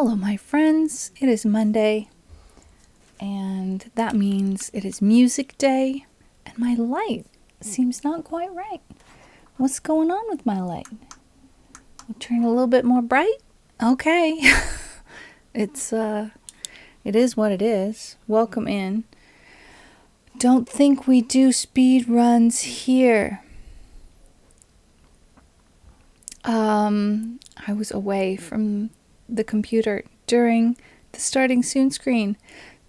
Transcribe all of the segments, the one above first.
Hello, my friends. It is Monday, and that means it is music day, and my light seems not quite right. What's going on with my light? Turn a little bit more bright? Okay. It is what it is. Welcome in. Don't think we do speed runs here. I was away from the computer during the starting soon screen.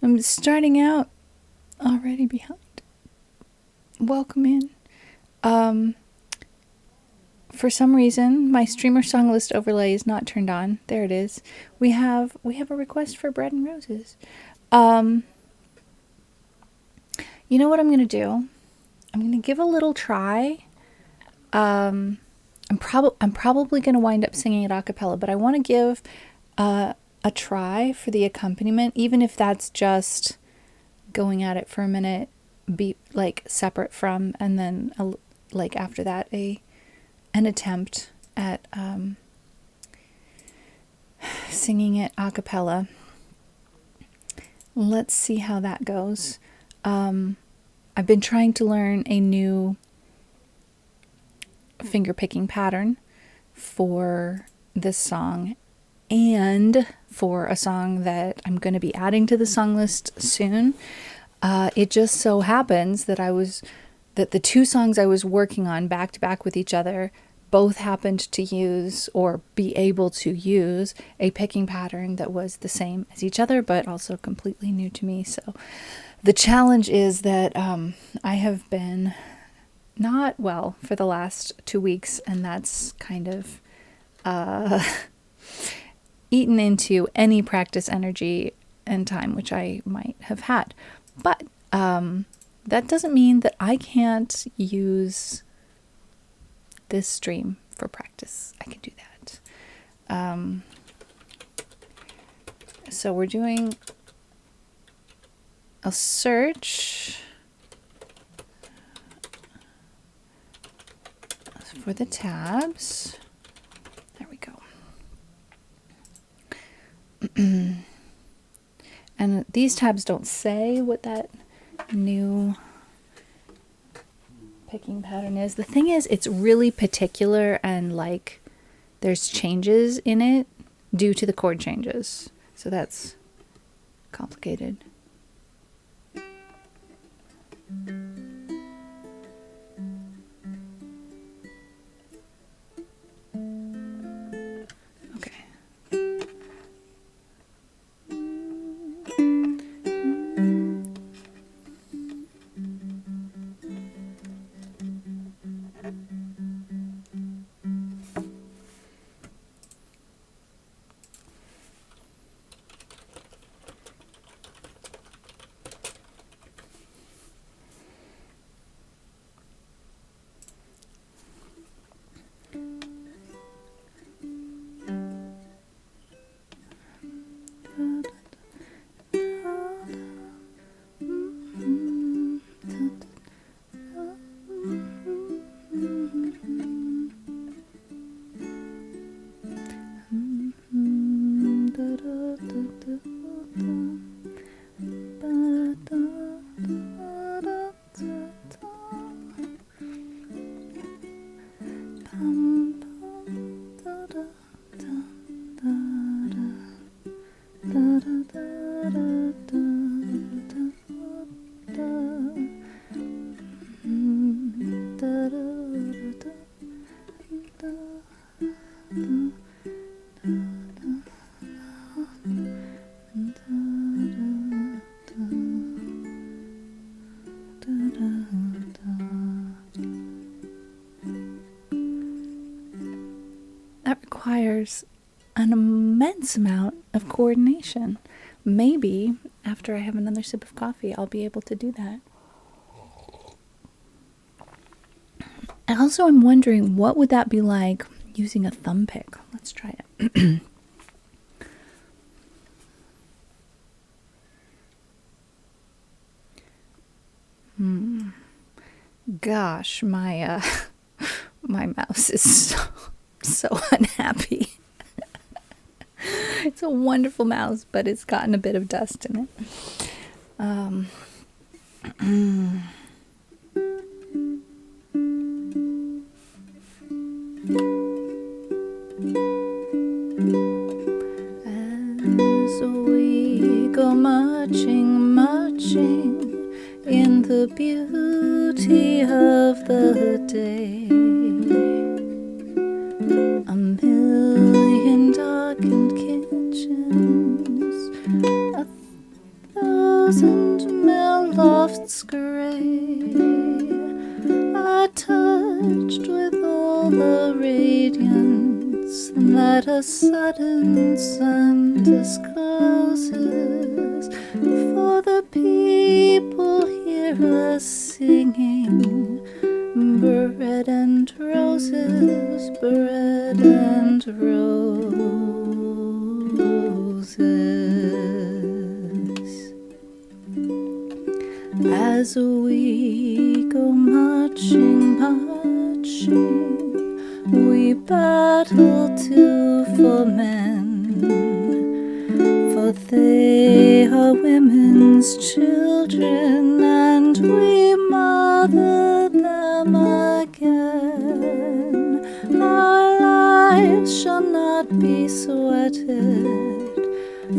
I'm starting out already behind. Welcome in. For some reason, my streamer song list overlay is not turned on. There it is. We have a request for bread and roses. You know what I'm gonna do? I'm gonna give a little try. I'm probably gonna wind up singing it a cappella, but I want to give a try for the accompaniment, even if that's just going at it for a minute, be like separate from, and then like after that an attempt at singing it a cappella. Let's see how that goes. I've been trying to learn a new finger picking pattern for this song and for a song that I'm going to be adding to the song list soon. It just so happens that the two songs I was working on back to back with each other both happened to use or be able to use a picking pattern that was the same as each other, but also completely new to me. So the challenge is that I have been not well for the last 2 weeks, and that's kind of eaten into any practice energy and time which I might have had. But that doesn't mean that I can't use this stream for practice. I can do that. So we're doing a search for the tabs. There we go. And these tabs don't say what that new picking pattern is. The thing is, it's really particular, and like there's changes in it due to the chord changes. So that's complicated. That requires an immense amount of coordination. Maybe after I have another sip of coffee, I'll be able to do that. And also, I'm wondering, what would that be like using a thumb pick? Let's try it. Gosh, my mouse is so unhappy. It's a wonderful mouse, but it's gotten a bit of dust in it. As we go marching, marching in the beauty of the day, a million darkened kitchens, a thousand mill lofts grey, are touched with all the radiance that a sudden sun discloses. For the people hear us singing, bread and roses, bread and roses. As we go marching, marching, we battle too for men, for they are women's children, and we mother them again. Our lives shall not be sweated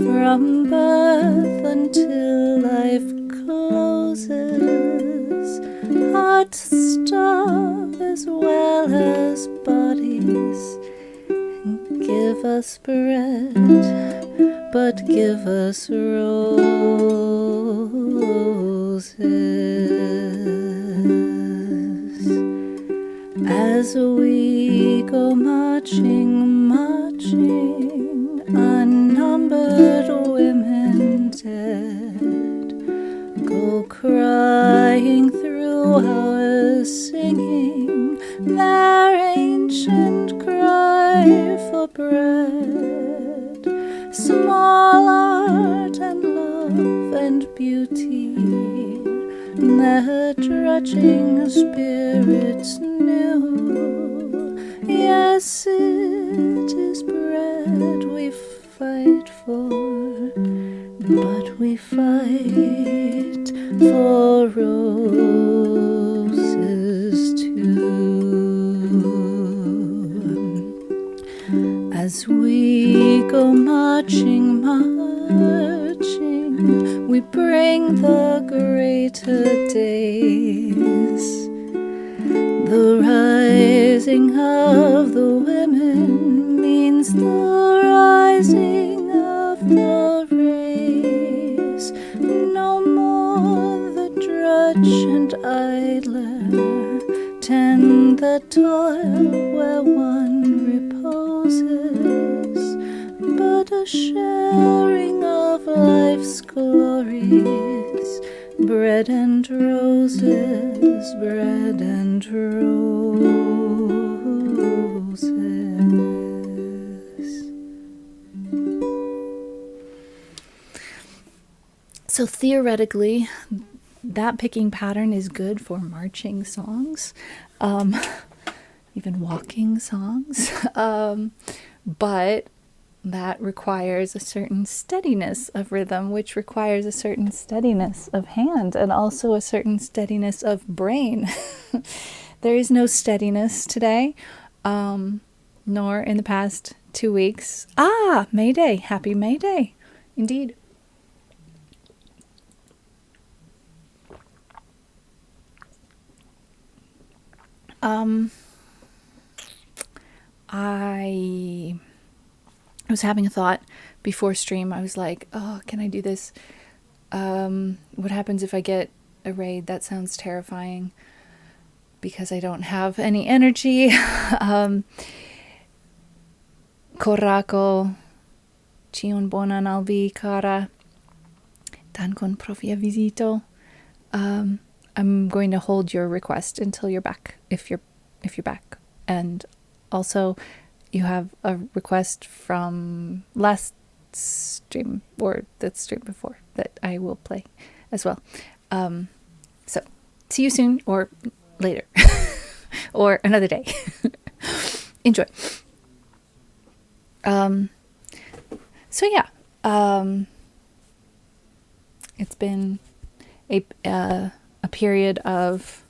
from birth until life closes. Hearts starve as well as bodies. Give us bread, but give us roses. As we go marching, marching, unnumbered women dead go crying through our singing their ancient cry for bread. Small art and love and beauty, their drudging spirits knew. Yes, it is bread we fight for, but we fight for roses too. As we go marching, marching, we bring the greater days. The rising of the women means the rising of the race. No more the drudge and idler tend the toil where one reposes, but a sharing of life's glories, bread and roses, bread and roses. So theoretically, that picking pattern is good for marching songs, even walking songs, but that requires a certain steadiness of rhythm, which requires a certain steadiness of hand and also a certain steadiness of brain. There is no steadiness today, nor in the past 2 weeks. May Day. Happy May Day. Indeed. I was having a thought before stream. I was like, can I do this? What happens if I get a raid? That sounds terrifying because I don't have any energy. Korako, Cion bonan albi cara, dankon pro via visito. I'm going to hold your request until you're back, if you're back. And also, you have a request from last stream or the stream before that I will play as well. So see you soon or later or another day. Enjoy. So yeah, it's been a period of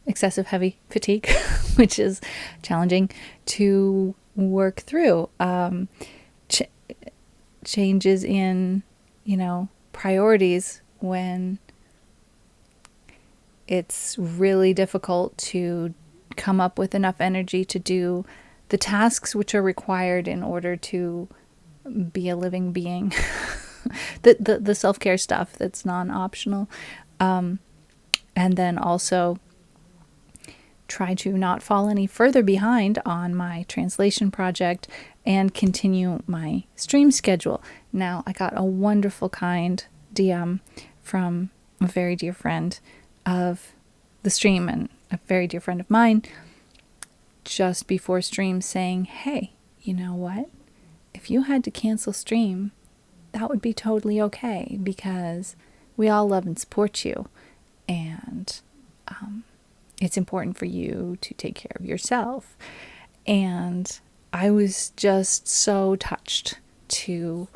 excessive heavy fatigue, which is challenging to work through. Changes in, priorities when it's really difficult to come up with enough energy to do the tasks which are required in order to be a living being. the self-care stuff that's non-optional. And then also try to not fall any further behind on my translation project and continue my stream schedule. Now, I got a wonderful, kind DM from a very dear friend of the stream and a very dear friend of mine just before stream saying, hey, you know what? If you had to cancel stream, that would be totally okay because we all love and support you. And it's important for you to take care of yourself. And I was just so touched to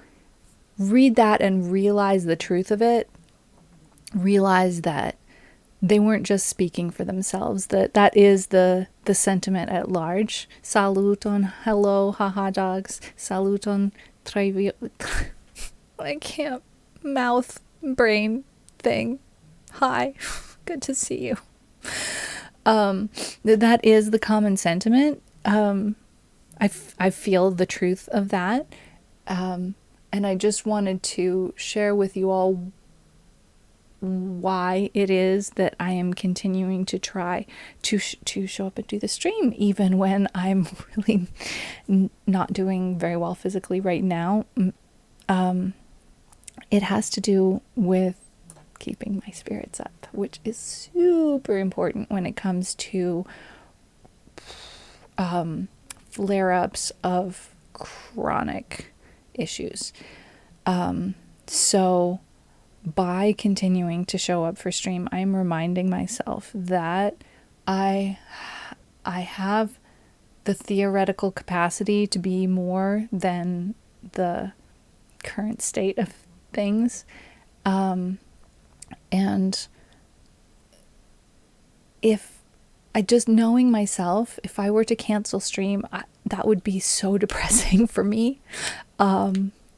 read that and realize the truth of it. Realize that they weren't just speaking for themselves, that is the sentiment at large. Saluton, hello, haha dogs. Saluton, trivio. I can't mouth brain thing. Hi, good to see you. That is the common sentiment. I feel the truth of that. And I just wanted to share with you all why it is that I am continuing to try to show up and do the stream, even when I'm really not doing very well physically right now. It has to do with keeping my spirits up, which is super important when it comes to flare-ups of chronic issues. So by continuing to show up for stream, I'm reminding myself that I have the theoretical capacity to be more than the current state of things. And if I just knowing myself, if I were to cancel stream, that would be so depressing for me.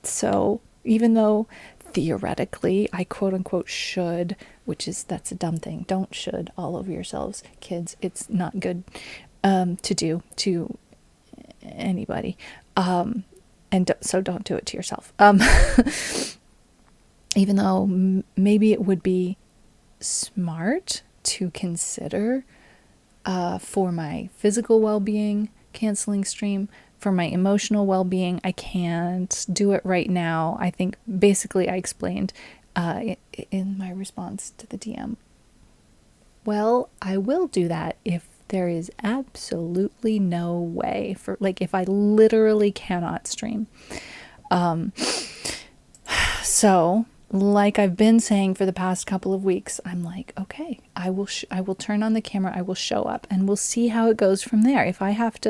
So even though theoretically I quote unquote should, that's a dumb thing. Don't should all over yourselves, kids. It's not good to do to anybody. So don't do it to yourself. Even though maybe it would be smart to consider for my physical well-being, canceling stream. For my emotional well-being, I can't do it right now. I think basically I explained in my response to the DM. Well, I will do that if there is absolutely no way for, if I literally cannot stream. So like I've been saying for the past couple of weeks, I'm like, okay, I will turn on the camera, I will show up, and we'll see how it goes from there. If I have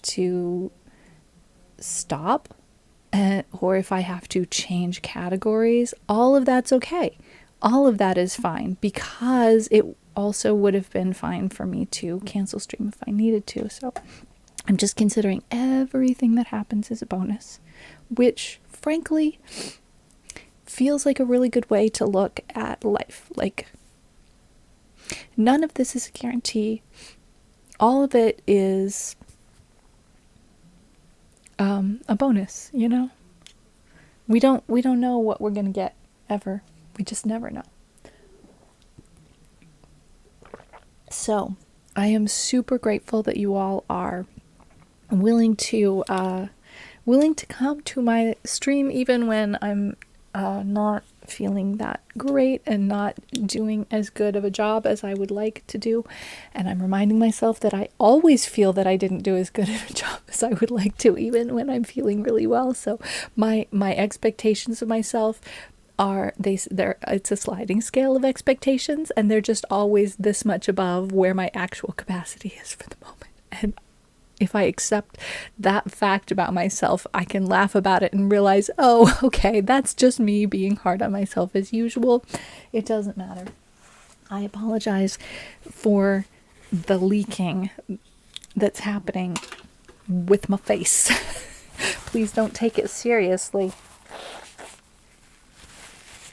to stop, or if I have to change categories, all of that's okay. All of that is fine, because it also would have been fine for me to cancel stream if I needed to. So I'm just considering everything that happens as a bonus, which frankly feels like a really good way to look at life. Like, none of this is a guarantee. All of it is a bonus, We don't know what we're gonna get ever. We just never know. So I am super grateful that you all are willing to come to my stream even when I'm not feeling that great and not doing as good of a job as I would like to do. And I'm reminding myself that I always feel that I didn't do as good of a job as I would like to, even when I'm feeling really well. So my expectations of myself it's a sliding scale of expectations, and they're just always this much above where my actual capacity is for the moment. And If I accept that fact about myself, I can laugh about it and realize, oh, okay, that's just me being hard on myself as usual. It doesn't matter. I apologize for the leaking that's happening with my face. Please don't take it seriously.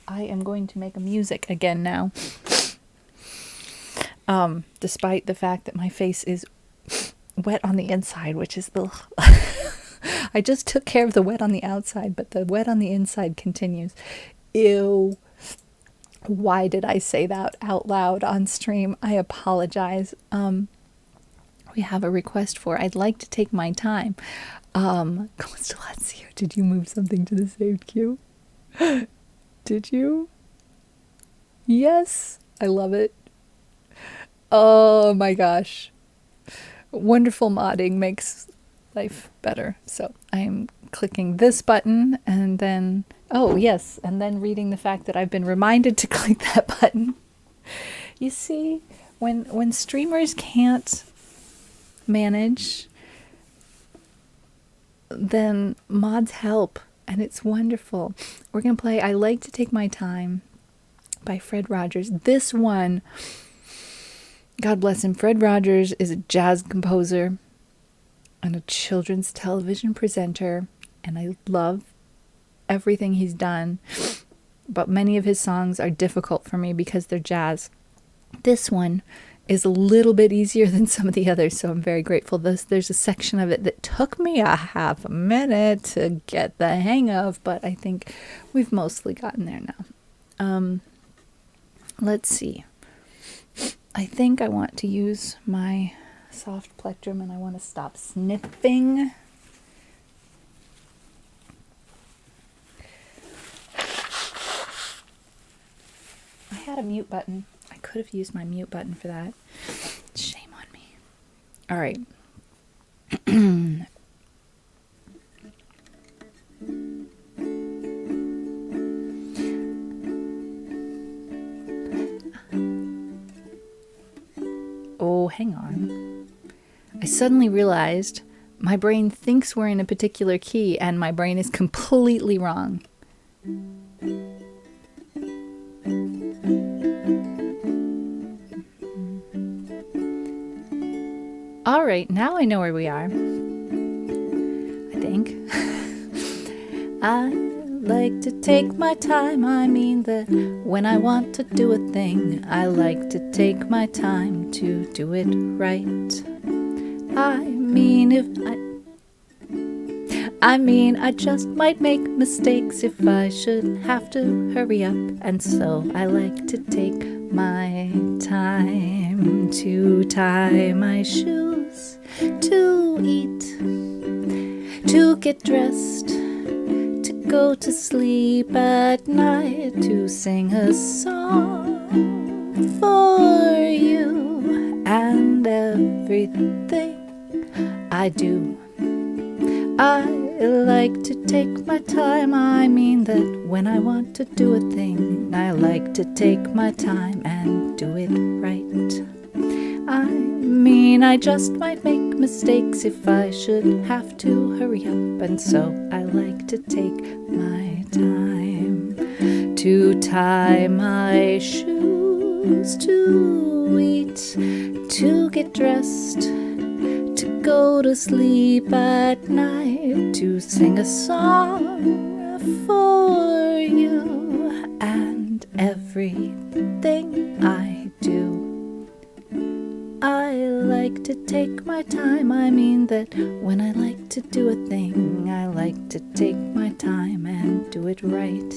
I am going to make a music again now. Despite the fact that my face is wet on the inside, which is the... I just took care of the wet on the outside, but the wet on the inside continues. Ew. Why did I say that out loud on stream? I apologize. We have a request for I'd like to take my time. Constellazio, did you move something to the saved queue? Did you? Yes. I love it. Oh my gosh. Wonderful modding makes life better. So I'm clicking this button and then, oh yes, and then reading the fact that I've been reminded to click that button. You see, when streamers can't manage, then mods help, and it's wonderful. We're going to play I Like to Take My Time by Fred Rogers. This one, God bless him, Fred Rogers is a jazz composer and a children's television presenter, and I love everything he's done, but many of his songs are difficult for me because they're jazz. This one is a little bit easier than some of the others, so I'm very grateful. There's a section of it that took me a half a minute to get the hang of, but I think we've mostly gotten there now. Let's see. I think I want to use my soft plectrum and I want to stop sniffing. I had a mute button. I could have used my mute button for that. Shame on me. All right. Oh, hang on. I suddenly realized my brain thinks we're in a particular key and my brain is completely wrong. All right, now I know where we are. I think. I like to take my time. I mean that when I want to do a thing, I like to take my time to do it right. I just might make mistakes if I should have to hurry up. And so I like to take my time to tie my shoes, to eat, to get dressed, to go to sleep at night, to sing a song for you, and everything I do. I like to take my time. I mean that when I want to do a thing, I like to take my time and do it right. I mean, I just might make mistakes if I should have to hurry up, and so I like to take my time to tie my shoes, to eat, to get dressed, to go to sleep at night, to sing a song for you, and everything I do. I like to take my time. I mean that when I like to do a thing, I like to take my time and do it right.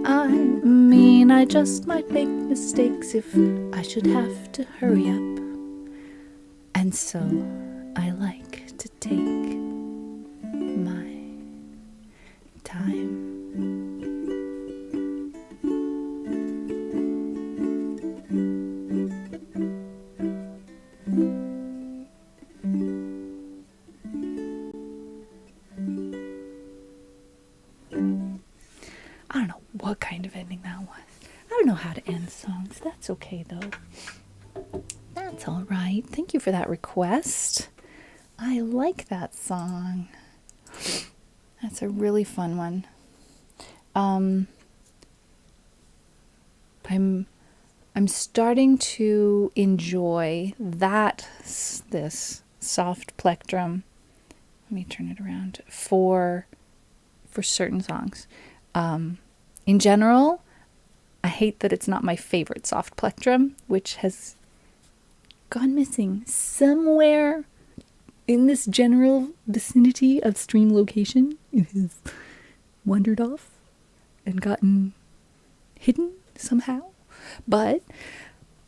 I mean, I just might make mistakes if I should have to hurry up. And so I like to take my time. I don't know what kind of ending that was. I don't know how to end songs. That's okay though. That's all right. Thank you for that request. I like that song. That's a really fun one. I'm starting to enjoy this soft plectrum. Let me turn it around for certain songs. In general, I hate that it's not my favorite soft plectrum, which has gone missing somewhere in this general vicinity of stream location. It has wandered off and gotten hidden somehow. But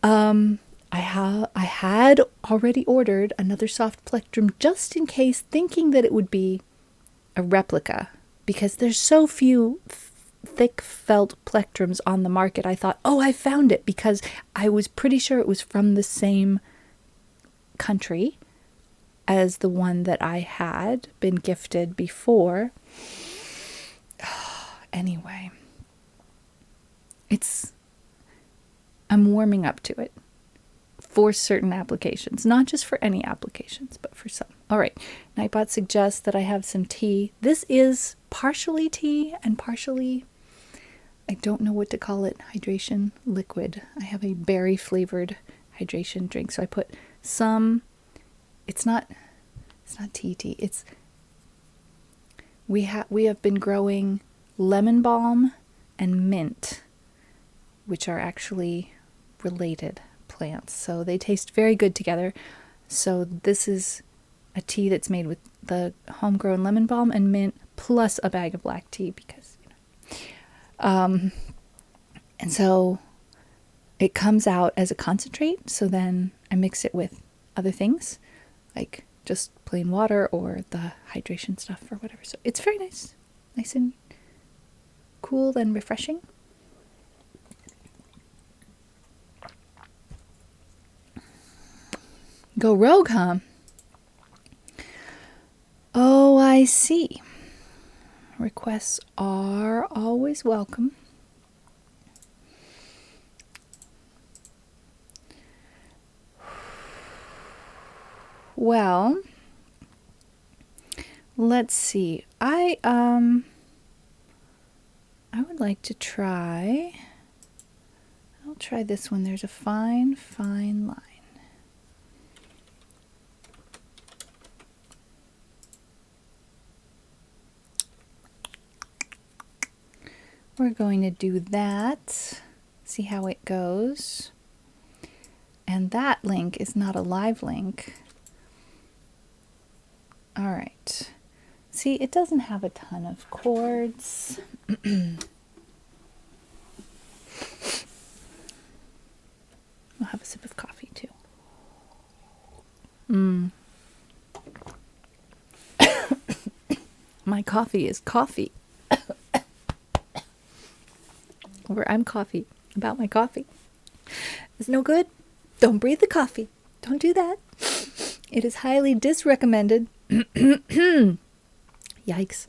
I had already ordered another soft plectrum just in case, thinking that it would be a replica, because there's so few thick felt plectrums on the market. I thought, oh, I found it, because I was pretty sure it was from the same country as the one that I had been gifted before. Anyway, I'm warming up to it for certain applications, not just for any applications, but for some. All right, Nightbot suggests that I have some tea. This is partially tea and partially, I don't know what to call it, hydration liquid. I have a berry flavored hydration drink, so I put some. It's not tea. We have been growing lemon balm and mint, which are actually related plants, so they taste very good together. So this is a tea that's made with the homegrown lemon balm and mint plus a bag of black tea, because and so it comes out as a concentrate. So then I mix it with other things like just plain water or the hydration stuff or whatever. So it's very nice and cool and refreshing. Go rogue, huh? Oh, I see. Requests are always welcome. Well, let's see. I would like to try. I'll try this one. There's a fine line. We're going to do that, see how it goes. And that link is not a live link. All right. See, it doesn't have a ton of chords. I'll have a sip of coffee too. My coffee is coffee. Or I'm coffee about my coffee. It's no good. Don't breathe the coffee. Don't do that. It is highly disrecommended. Yikes.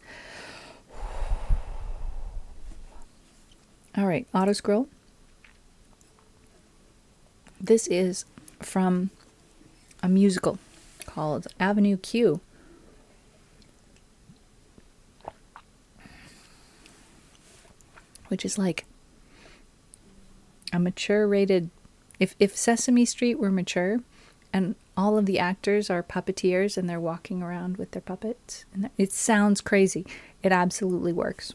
All right, auto scroll. This is from a musical called Avenue Q. Which is like a mature rated, if Sesame Street were mature and all of the actors are puppeteers and they're walking around with their puppets, and it sounds crazy. It absolutely works.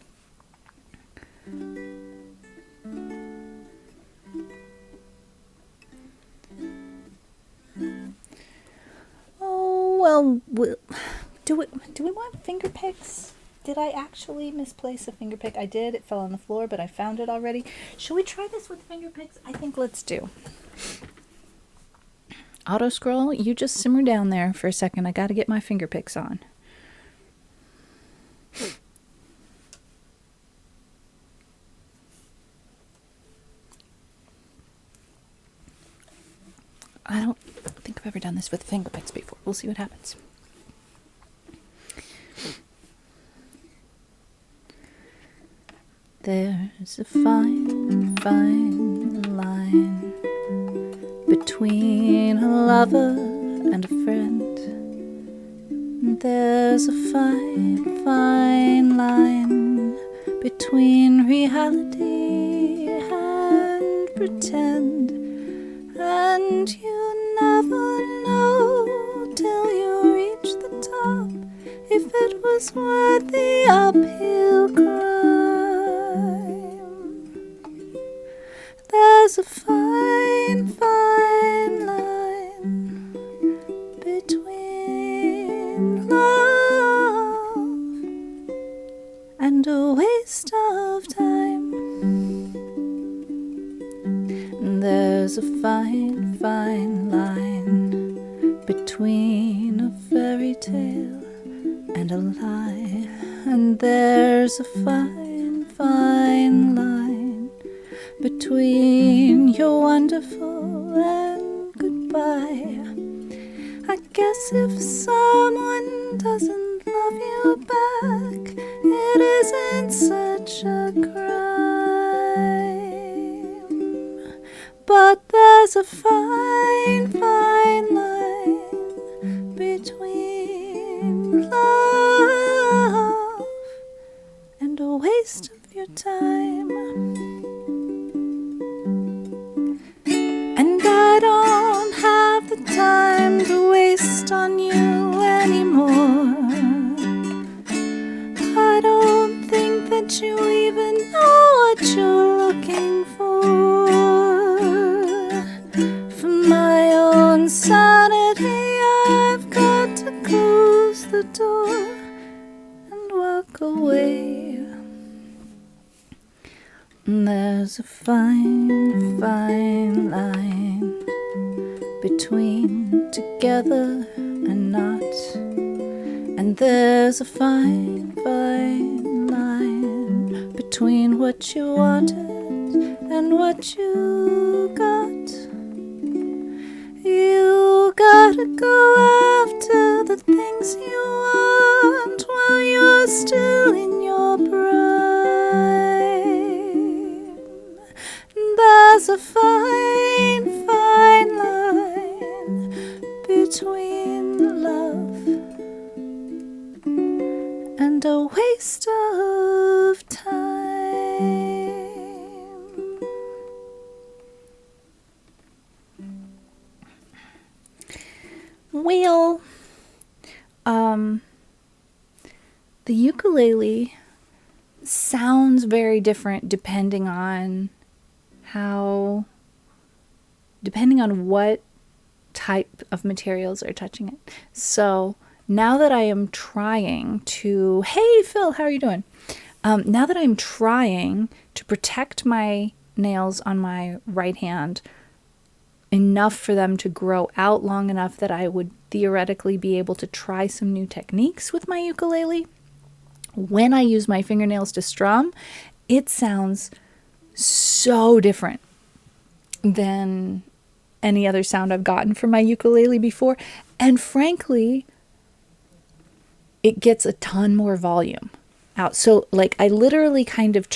Oh, well, do we want finger picks? Did I actually misplace a finger pick? I did. It fell on the floor, but I found it already. Should we try this with finger picks? I think let's do. Auto scroll, you just simmer down there for a second. I got to get my finger picks on. I don't think I've ever done this with finger picks before. We'll see what happens. There's a fine line between a lover and a friend, There's a fine, fine line between reality and pretend, and you never know till you reach the top if it was worth the uphill climb. There's a fine, fine line between love and a waste of time. There's a fine, fine line between a fairy tale and a lie. And there's a fine, fine line between you're wonderful and goodbye. I guess if someone doesn't love you back, it isn't such a crime. But there's a fine, fine line between love and a waste of your time. And I don't have the time to waste on you anymore. I don't think that you even know what you're looking for. For my own sanity, I've got to close the door and walk away. There's a fine, fine line between together and not. And there's a fine, fine line between what you wanted and what you got. You gotta go after the things you want while you're still in your prime. There's a fine, fine line between love and a waste of time. Well, the ukulele sounds very different depending on what type of materials are touching it. So now that I am trying to, hey Phil, how are you doing? Now that I'm trying to protect my nails on my right hand enough for them to grow out long enough that I would theoretically be able to try some new techniques with my ukulele, when I use my fingernails to strum, it sounds so different than any other sound I've gotten from my ukulele before. And frankly, it gets a ton more volume out. So like I literally kind of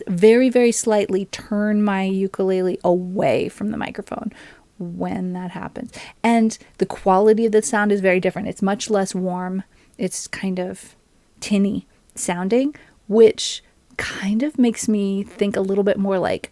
very, very slightly turn my ukulele away from the microphone when that happens. And the quality of the sound is very different. It's much less warm. It's kind of tinny sounding, which kind of makes me think a little bit more like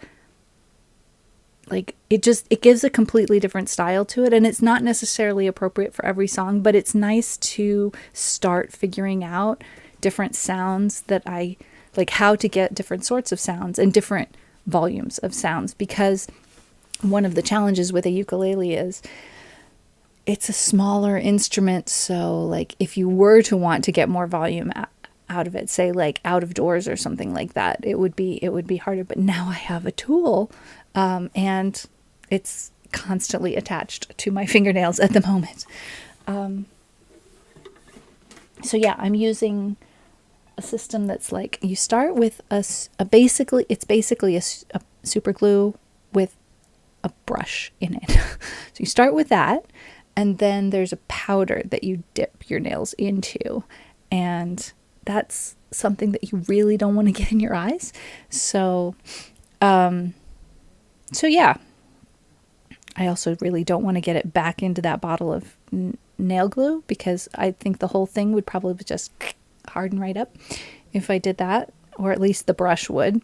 it gives a completely different style to it, and it's not necessarily appropriate for every song, but it's nice to start figuring out different sounds that I like, how to get different sorts of sounds and different volumes of sounds, because one of the challenges with a ukulele is it's a smaller instrument. So like if you were to want to get more volume out of it, say like out of doors or something like that, it would be harder. But now I have a tool, and it's constantly attached to my fingernails at the moment. So yeah, I'm using a system that's like, you start with it's basically a super glue with a brush in it. So you start with that, and then there's a powder that you dip your nails into, and that's something that you really don't want to get in your eyes. So yeah, I also really don't want to get it back into that bottle of nail glue because I think the whole thing would probably just harden right up if I did that, or at least the brush would.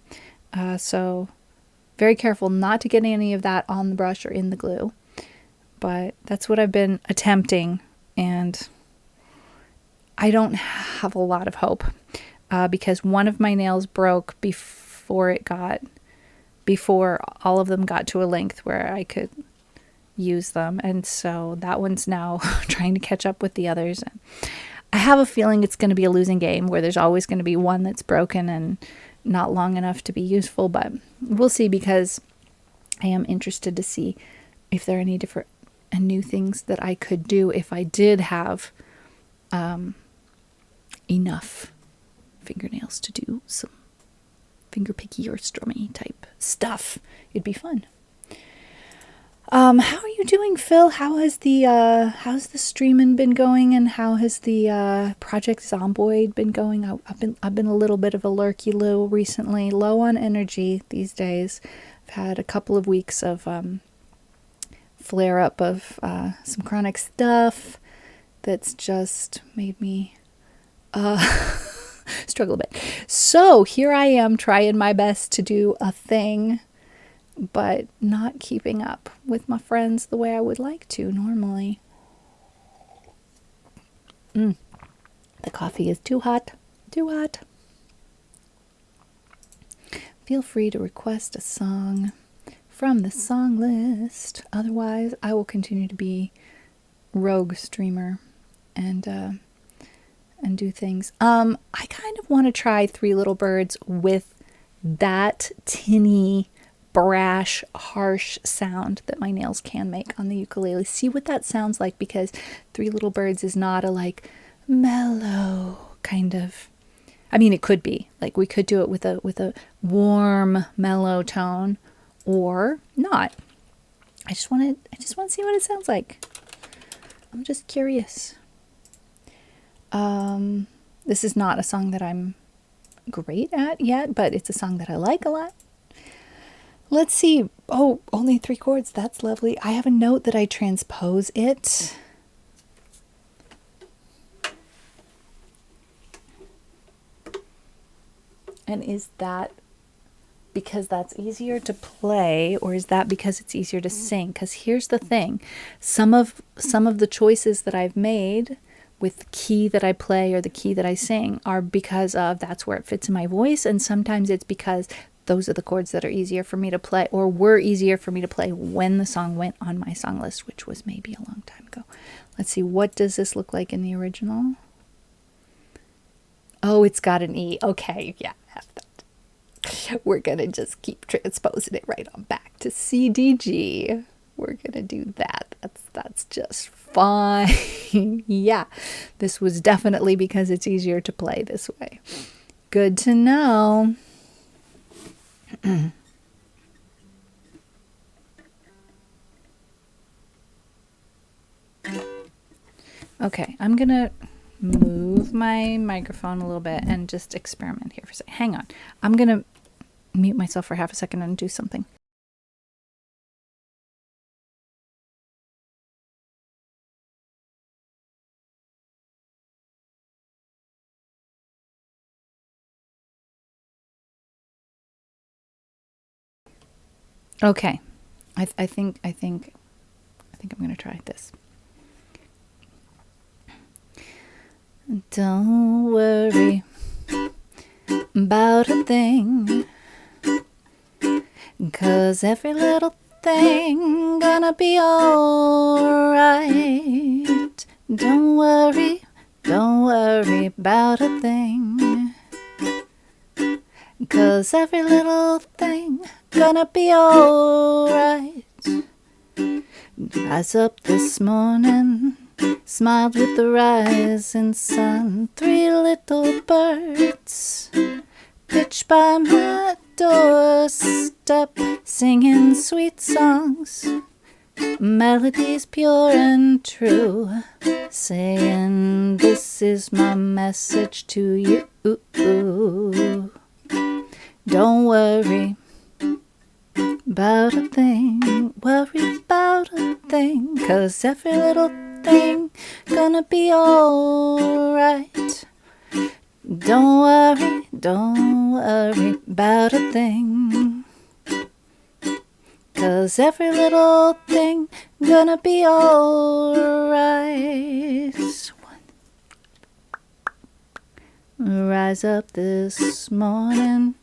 So very careful not to get any of that on the brush or in the glue. But that's what I've been attempting, and I don't have a lot of hope because one of my nails broke before all of them got to a length where I could use them, and so that one's now trying to catch up with the others. I have a feeling it's going to be a losing game where there's always going to be one that's broken and not long enough to be useful, but we'll see, because I am interested to see if there are any different and new things that I could do if I did have enough fingernails to do some finger picky or strummy type stuff. It'd be fun. How are you doing, Phil? How's the streaming been going, and how has the Project Zomboid been going? I've been a little bit of a lurky Lou recently, low on energy these days. I've had a couple of weeks of flare up of some chronic stuff that's just made me struggle a bit. So here I am trying my best to do a thing, but not keeping up with my friends the way I would like to normally. The coffee is too hot. Too hot. Feel free to request a song from the song list. Otherwise, I will continue to be rogue streamer and do things. I kind of want to try Three Little Birds with that tinny, brash, harsh sound that my nails can make on the ukulele. See what that sounds like, because Three Little Birds is not a like mellow kind of. I mean, it could be like we could do it with a warm, mellow tone, or not. I just want to see what it sounds like. I'm just curious. This is not a song that I'm great at yet, but it's a song that I like a lot. Let's see. Oh, only 3 chords. That's lovely. I have a note that I transpose it. And is that because that's easier to play, or is that because it's easier to sing? Because here's the thing. Some of the choices that I've made with the key that I play or the key that I sing are because of that's where it fits in my voice, and sometimes it's because those are the chords that are easier for me to play, or were easier for me to play when the song went on my song list, which was maybe a long time ago. Let's see, what does this look like in the original? Oh, it's got an E. Okay, yeah, I have that. We're gonna just keep transposing it right on back to C, D, G. We're gonna do that. That's just fine. Yeah, this was definitely because it's easier to play this way. Good to know. Okay, I'm gonna move my microphone a little bit and just experiment here for a second. Hang on. I'm gonna mute myself for half a second and do something. Okay, I think I'm gonna try this. Don't worry about a thing, 'cause every little thing gonna be alright. Don't worry about a thing, 'cause every little thing gonna be alright. Rise up this morning, smiled with the rising sun. 3 little birds pitched by my doorstep, singing sweet songs, melodies pure and true, saying this is my message to you. Don't worry about a thing, 'cause every little thing gonna be alright. Don't worry about a thing. 'Cause every little thing gonna be alright. Rise up this morning,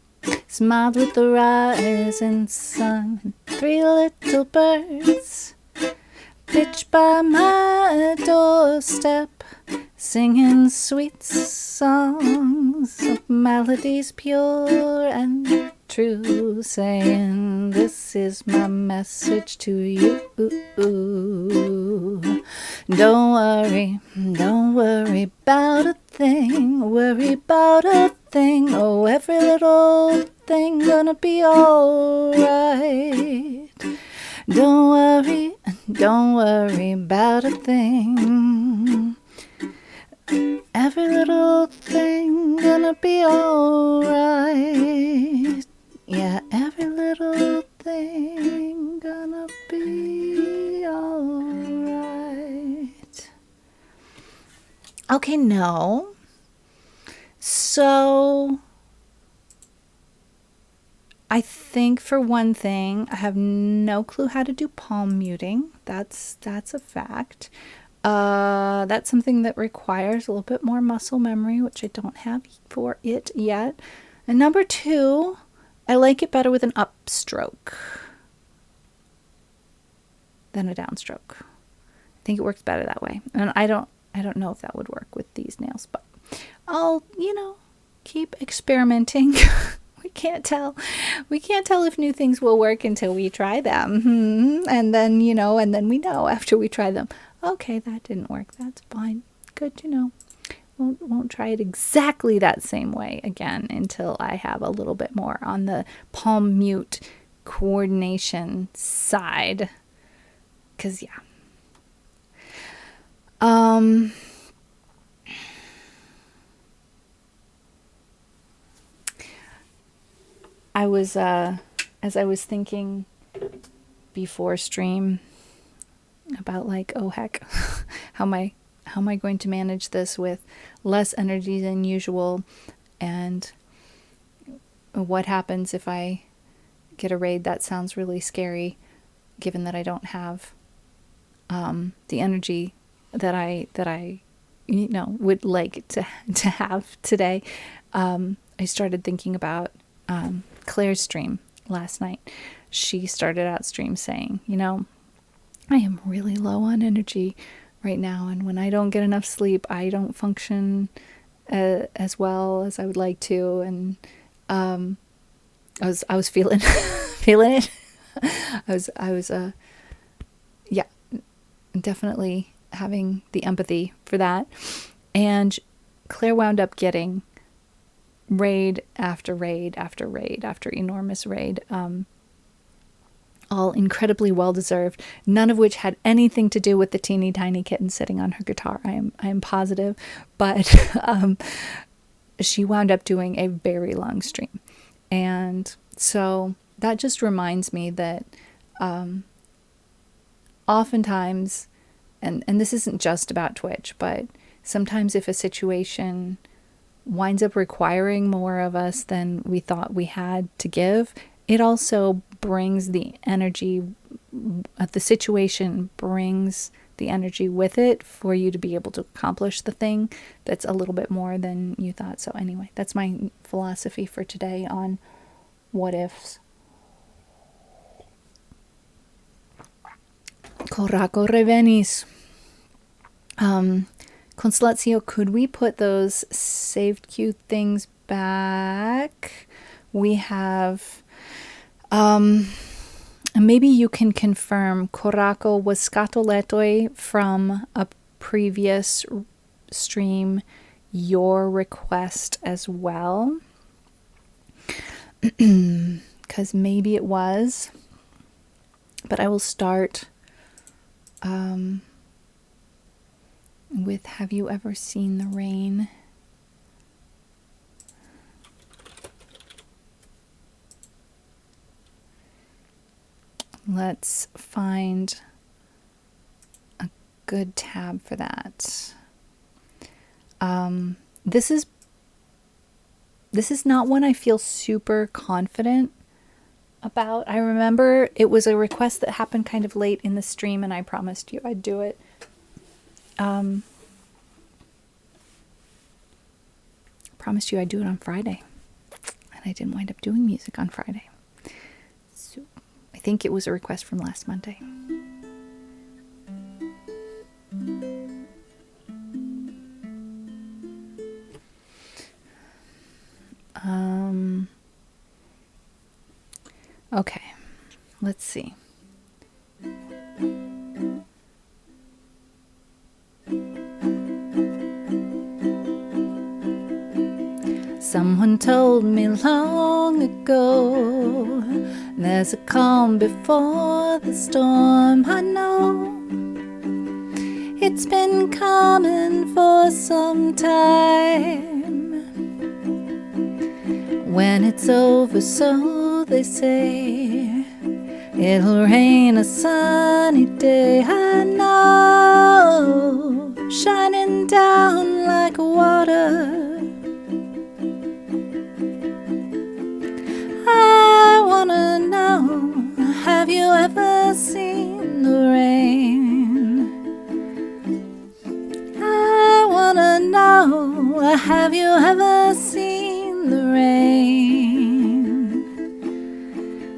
smiled with the rising sun. 3 little birds pitch by my doorstep, singing sweet songs of melodies pure and true, saying, this is my message to you. Don't worry about a thing, worry about a thing. Oh, every little thing gonna be alright. Don't worry about a thing. Every little thing gonna be alright. Yeah, every little thing gonna be alright. Okay, no. So I think for one thing, I have no clue how to do palm muting. That's a fact. That's something that requires a little bit more muscle memory, which I don't have for it yet. And number 2, I like it better with an upstroke than a downstroke. I think it works better that way. And I don't know if that would work with these nails, but I'll, keep experimenting. We can't tell if new things will work until we try them. And then, and then we know after we try them, okay, that didn't work. That's fine. Good to know. Won't try it exactly that same way again until I have a little bit more on the palm mute coordination side. 'Cause yeah. I was as I was thinking before stream about like, oh heck, how am I going to manage this with less energy than usual, and what happens if I get a raid that sounds really scary, given that I don't have the energy that I would like to have today. I started thinking about Claire's stream last night. She started out stream saying, I am really low on energy right now, and when I don't get enough sleep, I don't function as well as I would like to. And I was feeling feeling it. I was definitely having the empathy for that. And Claire wound up getting raid after raid after raid after enormous raid, all incredibly well deserved, none of which had anything to do with the teeny tiny kitten sitting on her guitar. I am positive, but she wound up doing a very long stream, and so that just reminds me that oftentimes, and this isn't just about Twitch, but sometimes if a situation winds up requiring more of us than we thought we had to give, it also brings the energy, the situation brings the energy with it for you to be able to accomplish the thing that's a little bit more than you thought. So anyway, that's my philosophy for today on what ifs. Coraco revenis. Constellatio, could we put those saved queue things back? We have, maybe you can confirm, Coraco, was scatoletoi from a previous stream your request as well? Because maybe it was, but I will start with Have You Ever Seen the Rain? Let's find a good tab for that. This is not one I feel super confident about. I remember it was a request that happened kind of late in the stream, and I promised you I'd do it. Promised you I'd do it on Friday, and I didn't wind up doing music on Friday. So I think it was a request from last Monday. Okay, let's see. Someone told me long ago, there's a calm before the storm. I know it's been coming for some time. When it's over, so they say, it'll rain a sunny day. I know, shining down like water. I wanna know, have you ever seen the rain? I wanna know, have you ever seen the rain?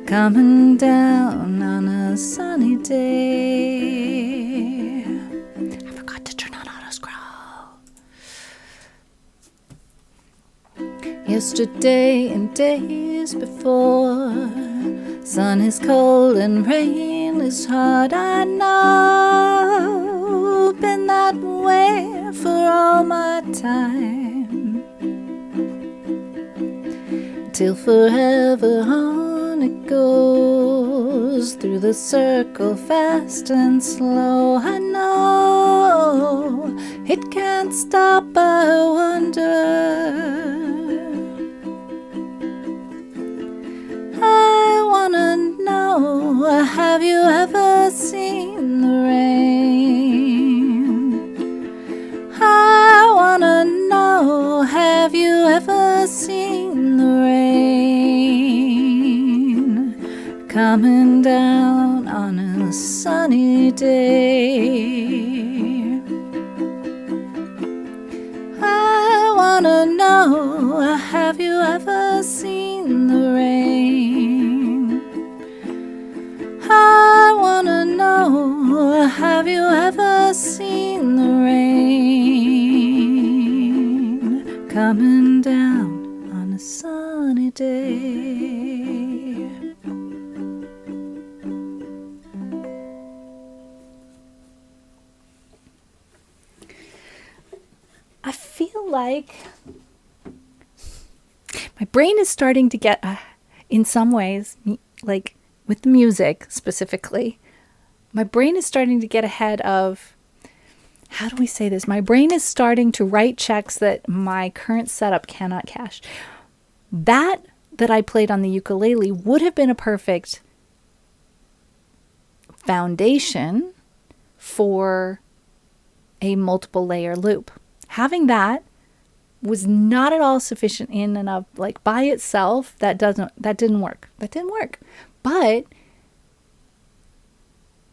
Coming down on a sunny day. I forgot to turn on auto scroll. Yesterday and days before, sun is cold and rain is hard. I know, been that way for all my time, till forever on it goes, through the circle fast and slow. I know, it can't stop, I wonder. I wanna know, have you ever seen the rain? I wanna know, have you ever seen the rain? Coming down on a sunny day. I wanna know, have you ever seen the rain? I wanna know, have you ever seen the rain? Coming down on a sunny day. I feel like my brain is starting to get, in some ways, like with the music specifically, my brain is starting to get ahead of, how do we say this? My brain is starting to write checks that my current setup cannot cash. That I played on the ukulele would have been a perfect foundation for a multiple layer loop. Having that was not at all sufficient in and of, like, by itself. That didn't work. But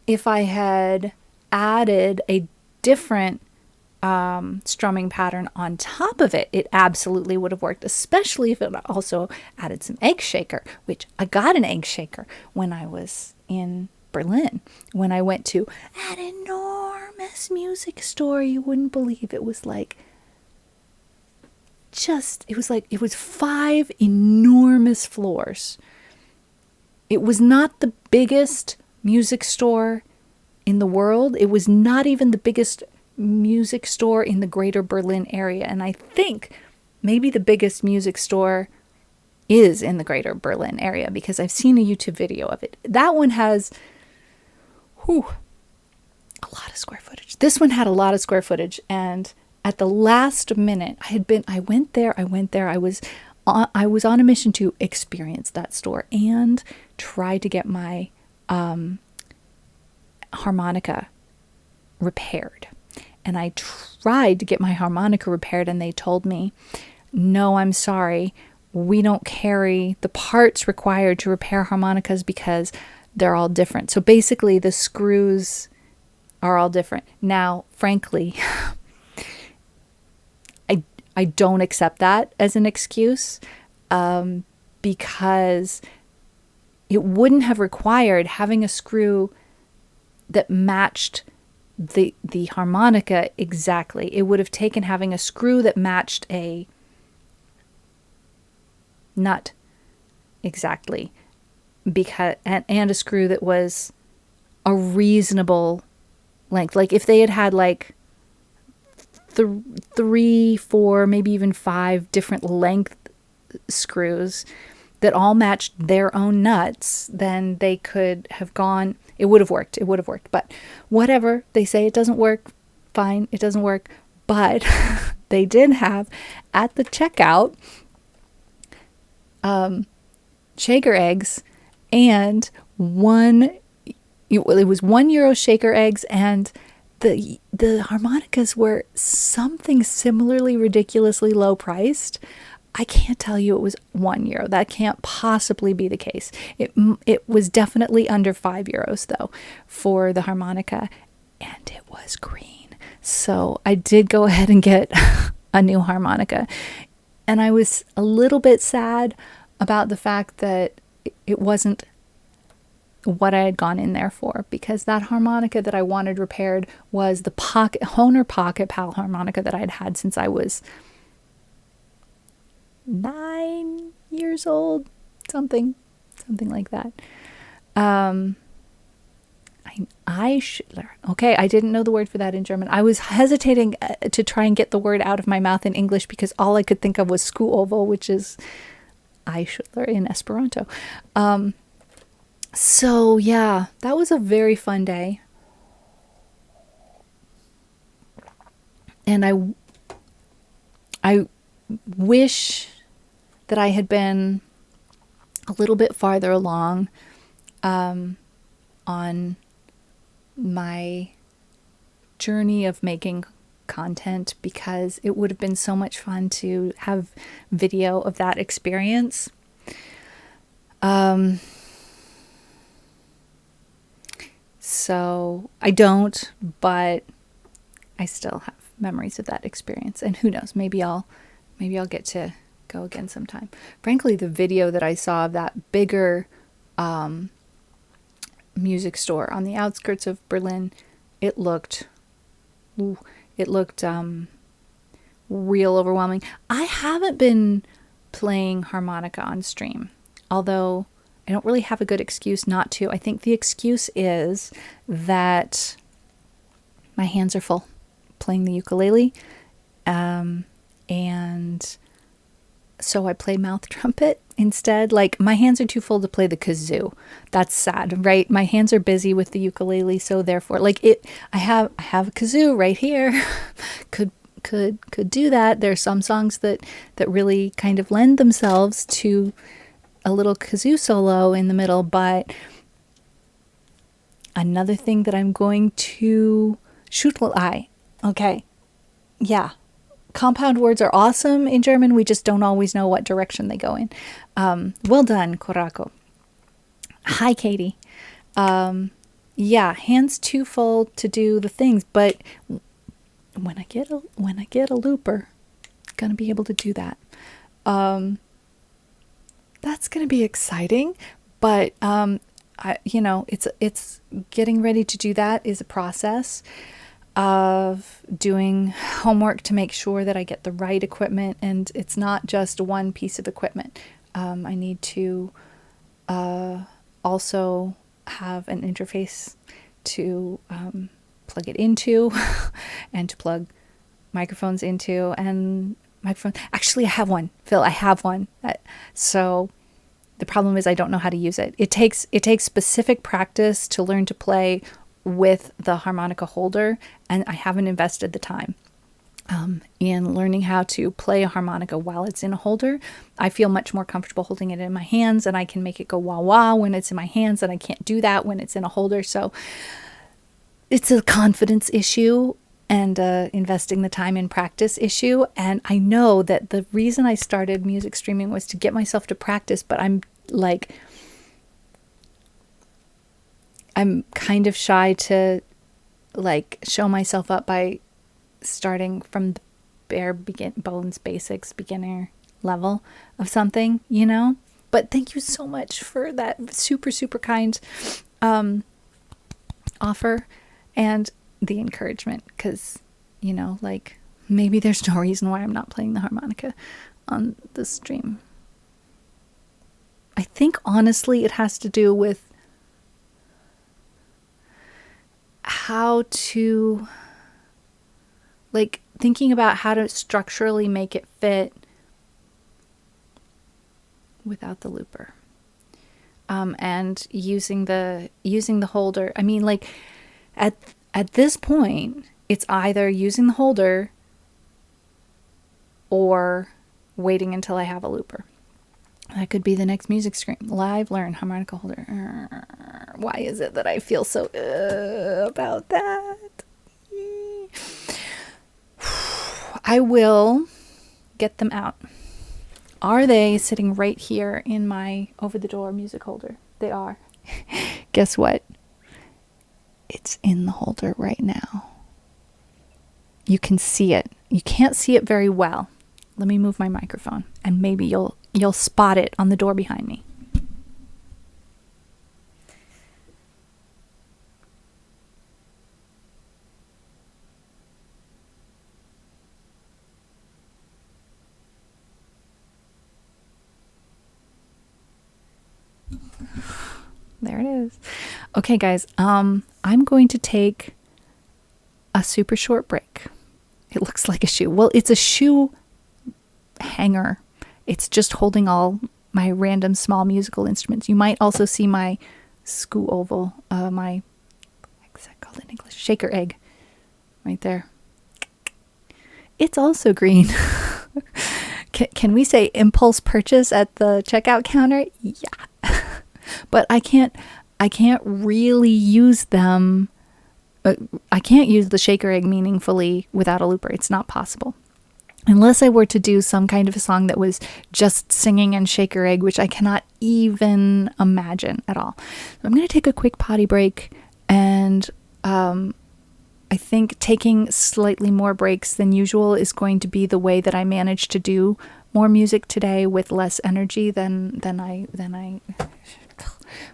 if I had added a different strumming pattern on top of it, it absolutely would have worked, especially if it also added some egg shaker, which I got an egg shaker when I was in Berlin, when I went to an enormous music store. You wouldn't believe it was like, it was 5 enormous floors. It was not the biggest music store in the world. It was not even the biggest music store in the greater Berlin area. And I think maybe the biggest music store is in the greater Berlin area, because I've seen a YouTube video of it. That one has a lot of square footage. This one had a lot of square footage, and at the last minute, I went there. I was on a mission to experience that store and try to get my harmonica repaired. And I tried to get my harmonica repaired, and they told me, no, I'm sorry. We don't carry the parts required to repair harmonicas because they're all different. So basically, the screws are all different. Now, frankly, I don't accept that as an excuse, because it wouldn't have required having a screw that matched the harmonica exactly. It would have taken having a screw that matched a nut exactly, because and a screw that was a reasonable length. Like if they had like 3, 4, maybe even 5 different length screws that all matched their own nuts, then they could have gone, it would have worked. But whatever, they say it doesn't work, fine, it doesn't work. But they did have at the checkout shaker eggs, and it was €1 shaker eggs, and the harmonicas were something similarly ridiculously low priced. I can't tell you it was €1. That can't possibly be the case. It was definitely under €5 though for the harmonica, and it was green. So I did go ahead and get a new harmonica, and I was a little bit sad about the fact that it wasn't what I had gone in there for, because that harmonica that I wanted repaired was the Hohner Pocket Pal harmonica that I'd had since I was 9 years old, something like that. Okay, I didn't know the word for that in German. I was hesitating to try and get the word out of my mouth in English because all I could think of was Skuoval, which is Eichler in Esperanto. So yeah, that was a very fun day. And I wish that I had been a little bit farther along on my journey of making content, because it would have been so much fun to have video of that experience. So I don't, but I still have memories of that experience, and who knows, maybe I'll get to go again sometime. Frankly, the video that I saw of that bigger music store on the outskirts of Berlin, it looked real overwhelming. I haven't been playing harmonica on stream, although I don't really have a good excuse not to. I think the excuse is that my hands are full playing the ukulele, and so I play mouth trumpet instead. Like, my hands are too full to play the kazoo. That's sad, right? My hands are busy with the ukulele, so therefore, like, I have a kazoo right here. could do that. There's some songs that really kind of lend themselves to a little kazoo solo in the middle, but another thing that I'm going to okay, yeah, compound words are awesome in German. We just don't always know what direction they go in. Well done, Korako. Hi, Katie. Yeah, hands too full to do the things, but when I get a looper, I'm gonna be able to do that. That's gonna be exciting, but it's getting ready to do that is a process of doing homework to make sure that I get the right equipment, and it's not just one piece of equipment. I need to also have an interface to plug it into and to plug microphones into, and microphone. Actually, I have one, Phil. I have one. So the problem is I don't know how to use it. It takes specific practice to learn to play with the harmonica holder, and I haven't invested the time in learning how to play a harmonica while it's in a holder. I feel much more comfortable holding it in my hands, and I can make it go wah wah when it's in my hands, and I can't do that when it's in a holder. So it's a confidence issue and investing the time in practice issue. And I know that the reason I started music streaming was to get myself to practice, but like, I'm kind of shy to like show myself up by starting from the bare bones basics beginner level of something, you know? But thank you so much for that super, super kind offer and the encouragement, because, you know, like maybe there's no reason why I'm not playing the harmonica on the stream. I think honestly it has to do with how to, like, thinking about how to structurally make it fit without the looper. And using the holder. I mean, like, at this point, it's either using the holder or waiting until I have a looper. That could be the next music stream. Live learn harmonica holder. Why is it that I feel so about that? I will get them out. Are they sitting right here in my over-the-door music holder? They are. Guess what? It's in the holder right now. You can see it. You can't see it very well. Let me move my microphone and maybe you'll spot it on the door behind me. There it is. Okay, guys. I'm going to take a super short break. It looks like a shoe. Well, it's a shoe hanger. It's just holding all my random small musical instruments. You might also see my skew oval, my, what's that called in English? Shaker egg, right there. It's also green. Can we say impulse purchase at the checkout counter? Yeah. But I can't really use them. I can't use the shaker egg meaningfully without a looper. It's not possible. Unless I were to do some kind of a song that was just singing and shaker egg, which I cannot even imagine at all. So I'm going to take a quick potty break, and I think taking slightly more breaks than usual is going to be the way that I manage to do more music today with less energy than I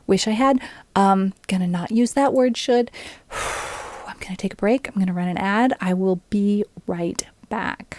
wish I had. Gonna not use that word should. I'm gonna take a break. I'm gonna run an ad. I will be right back.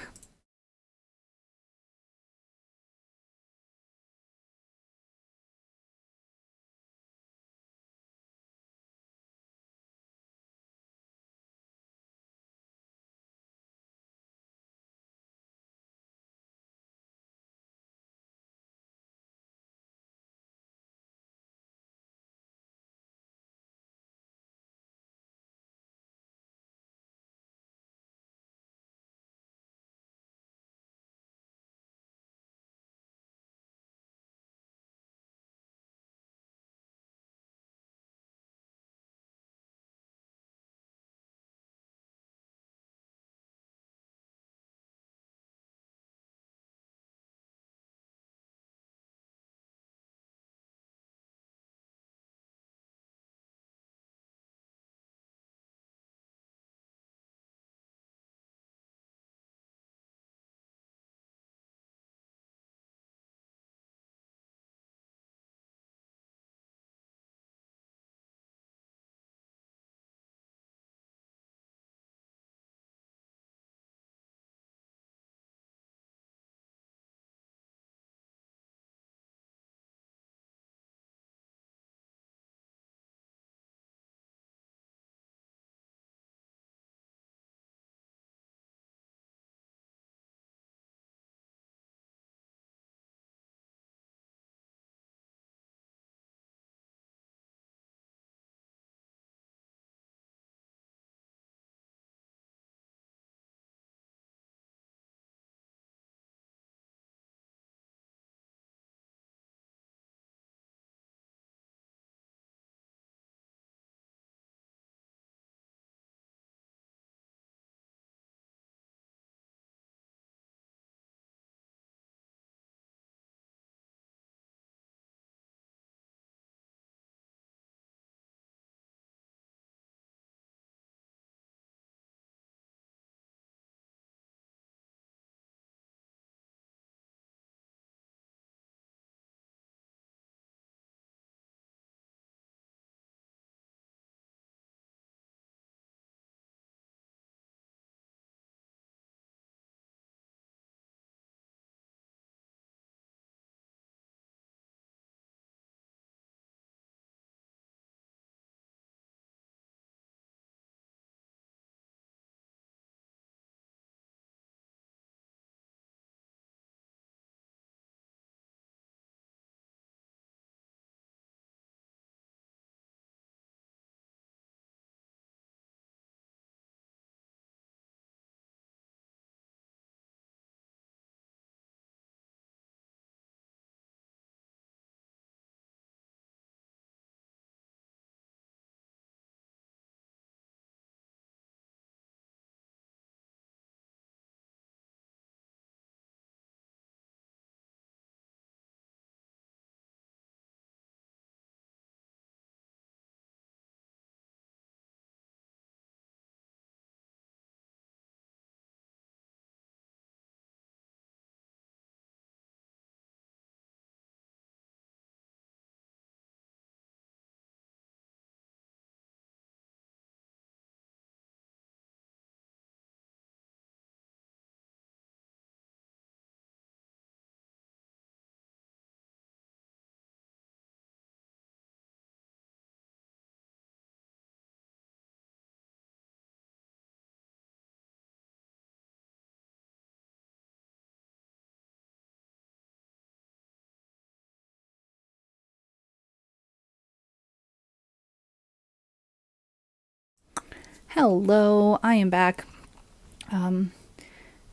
Hello, I am back.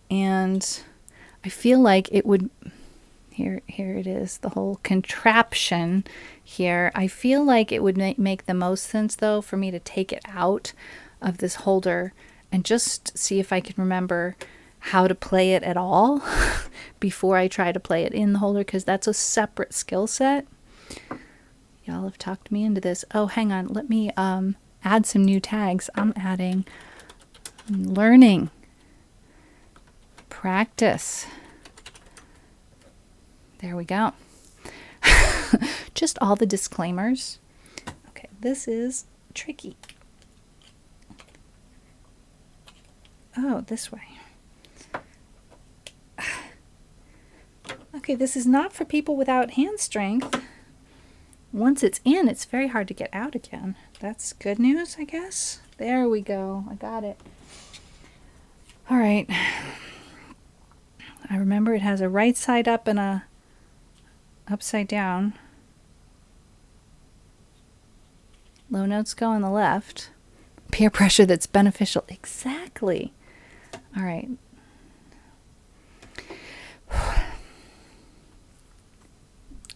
And I feel like it would, here it is, the whole contraption here. I feel like it would make the most sense, though, for me to take it out of this holder and just see if I can remember how to play it at all before I try to play it in the holder, because that's a separate skill set. Y'all have talked me into this. Oh, hang on. Let me add some new tags. I'm adding learning, practice. There we go. Just all the disclaimers. Okay, this is tricky. Oh, this way. Okay, this is not for people without hand strength. Once it's in, it's very hard to get out again. That's good news, I guess. There we go. I got it. All right. I remember it has a right side up and a upside down. Low notes go on the left. Peer pressure that's beneficial. Exactly. All right.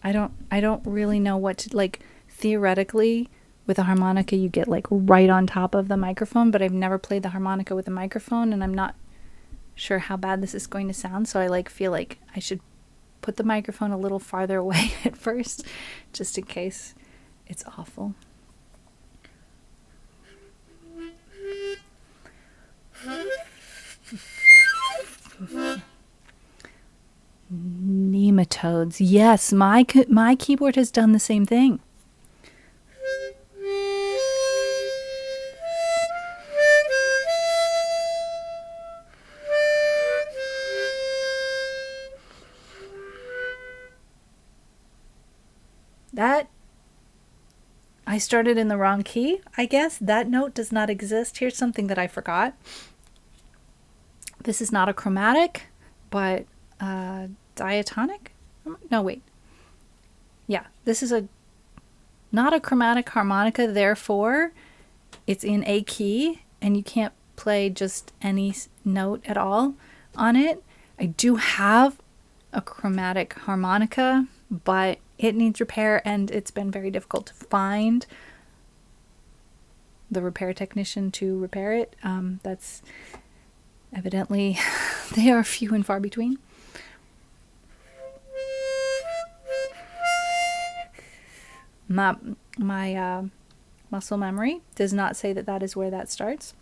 I don't really know what to, like, theoretically with a harmonica you get like right on top of the microphone, but I've never played the harmonica with a microphone and I'm not sure how bad this is going to sound, so I feel like I should put the microphone a little farther away at first, just in case it's awful. Nematodes. Yes, my keyboard has done the same thing. That, I started in the wrong key, I guess. That note does not exist. Here's something that I forgot. This is not a chromatic, but diatonic? No, wait. Yeah, this is not a chromatic harmonica, therefore it's in a key and you can't play just any note at all on it. I do have a chromatic harmonica, but it needs repair and it's been very difficult to find the repair technician to repair it. That's evidently, they are few and far between. My muscle memory does not say that that is where that starts.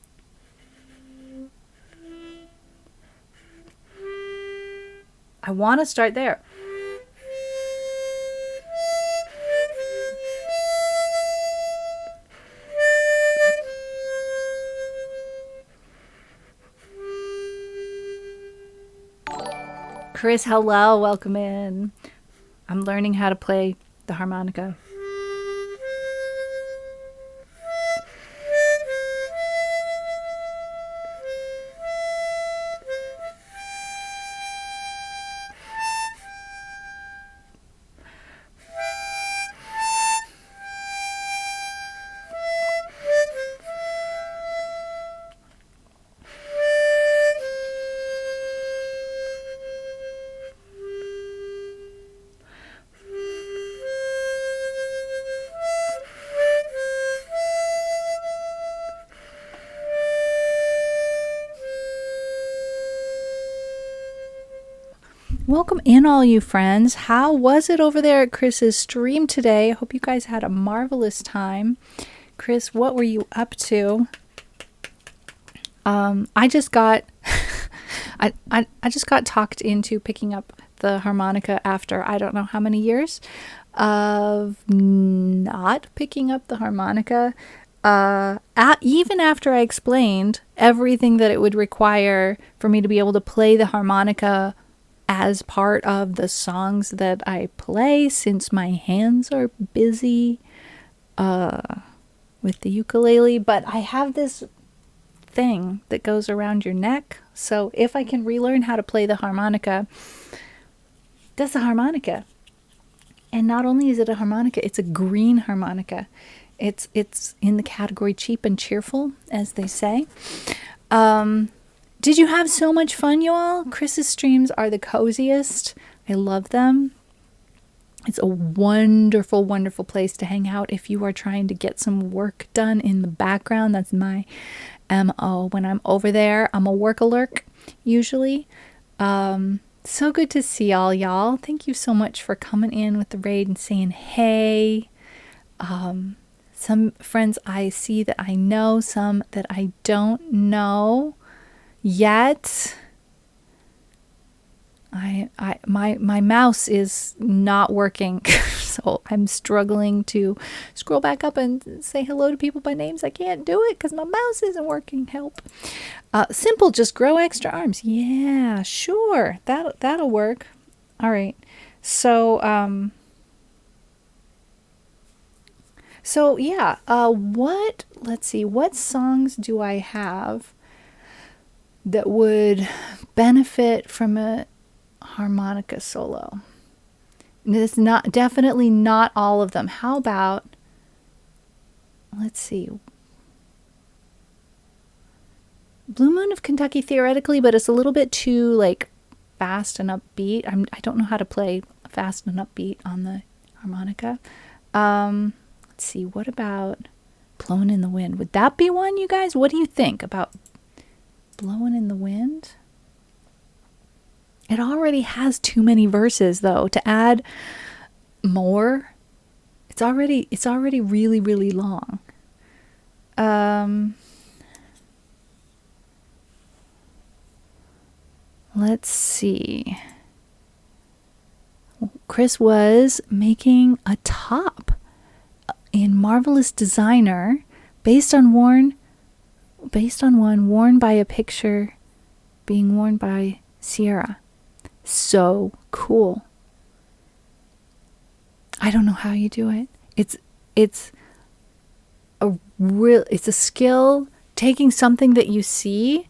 I want to start there. Chris, hello, welcome in. I'm learning how to play the harmonica. Welcome in, all you friends. How was it over there at Chris's stream today? I hope you guys had a marvelous time. Chris, what were you up to? I just got I just got talked into picking up the harmonica after I don't know how many years of not picking up the harmonica. Even after I explained everything that it would require for me to be able to play the harmonica as part of the songs that I play, since my hands are busy with the ukulele. But I have this thing that goes around your neck, so if I can relearn how to play the harmonica, that's the harmonica. And not only is it a harmonica, it's a green harmonica. It's in the category cheap and cheerful, as they say. Did you have so much fun, you all? Chris's streams are the coziest. I love them. It's a wonderful, wonderful place to hang out if you are trying to get some work done in the background. That's my MO. When I'm over there, I'm a work-a-lurk, usually. So good to see all y'all. Thank you so much for coming in with the raid and saying hey. Some friends I see that I know, some that I don't know yet. My mouse is not working, so I'm struggling to scroll back up and say hello to people by names. I can't do it because my mouse isn't working. Help. Simple, just grow extra arms. Yeah, sure, that'll work. All right. So yeah. Let's see. What songs do I have that would benefit from a harmonica solo? This definitely not all of them. How about, let's see, Blue Moon of Kentucky theoretically, but it's a little bit too like fast and upbeat. I don't know how to play fast and upbeat on the harmonica. Let's see, what about Blowing in the Wind? Would that be one, you guys? What do you think about Blowing in the Wind? It already has too many verses, though. To add more, it's already really, really long. Let's see. Chris was making a top in Marvelous Designer based on one worn by a picture being worn by Sierra. So cool. I don't know how you do it. It's a skill, taking something that you see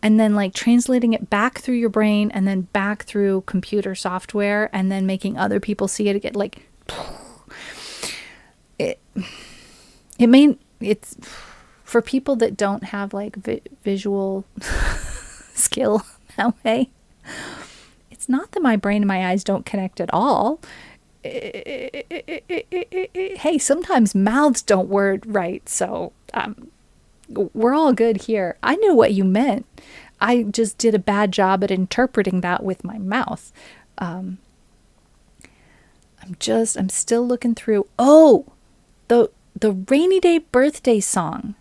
and then like translating it back through your brain and then back through computer software and then making other people see it again. Like it's for people that don't have like visual skill that way. It's not that my brain and my eyes don't connect at all. Hey, sometimes mouths don't word right, so we're all good here. I knew what you meant. I just did a bad job at interpreting that with my mouth. I'm still looking through. Oh, the Rainy Day Birthday song.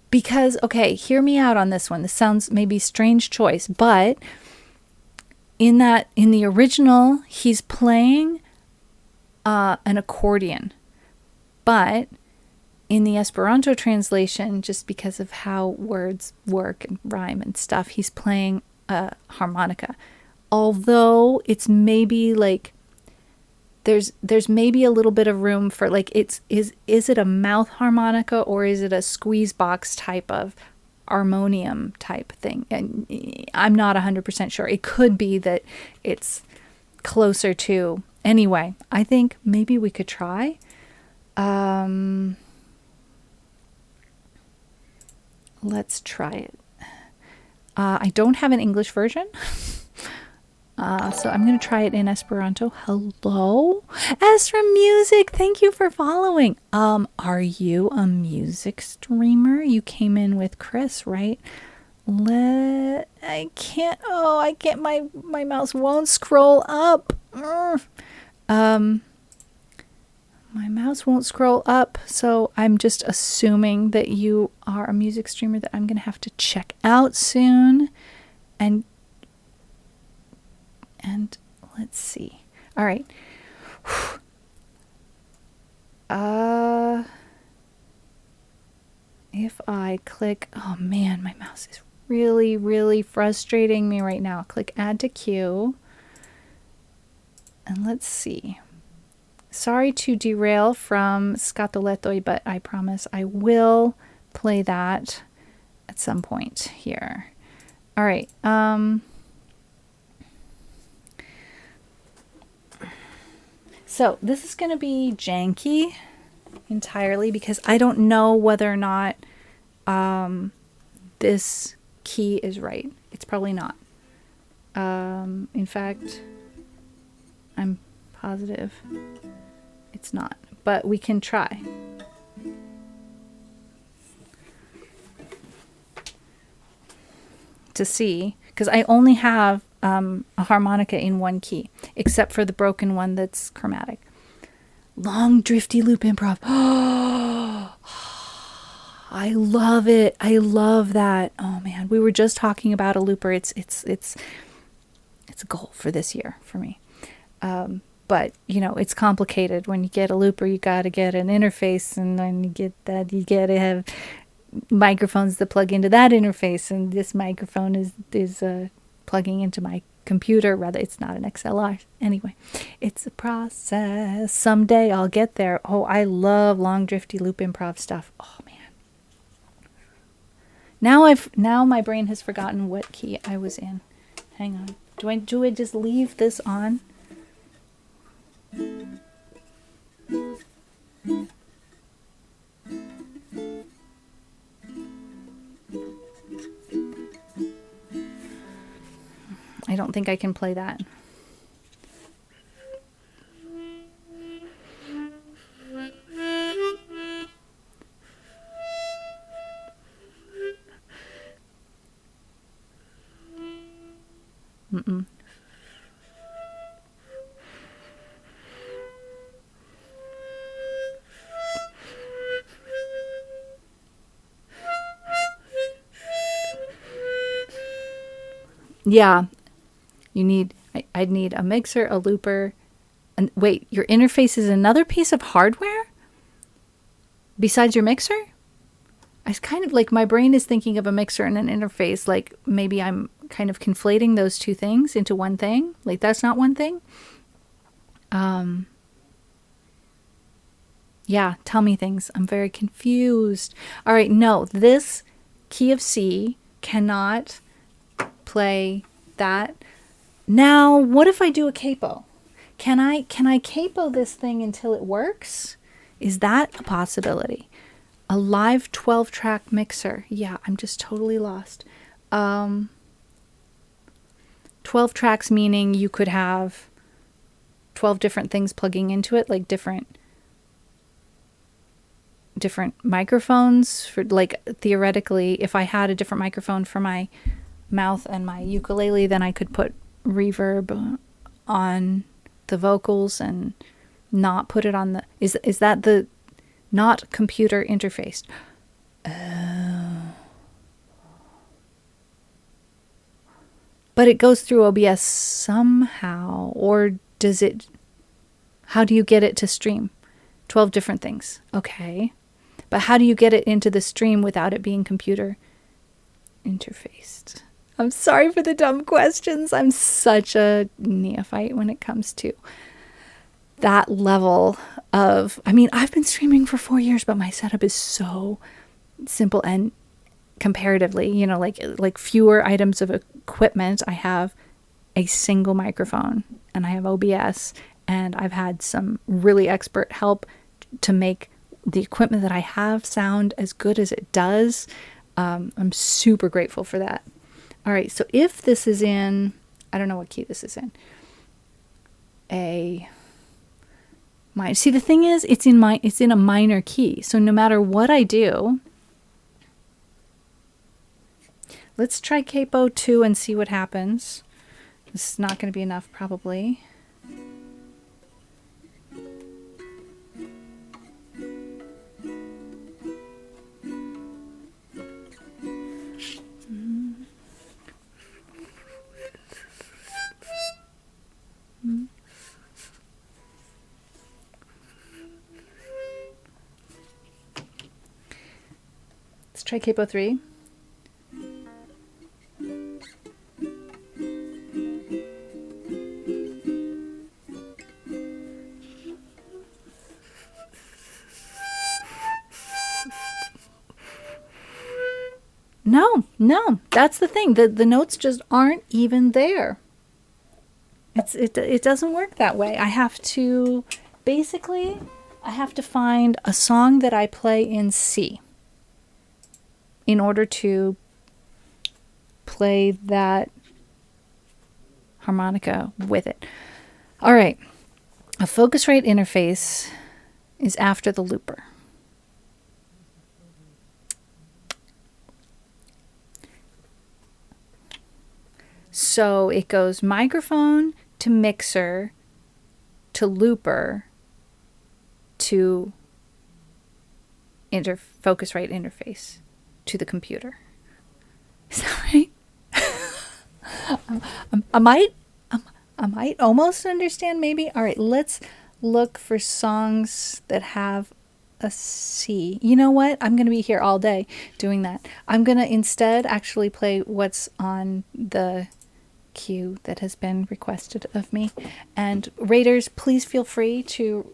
Because, okay, hear me out on this one. This sounds maybe strange choice, but in the original, he's playing an accordion. But in the Esperanto translation, just because of how words work and rhyme and stuff, he's playing a harmonica. Although it's maybe like there's maybe a little bit of room for like is it a mouth harmonica or is it a squeeze box type of harmonium type thing? And I'm not 100% sure. It could be that it's closer to. Anyway, I think maybe we could try. Let's try it. I don't have an English version. So I'm going to try it in Esperanto. Hello, Estra Music. Thank you for following. Are you a music streamer? You came in with Chris, right? I can't. My mouse won't scroll up. My mouse won't scroll up, so I'm just assuming that you are a music streamer that I'm going to have to check out soon. And let's see. All right. If I click, oh man, my mouse is really, really frustrating me right now. Click add to queue. And let's see. Sorry to derail from Scatoletto, but I promise I will play that at some point here. All right. So this is going to be janky entirely because I don't know whether or not this key is right. It's probably not. In fact, I'm positive it's not, but we can try. To see, because I only have a harmonica in one key, except for the broken one that's chromatic. Long drifty loop improv. Oh, I love it. I love that. Oh man, we were just talking about a looper. It's a goal for this year for me. But you know, it's complicated. When you get a looper, you got to get an interface, and then you get that, you got to have microphones that plug into that interface, and this microphone is plugging into my computer. Rather, it's not an XLR. Anyway, it's a process. Someday I'll get there. Oh, I love long drifty loop improv stuff. Oh man. Now my brain has forgotten what key I was in. Hang on. Do I just leave this on? I don't think I can play that. Mm-mm. Yeah. I'd need a mixer, a looper, and wait, your interface is another piece of hardware besides your mixer? I kind of like, my brain is thinking of a mixer and an interface, like maybe I'm kind of conflating those two things into one thing. Like that's not one thing. Yeah, tell me things. I'm very confused. All right, no, this key of C cannot play that. Now, what if I do a capo? Can I capo this thing until it works? Is that a possibility? A live 12-track mixer. Yeah, I'm just totally lost. 12 tracks meaning you could have 12 different things plugging into it, like different microphones for, like, theoretically, if I had a different microphone for my mouth and my ukulele, then I could put reverb on the vocals and not put it on the is that the not computer interfaced? But it goes through OBS somehow, or does it, how do you get it to stream 12 different things? Okay, but how do you get it into the stream without it being computer interfaced? I'm sorry for the dumb questions. I'm such a neophyte when it comes to that level of, I mean, I've been streaming for 4 years, but my setup is so simple and comparatively, you know, like fewer items of equipment. I have a single microphone and I have OBS, and I've had some really expert help to make the equipment that I have sound as good as it does. I'm super grateful for that. All right, so if this is in, I don't know what key this is in. See, the thing is, it's in a minor key. So no matter what I do, let's try capo 2 and see what happens. This is not going to be enough, probably. Let's try capo 3. No, that's the thing. The notes just aren't even there. It doesn't work that way. I have to basically, I have to find a song that I play in C in order to play that harmonica with it. All right. A Focusrite interface is after the looper. So it goes microphone to mixer to looper to Focusrite interface to the computer. Is that right? I might almost understand maybe. All right, let's look for songs that have a C. You know what? I'm going to be here all day doing that. I'm going to instead actually play what's on the cue that has been requested of me. And raiders, please feel free to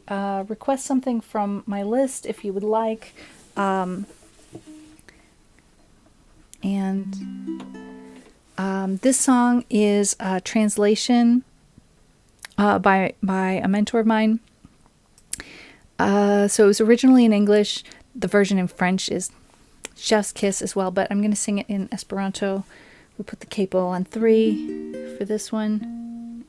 request something from my list if you would like. This song is a translation by a mentor of mine. So it was originally in English. The version in French is Chef's Kiss as well, but I'm going to sing it in Esperanto. We'll put the capo on 3 for this one.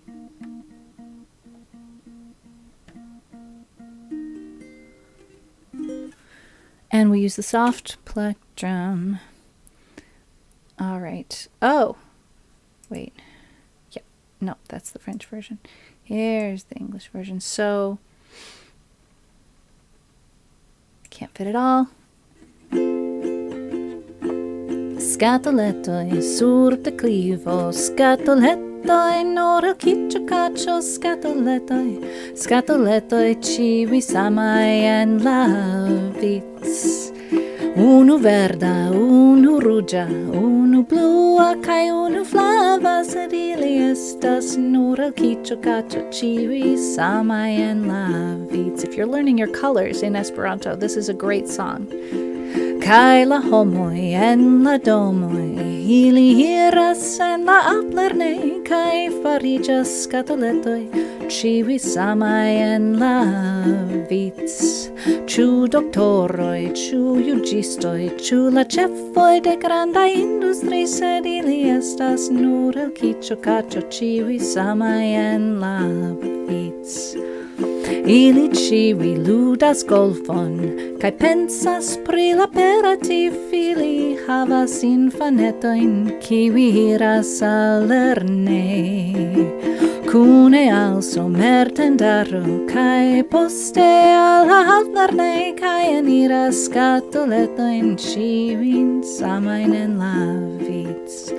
And we use the soft plectrum. All right. Oh, wait. Yeah, no, that's the French version. Here's the English version. So, can't fit it all. Scatolettoi sur declivo, scatolettoi nora kiccio caccio, scatolettoi civi samai en lavits. Unu verda, unu rugia, unu blua, kai unu flava, sed ili estas nora kiccio caccio, civi samai en lavits. If you're learning your colors in Esperanto, this is a great song. Kai la homoi en la domoi, ili iras en la aplerne, kai farigas scatolettoi, civi samai en la vits. Ciu doctoroi, ciu jugistoi, ciu la cefoi de grandai industri, sed ili estas nur el kiccio caccio, civi samai en la vits. Ili civi ludas golfon, kai pensas pri l'aperativ, ili havas infanetoin, kiwi iras al lerne. Cune al somertendaro, kai poste al altlerne, kai eniras scatoletoin, civin samain en lavits.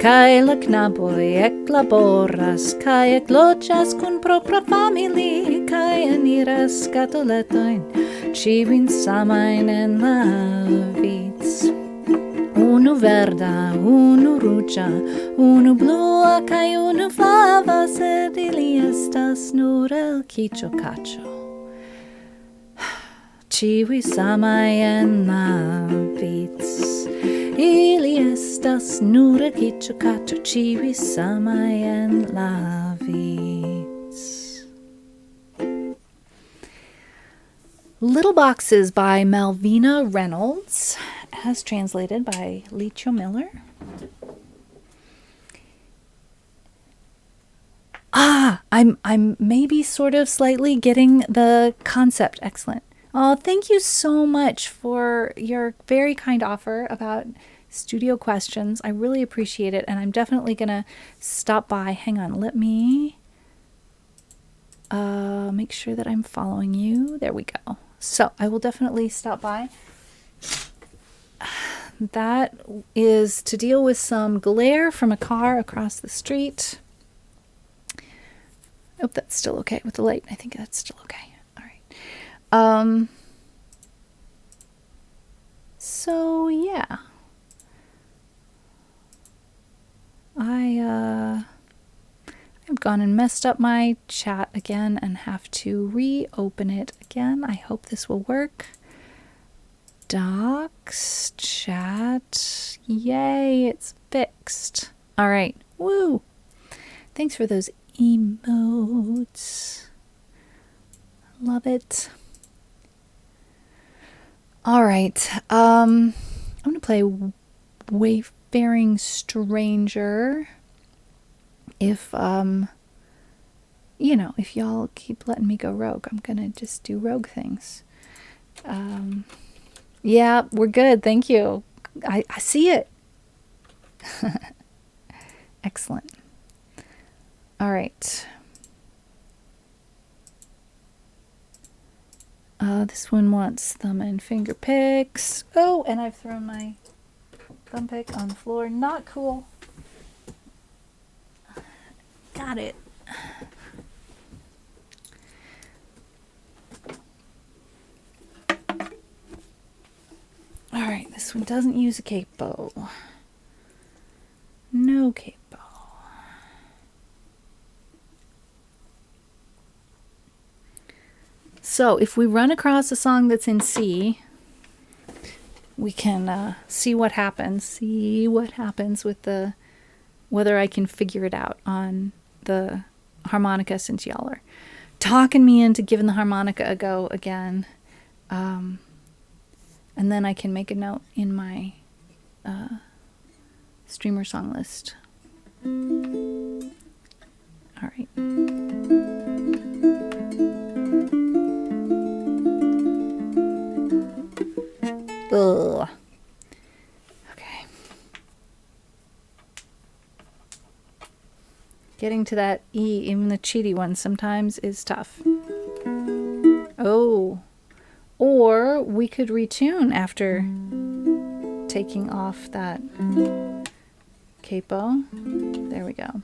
Kai la knaboi eklaboras, kai ekloĝas kun propra famili, kai eniras scatoletoin, civin samajn en lavits. Unu verda, unu ruĝa, unu blua, kai unu flava, sed ili estas nur el kiccio caccio. Civi samaj en lavits. Ili estas nur el kiccio caccio, civi samaj en lavits. Little Boxes by Malvina Reynolds, as translated by Licho Miller. I'm maybe sort of slightly getting the concept. Excellent. Oh, thank you so much for your very kind offer about studio questions. I really appreciate it, and I'm definitely going to stop by. Hang on, let me make sure that I'm following you. There we go. So I will definitely stop by. That is to deal with some glare from a car across the street. I hope that's still okay with the light. I think that's still okay. All right. So yeah, I've gone and messed up my chat again and have to reopen it again. I hope this will work. Docs, chat, yay, it's fixed. All right, woo. Thanks for those emotes. Love it. All right. I'm going to play Wayfaring Stranger. If, if y'all keep letting me go rogue, I'm going to just do rogue things. Yeah, we're good. Thank you. I see it. Excellent. All right. This one wants thumb and finger picks. Oh, and I've thrown my thumb pick on the floor. Not cool. Got it. All right, this one doesn't use a capo. No capo. So if we run across a song that's in C, we can see what happens. See what happens with whether I can figure it out on the harmonica, since y'all are talking me into giving the harmonica a go again. And then I can make a note in my streamer song list. All right. Ugh. Okay. Getting to that E, even the cheaty one, sometimes is tough. Oh. Or we could retune after taking off that capo. There we go.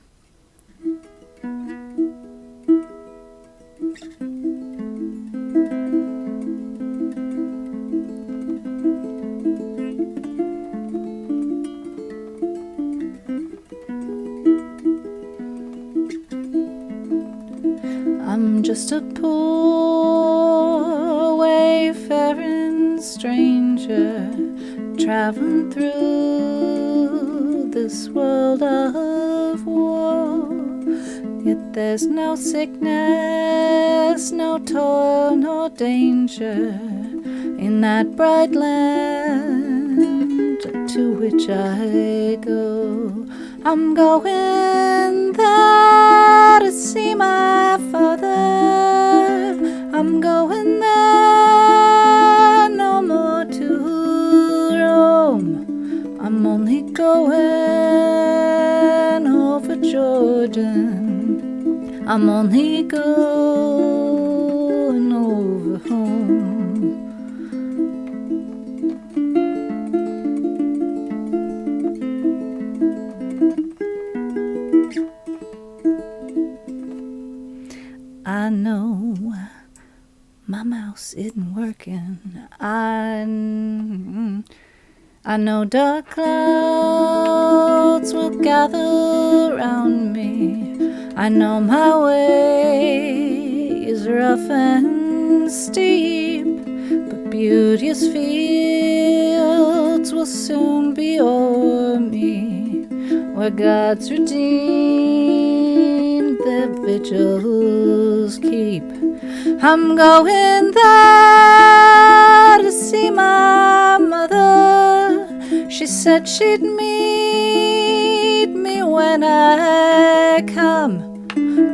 I'm just a poor wayfaring stranger traveling through this world of woe. Yet there's no sickness, no toil, no danger in that bright land to which I go. I'm going there to see my father. I'm going there no more to roam. I'm only going over Jordan. I'm only going over home. I know my mouse isn't working. I know dark clouds will gather around me. I know my way is rough and steep, but beauteous fields will soon be o'er me, where God's redeemed their vigils keep. I'm going there to see my mother. She said she'd meet me when I come.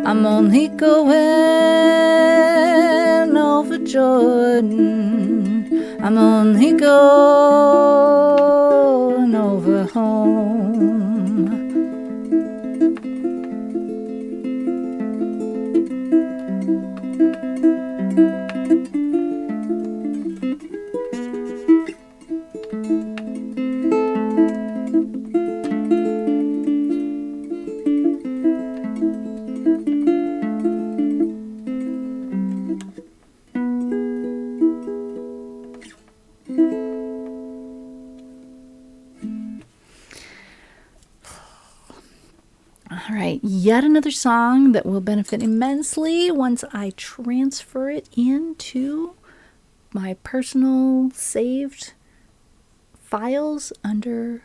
I'm only going over Jordan. I'm only going over home. All right, yet another song that will benefit immensely once I transfer it into my personal saved files under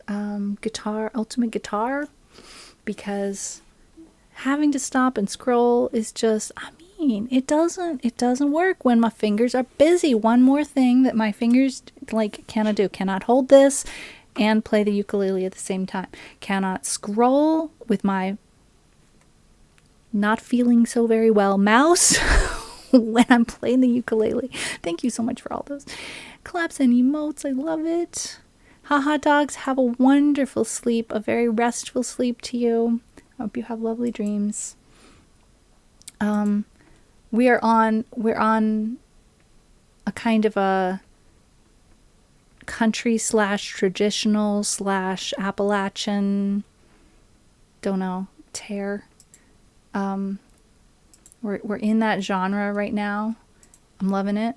Ultimate Guitar, because having to stop and scroll is just, mean? It doesn't work when my fingers are busy. One more thing that my fingers like cannot do. Cannot hold this and play the ukulele at the same time. Cannot scroll with my not feeling so very well mouse when I'm playing the ukulele. Thank you so much for all those claps and emotes. I love it. Haha dogs, have a wonderful sleep, a very restful sleep to you. I hope you have lovely dreams. We're on a kind of a country / traditional / Appalachian, don't know, tear. We're in that genre right now. I'm loving it.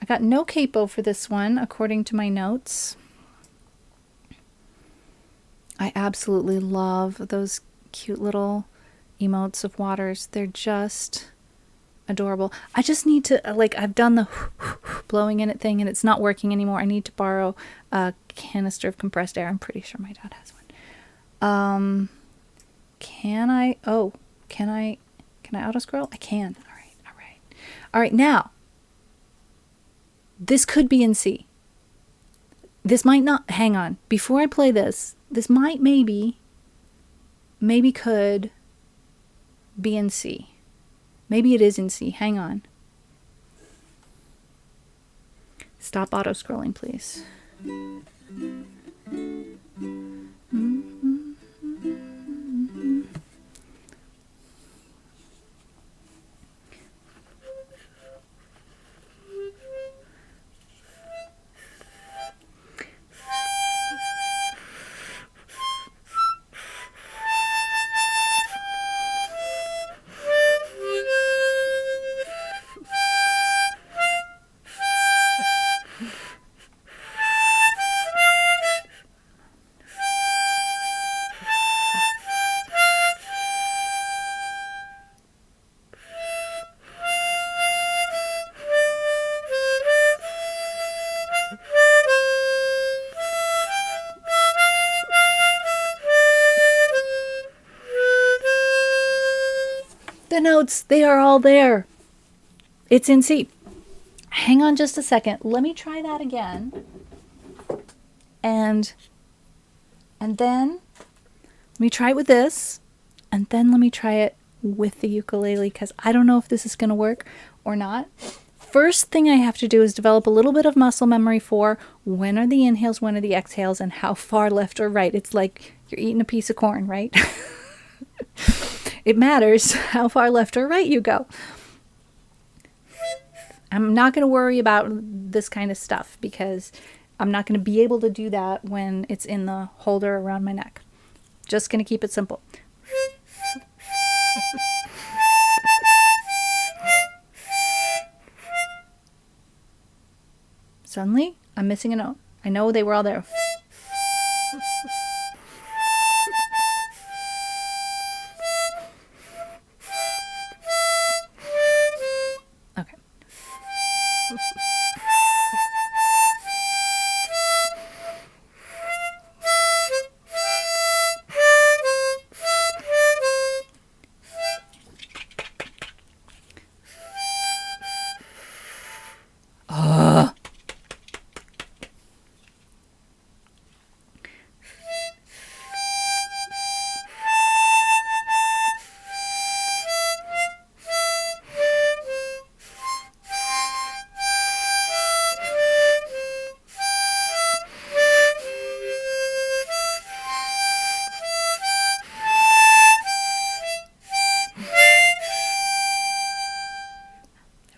I got no capo for this one, according to my notes. I absolutely love those cute little emotes of waters. They're just adorable. I just need to, like, I've done the blowing in it thing and it's not working anymore. I need to borrow a canister of compressed air. I'm pretty sure my dad has one. Can I auto scroll? I can. All right. Now, this could be in C. This might not, hang on. Before I play this might maybe could be in C. Maybe it is in C. Hang on. Stop auto scrolling, please. The notes, they are all there. It's in C. Hang on just a second. Let me try that again. And then let me try it with this. And then let me try it with the ukulele, because I don't know if this is going to work or not. First thing I have to do is develop a little bit of muscle memory for when are the inhales, when are the exhales, and how far left or right. It's like you're eating a piece of corn, right? It matters how far left or right you go. I'm not going to worry about this kind of stuff because I'm not going to be able to do that when it's in the holder around my neck. Just going to keep it simple. Suddenly, I'm missing a note. I know they were all there. Okay.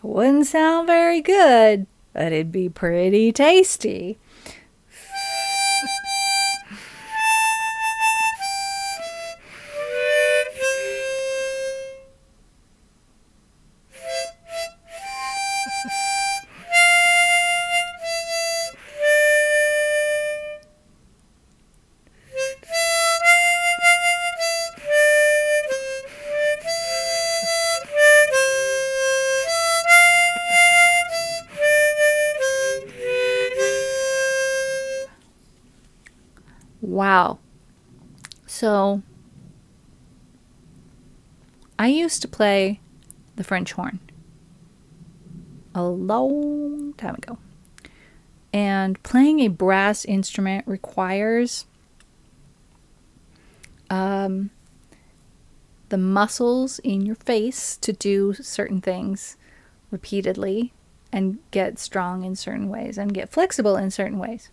Wouldn't sound very good, but it'd be pretty tasty. Wow. So, I used to play the French horn a long time ago. And playing a brass instrument requires the muscles in your face to do certain things repeatedly and get strong in certain ways and get flexible in certain ways.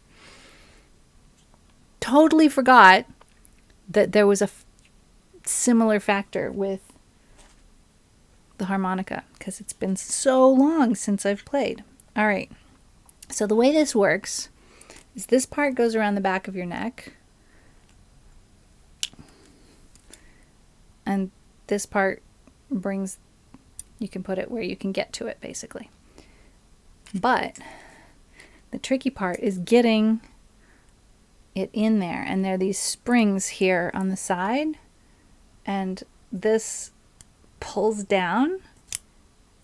Totally forgot that there was a similar factor with the harmonica because it's been so long since I've played. All right. So the way this works is this part goes around the back of your neck. And this part brings, you can put it where you can get to it, basically. But the tricky part is getting it in there. And there are these springs here on the side. And this pulls down.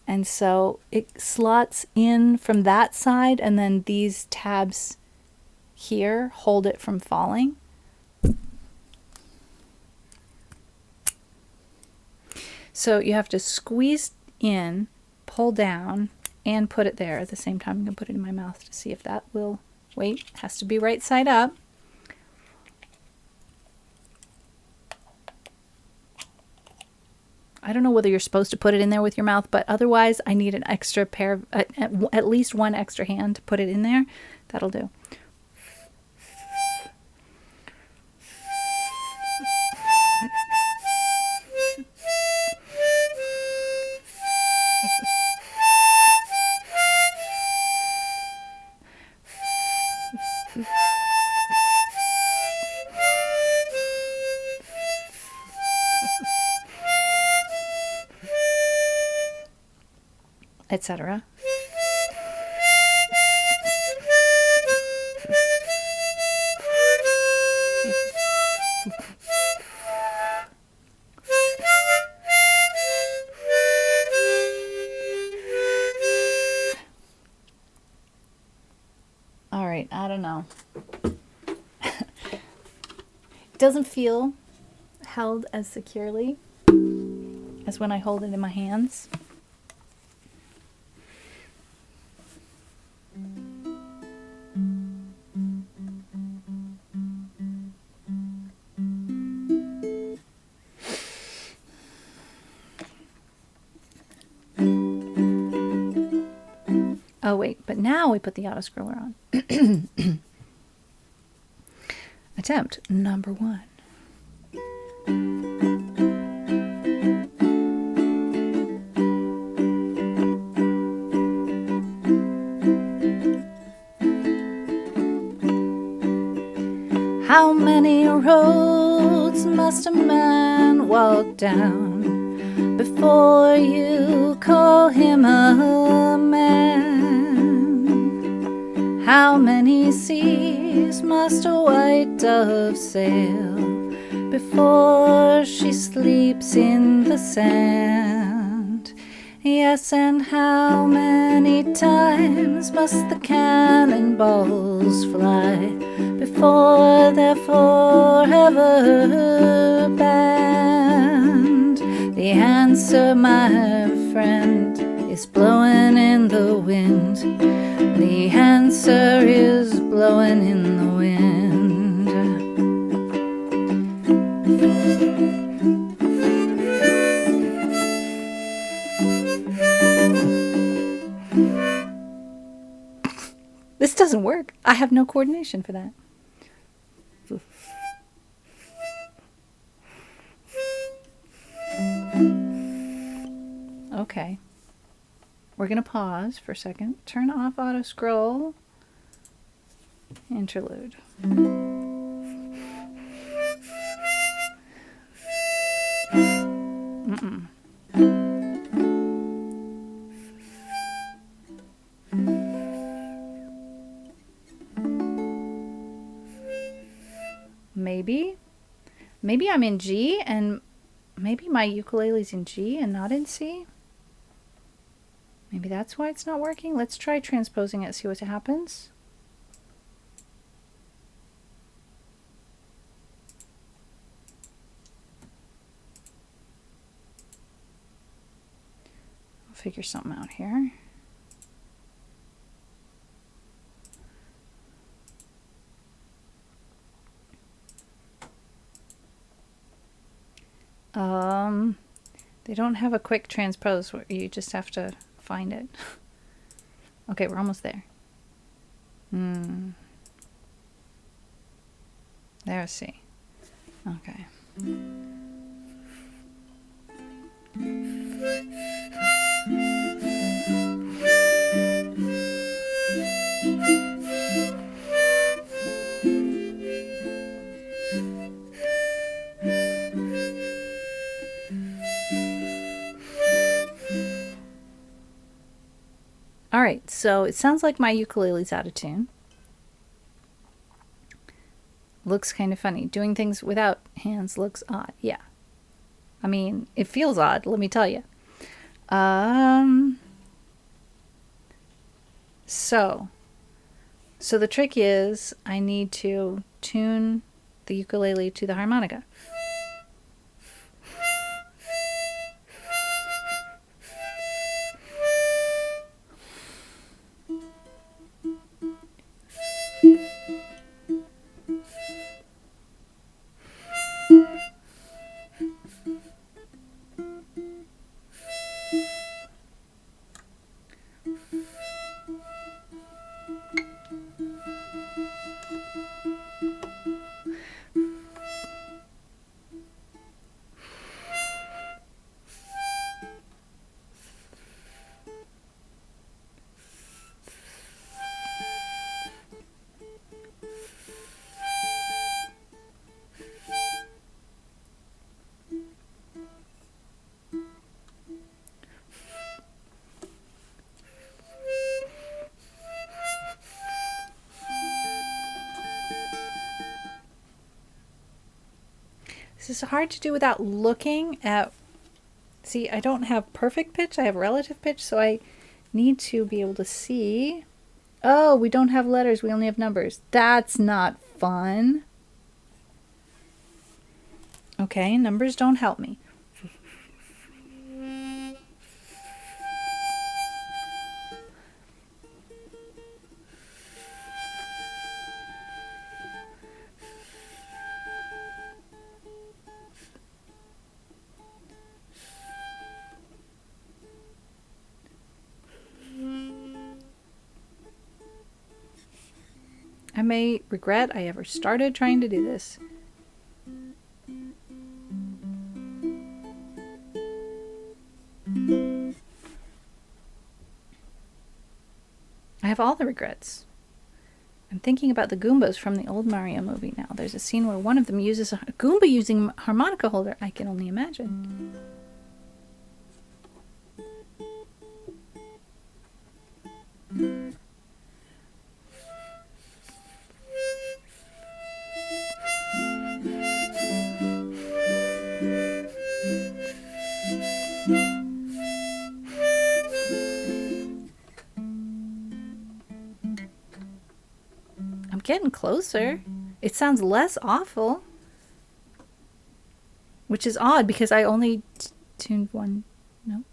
And so it slots in from that side. And then these tabs here hold it from falling. So you have to squeeze in, pull down, and put it there at the same time. I'm going to put it in my mouth to see if that will, wait, it has to be right side up. I don't know whether you're supposed to put it in there with your mouth, but otherwise I need an extra pair of, at least one extra hand to put it in there. That'll do. Etc. All right, I don't know. It doesn't feel held as securely as when I hold it in my hands. Oh wait, but now we put the auto scroller on. Attempt number 1. How many roads must a man walk down before you call him a man? How many seas must a white dove sail before she sleeps in the sand? Yes, and how many times must the cannonballs fly before they're forever banned? The answer, my friend, is blowing in the wind. The answer is blowing in the wind. This doesn't work. I have no coordination for that. Okay. We're going to pause for a second. Turn off auto scroll. Interlude. Maybe I'm in G and maybe my ukulele's in G and not in C. Maybe that's why it's not working. Let's try transposing it, see what happens. figure something out here. They don't have a quick transpose where you just have to find it. Okay, we're almost there. There's C. Okay. All right, so it sounds like my ukulele's out of tune. Looks kind of funny. Doing things without hands looks odd. Yeah. I mean, it feels odd, let me tell you. So the trick is I need to tune the ukulele to the harmonica. This is hard to do without looking at... See, I don't have perfect pitch, I have relative pitch, so I need to be able to see... Oh, we don't have letters, we only have numbers. That's not fun. Okay, numbers don't help me. I may regret I ever started trying to do this. I have all the regrets. I'm thinking about the Goombas from the old Mario movie now. There's a scene where one of them uses a Goomba using a harmonica holder. I can only imagine. I'm getting closer. It sounds less awful. Which is odd because I only tuned one note.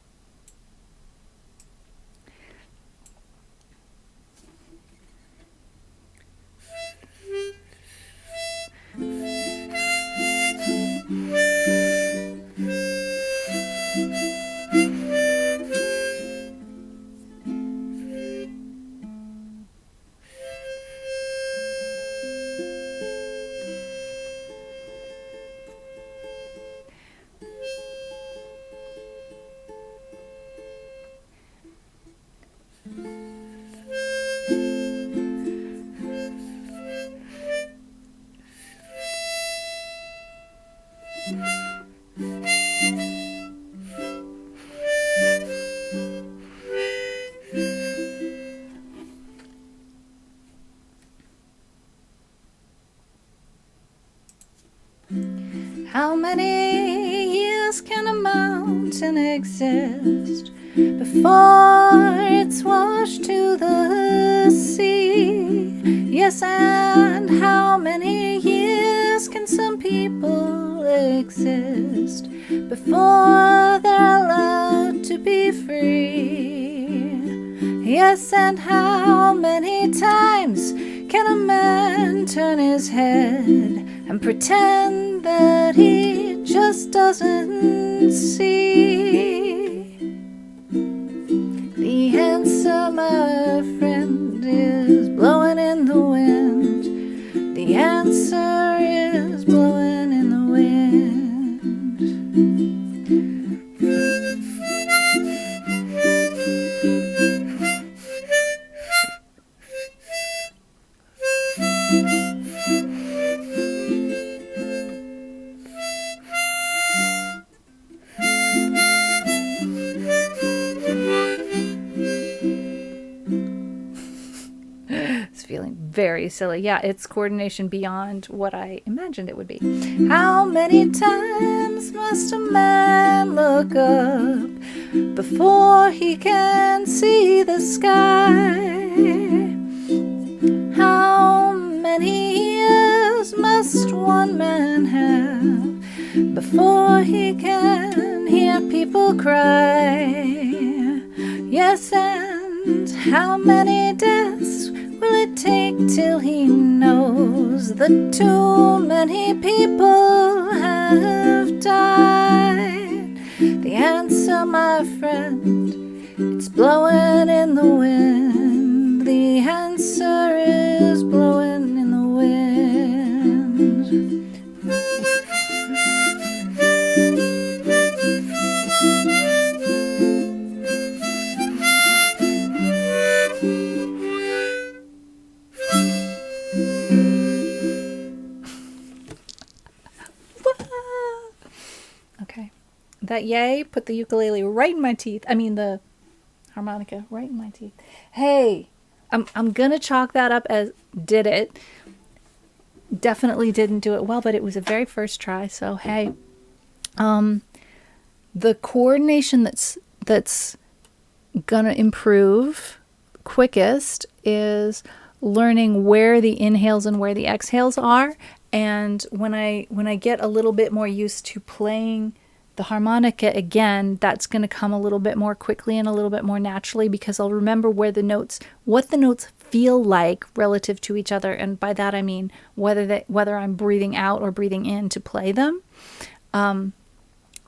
How many years can a mountain exist before it's washed to the sea? Yes, and how many years can some people exist before they're allowed to be free? Yes, and how many times can a man turn his head and pretend that he just doesn't see? The answer, my friend, is blowing in the wind. The answer is blowing in the wind. It's feeling very silly. Yeah, it's coordination beyond what I imagined it would be. How many times must a man look up before he can see the sky? How many years must one man have before he can hear people cry? Yes, and how many deaths will it take till he knows that too many people have died? The answer, my friend, it's blowing in the wind. The answer is blowing in the wind. Okay. That yay put the ukulele right in my teeth. I mean the harmonica right in my teeth. Hey, I'm gonna chalk that up as did it. Definitely didn't do it well, but it was a very first try. So hey, the coordination that's gonna improve quickest is learning where the inhales and where the exhales are. And when I get a little bit more used to playing the harmonica again, that's going to come a little bit more quickly and a little bit more naturally, because I'll remember what the notes feel like relative to each other. And by that I mean whether I'm breathing out or breathing in to play them.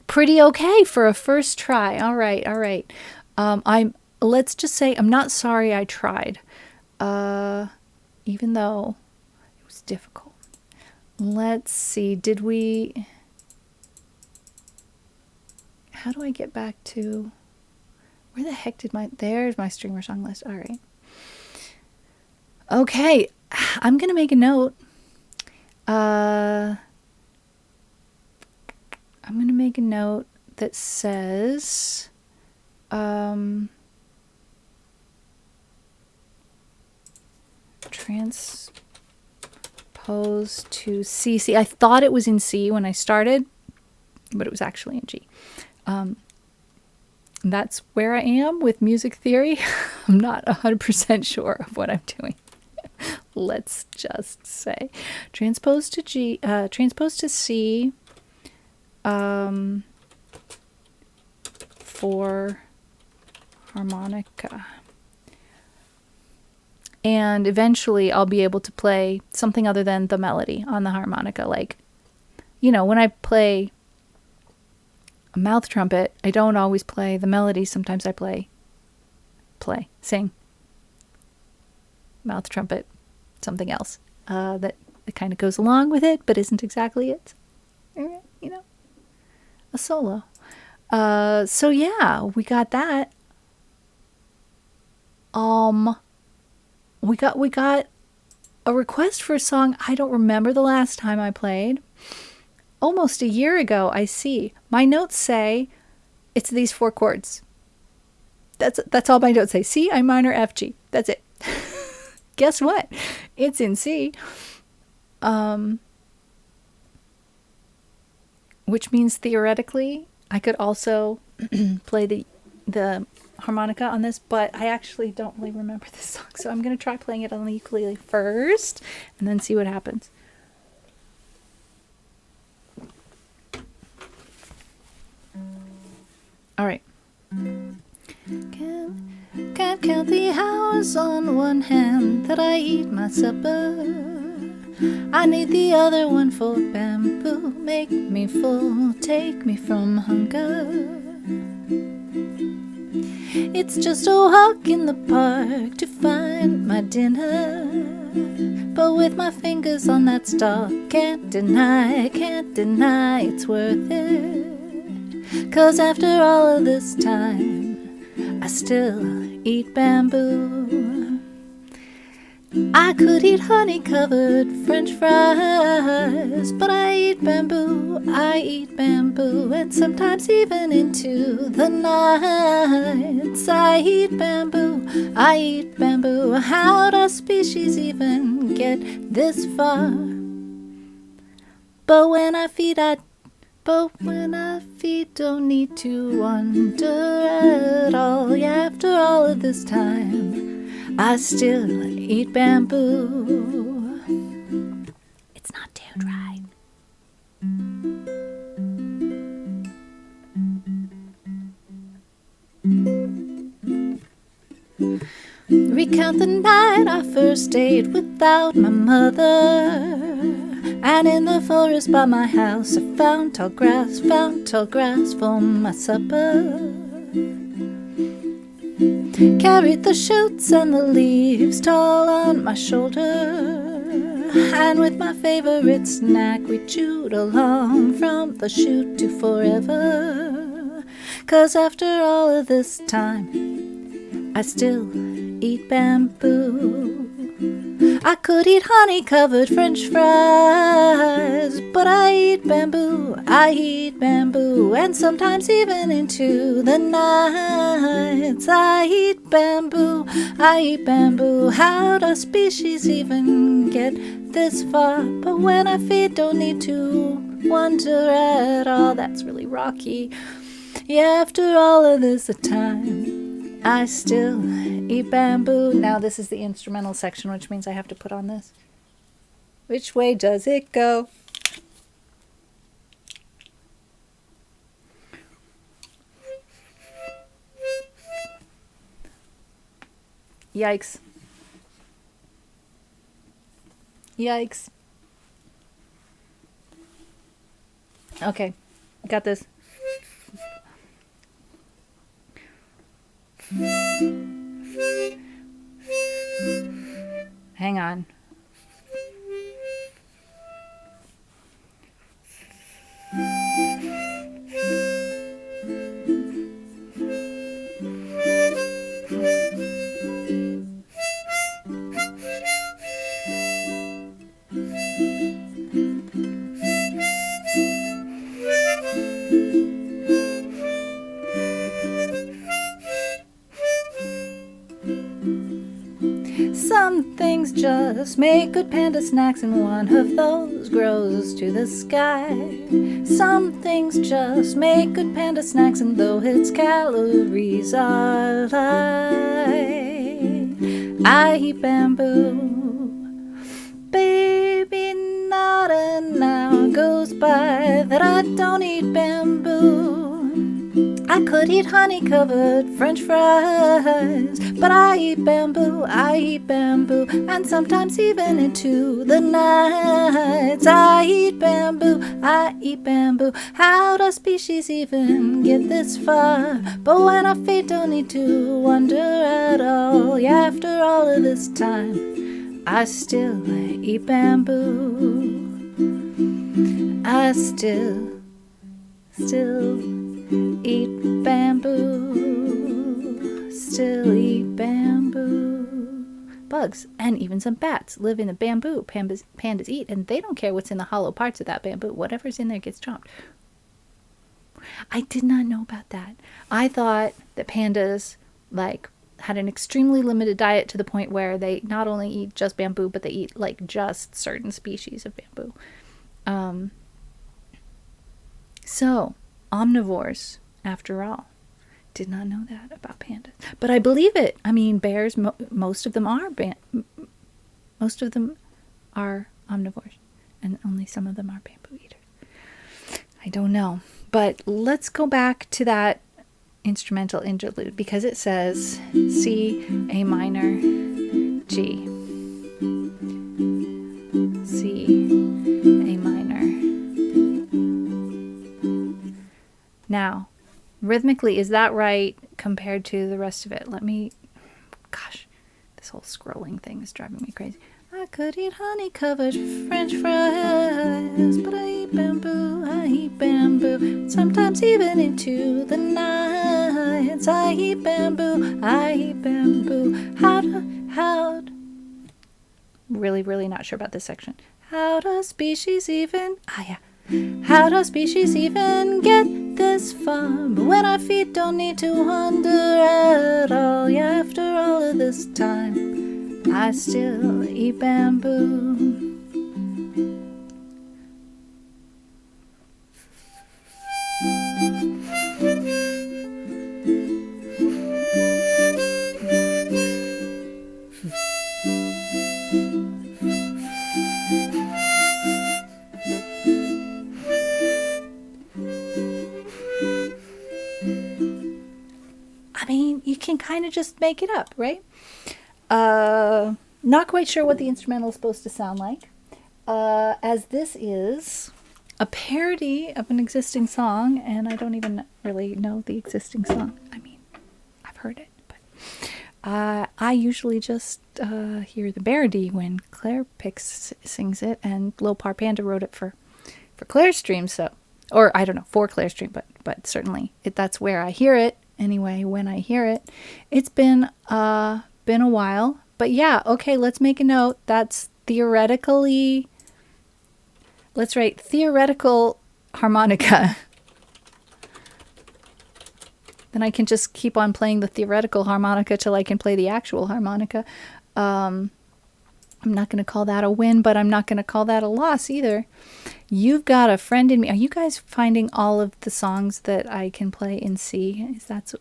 Pretty okay for a first try. All right. Let's just say I'm not sorry I tried, even though it was difficult. Let's see. How do I get back to, where the heck there's my streamer song list. All right. Okay. I'm going to make a note. I'm going to make a note that says, transpose to C. See, I thought it was in C when I started, but it was actually in G. That's where I am with music theory. I'm not 100% sure of what I'm doing. Let's just say transpose to G, transpose to C, for harmonica. And eventually I'll be able to play something other than the melody on the harmonica. Like, when I play a mouth trumpet, I don't always play the melody. Sometimes I sing, mouth trumpet, something else that kind of goes along with it, but isn't exactly it. A solo. So yeah, we got that. We got a request for a song I don't remember the last time I played. Almost a year ago, I see. My notes say it's these 4 chords. That's all my notes say. C, I minor, F, G. That's it. Guess what? It's in C. Which means theoretically I could also play the harmonica on this, but I actually don't really remember this song, so I'm going to try playing it on the ukulele first and then see what happens. All right. can't count the hours on one hand that I eat my supper. I need the other one for bamboo. Make me full, take me from hunger. It's just a walk in the park to find my dinner. But with my fingers on that stalk, can't deny it's worth it. 'Cause after all of this time, I still eat bamboo. I could eat honey-covered French fries, but I eat bamboo, and sometimes even into the nights. I eat bamboo. How does species even get this far? But when I feed, don't need to wonder at all. Yeah, after all of this time, I still eat bamboo. It's not too dry. Recount the night I first stayed without my mother. And in the forest by my house I found tall grass for my supper. Carried the shoots and the leaves tall on my shoulder. And with my favorite snack we chewed along from the shoot to forever. 'Cause after all of this time, I still eat bamboo. I could eat honey-covered French fries, but I eat bamboo, and sometimes even into the nights. I eat bamboo. How does species even get this far? But when I feed, don't need to wonder at all. That's really rocky. Yeah, after all of this time, I still eat bamboo. Now this is the instrumental section, which means I have to put on this. Which way does it go? Yikes. Yikes. Okay, got this. Hang on. Some things just make good panda snacks, and one of those grows to the sky. Some things just make good panda snacks, and though its calories are light, I eat bamboo. Baby, not an hour goes by that I don't eat bamboo. I could eat honey-covered French fries, but I eat bamboo, and sometimes even into the nights. I eat bamboo. How does species even get this far? But when I feed, don't need to wonder at all. Yeah, after all of this time, I still eat bamboo. I still eat bamboo, still eat bamboo. Bugs and even some bats live in the bamboo pandas eat, and they don't care what's in the hollow parts of that bamboo. Whatever's in there gets chomped. I did not know about that. I thought that pandas had an extremely limited diet to the point where they not only eat just bamboo, but they eat just certain species of bamboo. So omnivores, after all. Did not know that about pandas, but I believe it. I mean, bears, most of them are omnivores, and only some of them are bamboo eaters. I don't know, but let's go back to that instrumental interlude because it says C, A minor, G. C, A minor. Now, rhythmically, is that right compared to the rest of it? Gosh, this whole scrolling thing is driving me crazy. I could eat honey-covered French fries, but I eat bamboo, sometimes even into the nights. I eat bamboo. Really not sure about this section. How do species even get this far? But when our feet don't need to wander at all, yeah, after all of this time, I still eat bamboo. I mean, you can kind of just make it up, right? Not quite sure what the instrumental is supposed to sound like, as this is a parody of an existing song, and I don't even really know the existing song. I mean, I've heard it, but I usually just hear the parody when Claire sings it, and Lil Parpanda wrote it for Claire Stream, so, or I don't know, for Claire Stream, but certainly that's where I hear it. Anyway, when I hear it, it's been a while, but yeah, okay, let's make a note. That's theoretically, let's write theoretical harmonica. Then I can just keep on playing the theoretical harmonica till I can play the actual harmonica. I'm not going to call that a win, but I'm not going to call that a loss either. You've got a friend in me. Are you guys finding all of the songs that I can play in C? Is that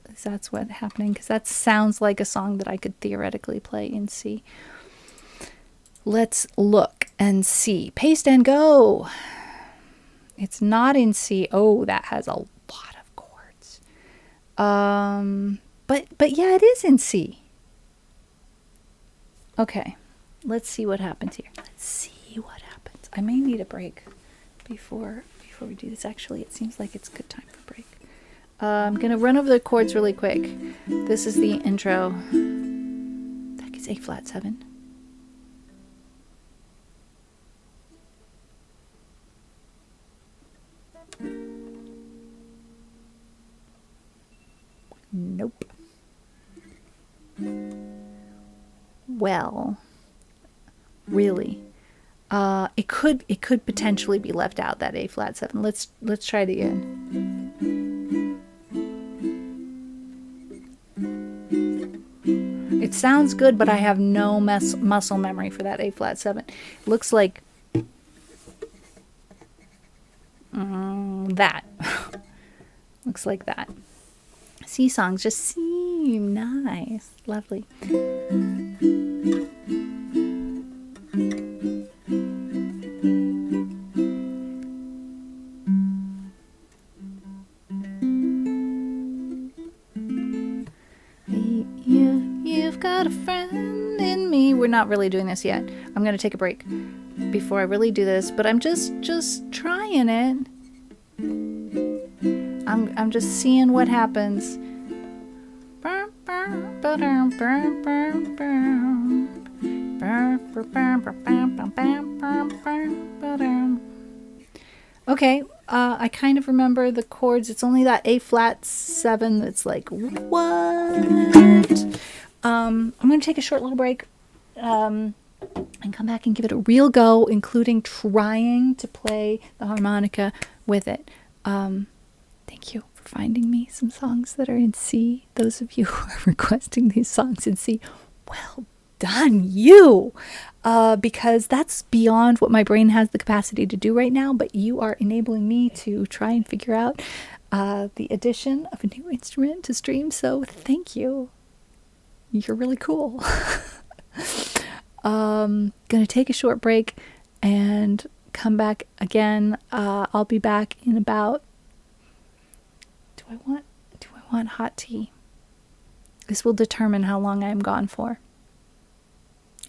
what's happening? Because that sounds like a song that I could theoretically play in C. Let's look and see. Paste and go. It's not in C. Oh, that has a lot of chords. But yeah, it is in C. Okay. Let's see what happens here. Let's see what happens. I may need a break before we do this. Actually, it seems like it's a good time for a break. I'm going to run over the chords really quick. This is the intro. That is A flat 7. Nope. Well, really, it could potentially be left out, that A flat 7. Let's try it again. It sounds good, but I have no muscle memory for that A flat 7. It looks like that. Looks like that. C songs just seem nice, lovely. You've got a friend in me. We're not really doing this yet. I'm going to take a break before I really do this, but I'm just trying it. I'm just seeing what happens. Okay, I kind of remember the chords. It's only that A flat 7 that's like, what? I'm going to take a short little break and come back and give it a real go, including trying to play the harmonica with it. Thank you for finding me some songs that are in C. Those of you who are requesting these songs in C, well done, you! Because that's beyond what my brain has the capacity to do right now, but you are enabling me to try and figure out the addition of a new instrument to stream, so thank you. You're really cool. Gonna take a short break and come back again. I'll be back in about... Do I want want hot tea. This will determine how long I am gone for.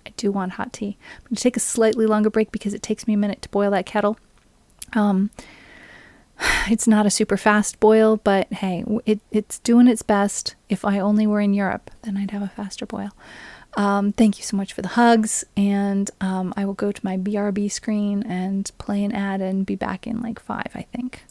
I do want hot tea. I'm going to take a slightly longer break because it takes me a minute to boil that kettle. It's not a super fast boil, but hey, it's doing its best. If I only were in Europe, then I'd have a faster boil. Thank you so much for the hugs, and I will go to my BRB screen and play an ad and be back in like 5, I think.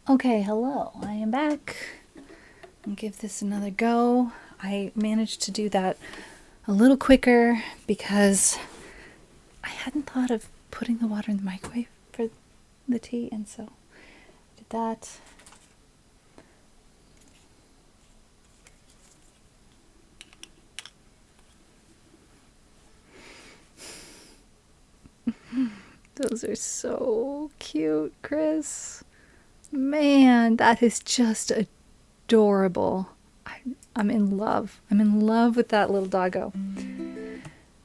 Okay, hello. I am back. I'll give this another go. I managed to do that a little quicker because I hadn't thought of putting the water in the microwave for the tea, and so I did that. Those are so cute, Chris. Man, that is just adorable. I'm in love. I'm in love with that little doggo.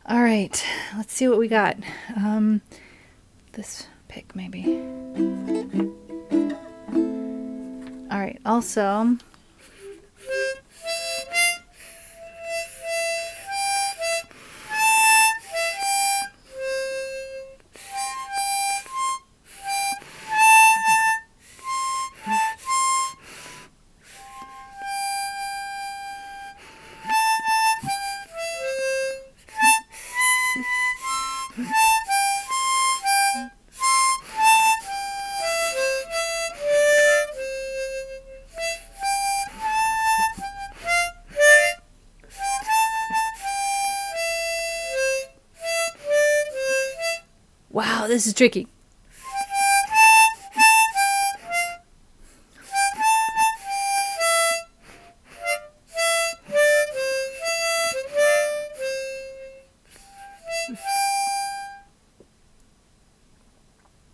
All right, let's see what we got. This pick, maybe. All right, also... Wow, this is tricky.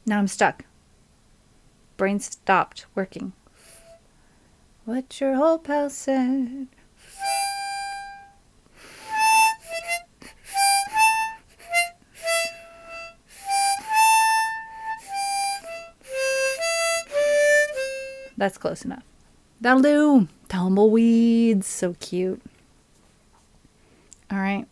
Now I'm stuck. Brain stopped working. What your old pal said. That's close enough. That'll do. Tumbleweeds. So cute. All right.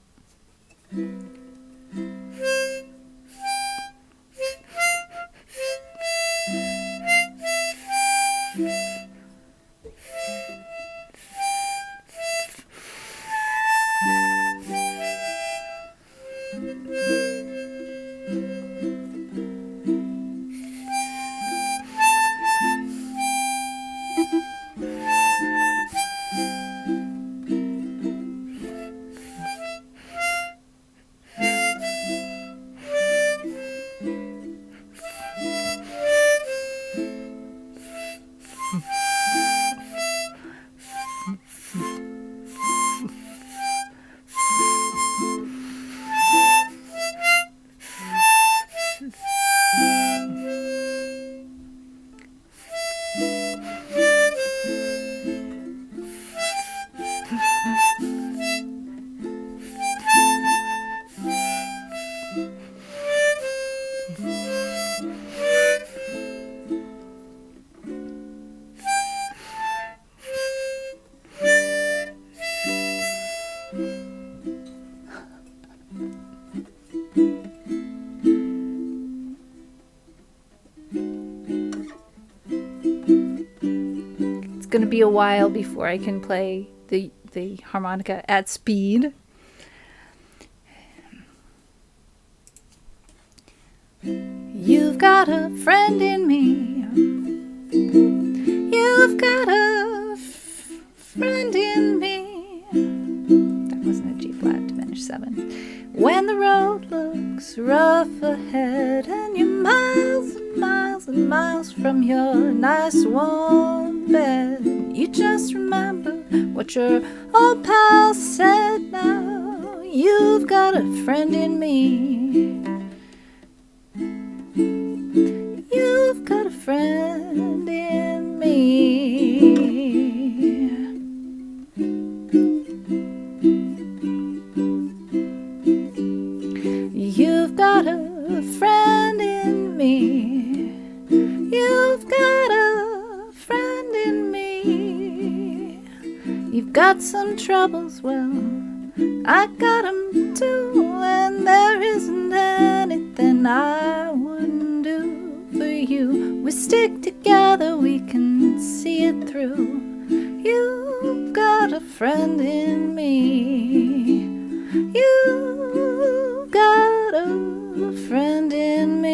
It's gonna be a while before I can play the harmonica at speed. You've got a friend in me. You've got a friend in me. That wasn't a G flat diminished 7. When the road looks rough ahead and you're miles and miles and miles from your nice warm bed, you just remember what your old pal said. Now you've got a friend in me. You've got a friend in me. You've got a friend in me. You've got a friend in me. You've got some troubles, well, I got 'em too, and there isn't anything I wouldn't do for you. We stick together, we can see it through. You've got a friend in me. You've got a friend in me.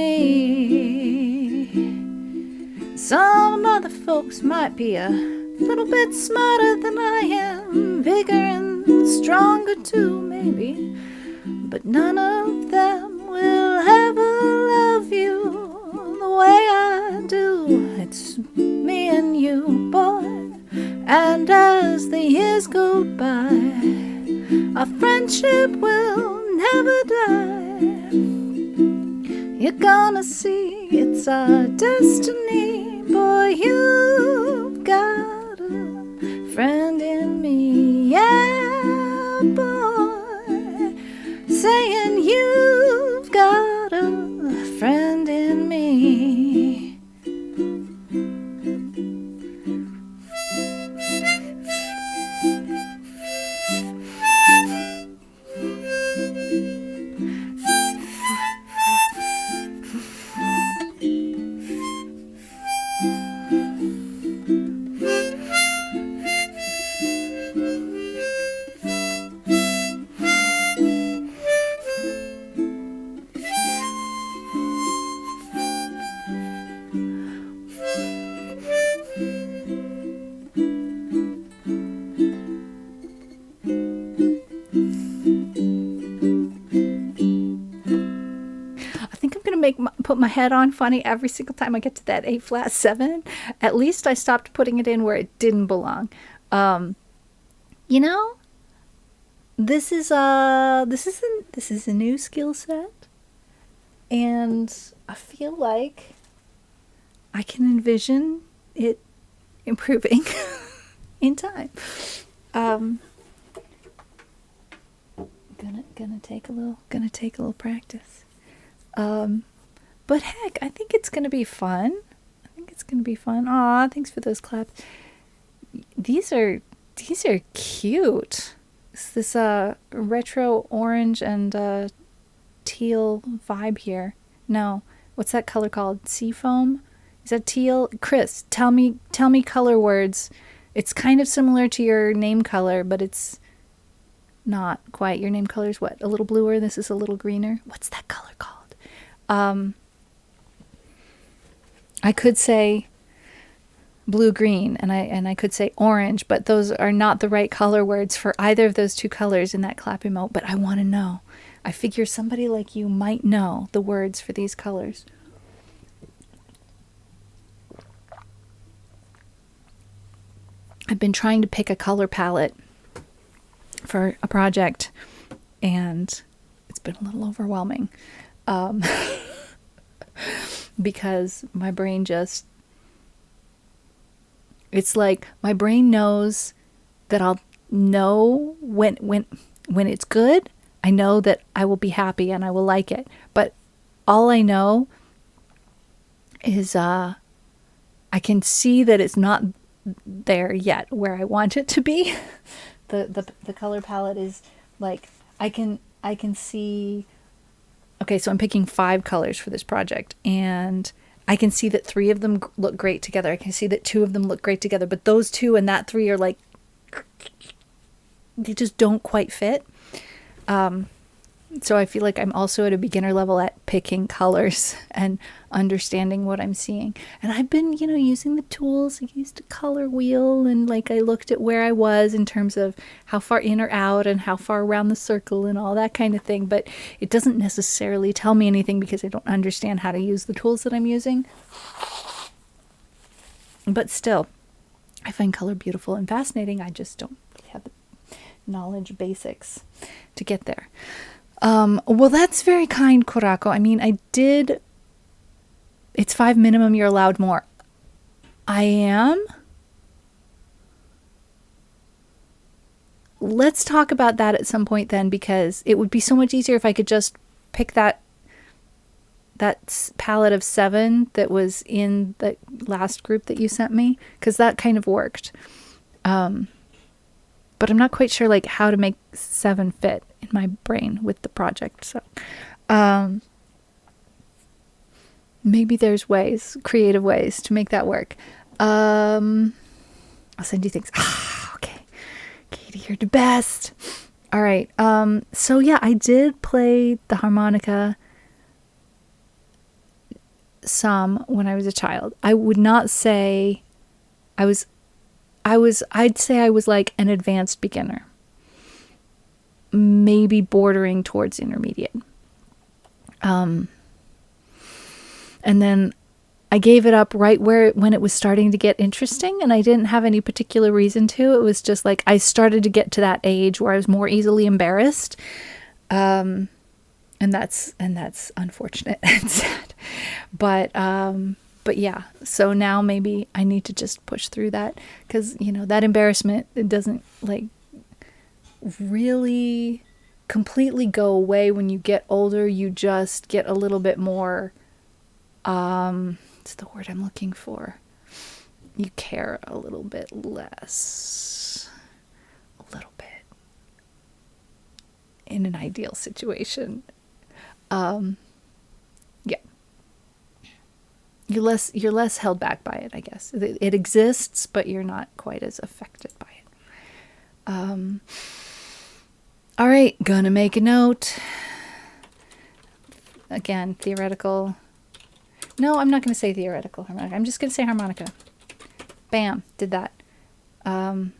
Some other folks might be a little bit smarter than I am, bigger and stronger too, maybe, but none of them will ever love you the way I do. It's me and you, boy, and as the years go by, our friendship will never die. You're gonna see it's our destiny, boy, you've got a friend in me, yeah, boy, saying you've got a friend in me. Put my head on funny every single time I get to that A flat 7. At least I stopped putting it in where it didn't belong. You know, this is a new skill set, and I feel like I can envision it improving in time. Gonna take a little practice. But heck, I think it's going to be fun. Aw, thanks for those claps. These are cute. It's this retro orange and teal vibe here. No, what's that color called? Seafoam? Is that teal? Chris, tell me color words. It's kind of similar to your name color, but it's not quite. Your name color is what? A little bluer. This is a little greener. What's that color called? I could say blue-green, and I could say orange, but those are not the right color words for either of those two colors in that clap emote, but I want to know. I figure somebody like you might know the words for these colors. I've been trying to pick a color palette for a project, and it's been a little overwhelming. Because my brain it's like my brain knows that I'll know when it's good. I know that I will be happy and I will like it. But all I know is I can see that it's not there yet where I want it to be. The color palette is like I can see. Okay, so I'm picking 5 colors for this project, and I can see that 3 of them look great together. I can see that 2 of them look great together, but those 2 and that 3 are like, they just don't quite fit. So I feel like I'm also at a beginner level at picking colors and understanding what I'm seeing. And I've been, using the tools. I used a color wheel, and I looked at where I was in terms of how far in or out and how far around the circle and all that kind of thing. But it doesn't necessarily tell me anything because I don't understand how to use the tools that I'm using. But still, I find color beautiful and fascinating. I just don't have the knowledge basics to get there. Well, that's very kind, Korako. I mean, it's 5 minimum, you're allowed more. I am? Let's talk about that at some point then, because it would be so much easier if I could just pick that palette of 7 that was in the last group that you sent me, because that kind of worked. But I'm not quite sure how to make 7 fit in my brain with the project. So maybe there's creative ways to make that work. I'll send you things. Okay. Katie, you're the best. All right. So yeah, I did play the harmonica some when I was a child. I would not say I'd say I was like an advanced beginner. Maybe bordering towards intermediate. And then I gave it up right when it was starting to get interesting, and I didn't have any particular reason to. It was just like I started to get to that age where I was more easily embarrassed. And that's unfortunate and sad. But yeah, so now maybe I need to just push through that, because that embarrassment, it doesn't like really completely go away when you get older. You just get a little bit more, what's the word I'm looking for? You care a little bit less. A little bit. In an ideal situation. Yeah. You're less held back by it, I guess. It exists, but you're not quite as affected by it. All right, gonna make a note. Again, theoretical. No, I'm not gonna say theoretical harmonica. I'm just gonna say harmonica. Bam, did that. I'm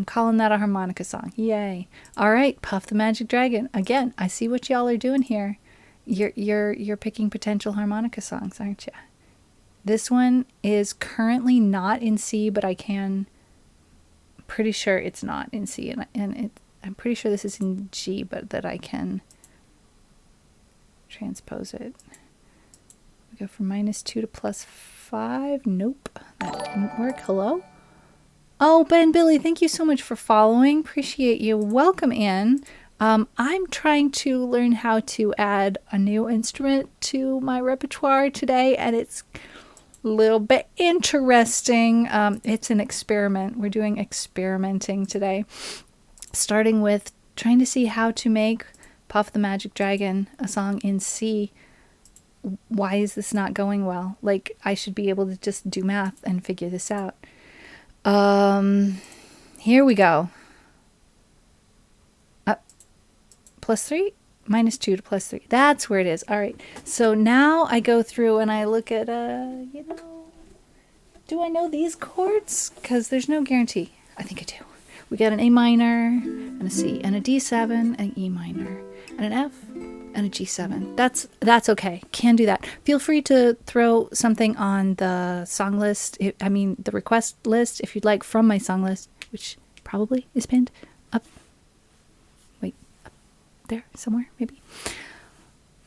calling that a harmonica song. Yay. All right, Puff the Magic Dragon. Again, I see what y'all are doing here. You're picking potential harmonica songs, aren't you? This one is currently not in C, but pretty sure it's not in C, and I'm pretty sure this is in G, but that I can transpose it. We go from -2 to +5. Nope, that didn't work. Hello? Oh, Ben Billy, thank you so much for following. Appreciate you. Welcome in. I'm trying to learn how to add a new instrument to my repertoire today, and it's a little bit interesting. It's an experiment. We're doing experimenting today, starting with trying to see how to make Puff the Magic Dragon a song in C. Why is this not going well? Like, I should be able to just do math and figure this out. Here we go. +3? -2 to +3. That's where it is. All right. So now I go through and I look at, do I know these chords? Because there's no guarantee. I think I do. We got an A minor, and a C, and a D7, an E minor, and an F, and a G7. That's okay. Can do that. Feel free to throw something on the song list. The request list, if you'd like, from my song list, which probably is pinned up. Wait, up there somewhere, maybe.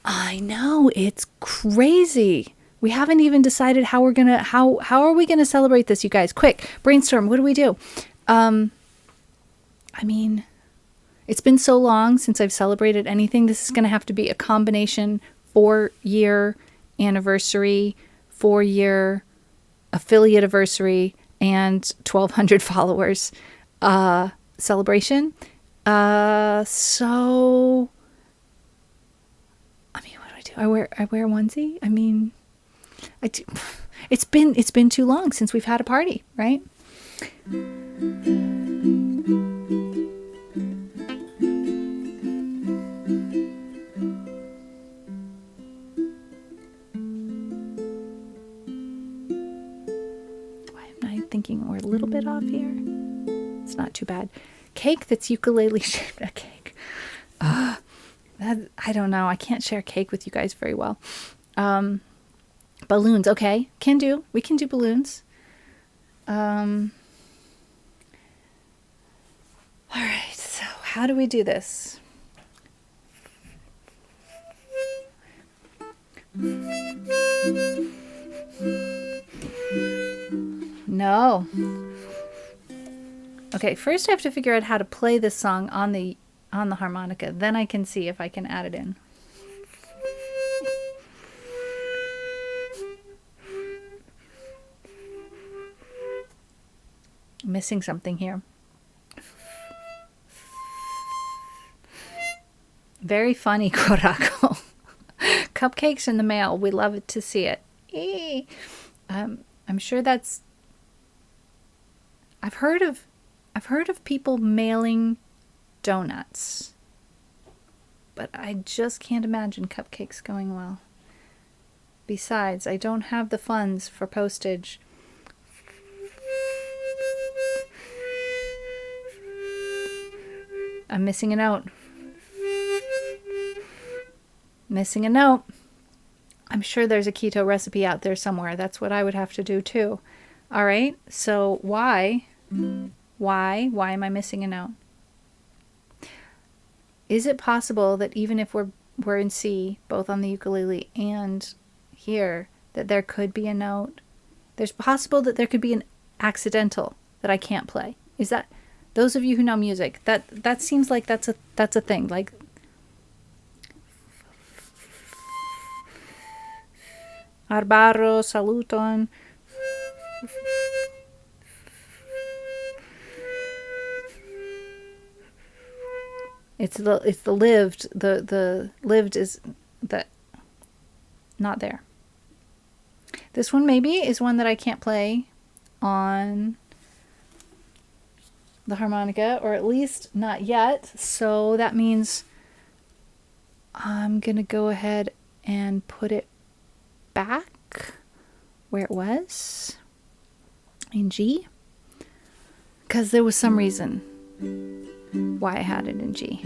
I know, it's crazy. We haven't even decided how are we gonna celebrate this, you guys? Quick, brainstorm. What do we do? It's been so long since I've celebrated anything. This is going to have to be a combination 4-year anniversary, 4-year affiliate anniversary, and 1,200 followers celebration. So, what do I do? I wear a onesie. I do. It's been too long since we've had a party, right? Thinking we're a little bit off here. It's not too bad. Cake that's ukulele shaped. A cake. I don't know. I can't share cake with you guys very well. Balloons. Okay. Can do. We can do balloons. All right. So how do we do this? No. Okay, first I have to figure out how to play this song on the harmonica. Then I can see if I can add it in. I'm missing something here. Very funny, Korako. Cupcakes in the mail. We love it to see it. I'm sure that's... I've heard of people mailing donuts, but I just can't imagine cupcakes going well. Besides, I don't have the funds for postage. I'm missing a note. Missing a note. I'm sure there's a keto recipe out there somewhere. That's what I would have to do too. All right. So why am I missing a note? Is it possible that even if we're in C, both on the ukulele and here, that there could be a note? There's possible that there could be an accidental that I can't play. Is that, those of you who know music, that seems like that's a thing. Like, Arbaro saluton. It's the lived. The lived is that not there. This one maybe is one that I can't play on the harmonica, or at least not yet. So that means I'm gonna go ahead and put it back where it was in G, because there was some reason why I had it in G.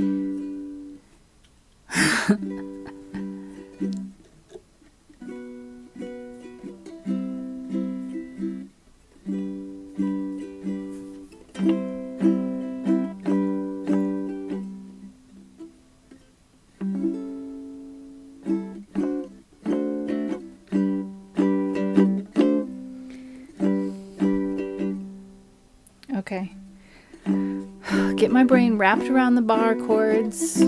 Okay. Get my brain wrapped around the bar chords.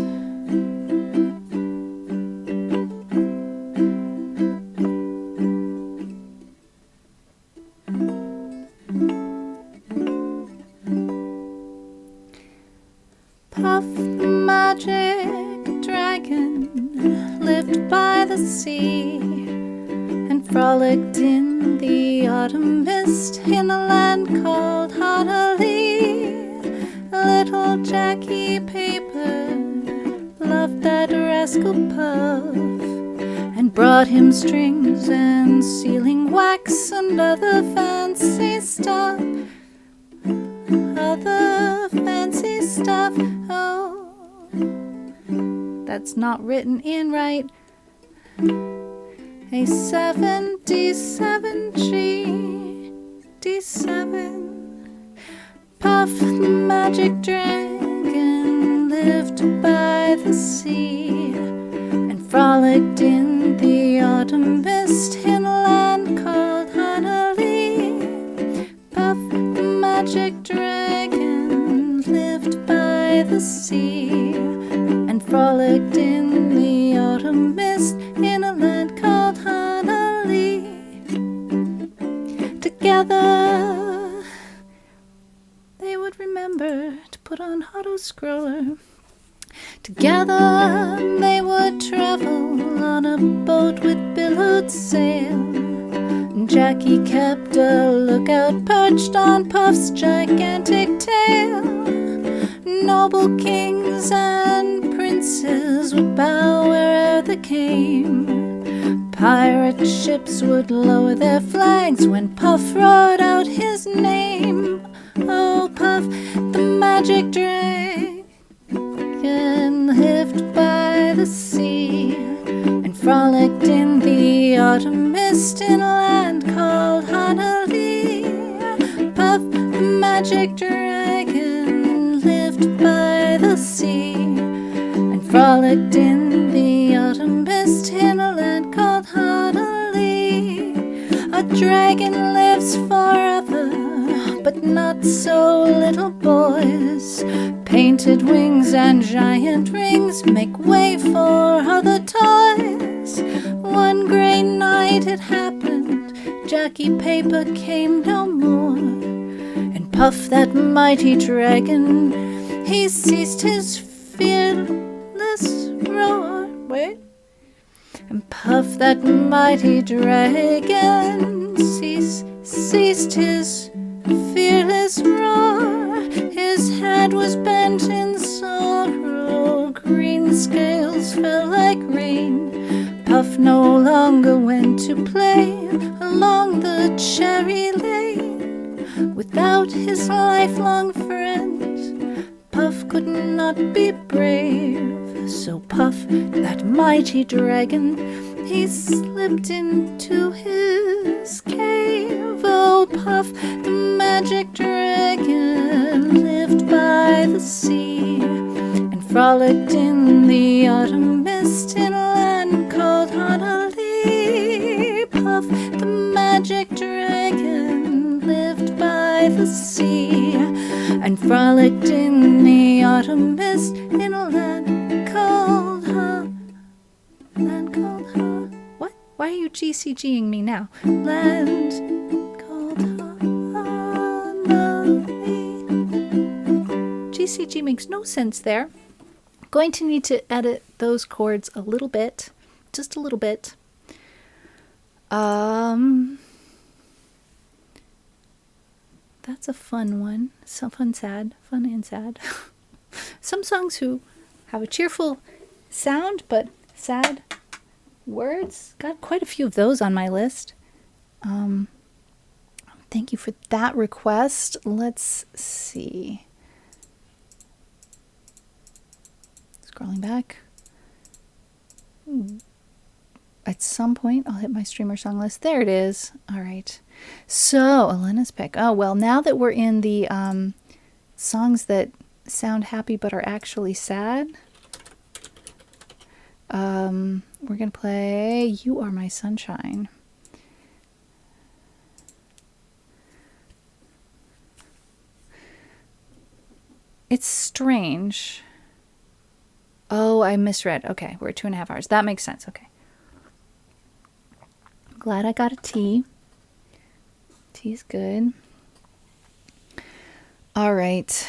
Puff the magic dragon lived by the sea and frolicked in the autumn mist in a land called Honolulu. Little Jackie Paper loved that rascal Puff and brought him strings and sealing wax and other fancy stuff. Other fancy stuff. Oh, that's not written in right. A 77 G D7. Puff the magic dragon lived by the sea and frolicked in the autumn mist in a land called Honolulu. Puff the magic dragon lived by the sea and frolicked in the autumn mist in a land called Honolulu. Together they would remember to put on auto-scroller. Together they would travel on a boat with billowed sail. Jackie kept a lookout perched on Puff's gigantic tail. Noble kings and princes would bow wherever they came. Pirate ships would lower their flags when Puff roared out his name. Oh, Puff, the magic dragon lived by the sea and frolicked in the autumn mist in a land called Honolulu. Puff, the magic dragon lived by the sea and frolicked in the autumn mist in a land called Honolulu. A dragon lives forever, but not so little boys. Painted wings and giant rings make way for other toys. One great night it happened, Jackie Paper came no more, and Puff, that mighty dragon, he ceased his fearless roar. Wait. And Puff, that mighty dragon, ceased his fearless roar. His head was bent in sorrow, green scales fell like rain. Puff Puff no longer went to play along the cherry lane without his lifelong friend. Puff could not be brave, so Puff, that mighty dragon, he slipped into his cave. Oh, Puff, the magic dragon, lived by the sea and frolicked in the autumn mist in a land called Honolulu. Puff, the magic dragon, lived by the sea and frolicked in the autumn mist in a land called what? Why are you GCGing me now? Land called Honolulu. GCG makes no sense there. Going to need to edit those chords a little bit, just a little bit. That's a fun one. So fun and sad. Some songs who have a cheerful sound but sad words. Got quite a few of those on my list. Thank you for that request. Let's see. Scrolling back. At some point, I'll hit my streamer song list. There it is. All right. So, Alena's pick. Oh, well, now that we're in the songs that sound happy but are actually sad, we're going to play You Are My Sunshine. It's strange. Oh, I misread. Okay, we're at 2.5 hours. That makes sense. Okay. Glad I got a tea. Tea's good. All right.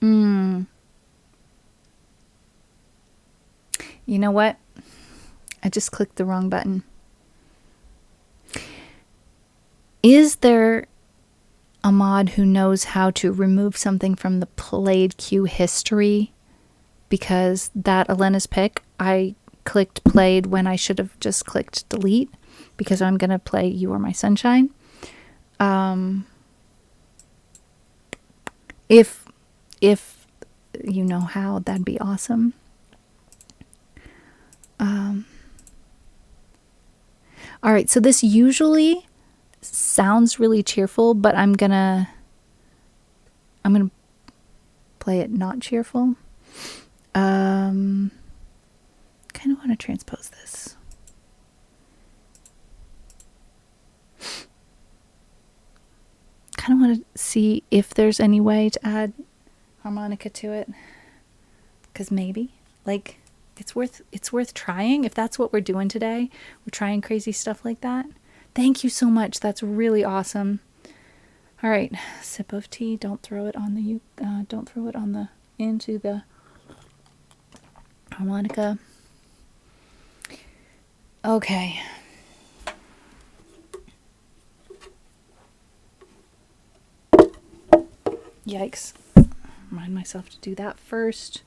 You know what? I just clicked the wrong button. Is there a mod who knows how to remove something from the played queue history? Because that Alena's pick, I clicked played when I should have just clicked delete, because I'm going to play You Are My Sunshine. If you know how, that'd be awesome. All right, so this usually sounds really cheerful, but I'm gonna play it not cheerful. Kind of want to transpose this. Kind of want to see if there's any way to add harmonica to it, because maybe, like, it's worth trying. If that's what we're doing today, we're trying crazy stuff like that. Thank you so much. That's really awesome. All right, sip of tea. Don't throw it on the into the harmonica. Okay. Yikes. Remind myself to do that first.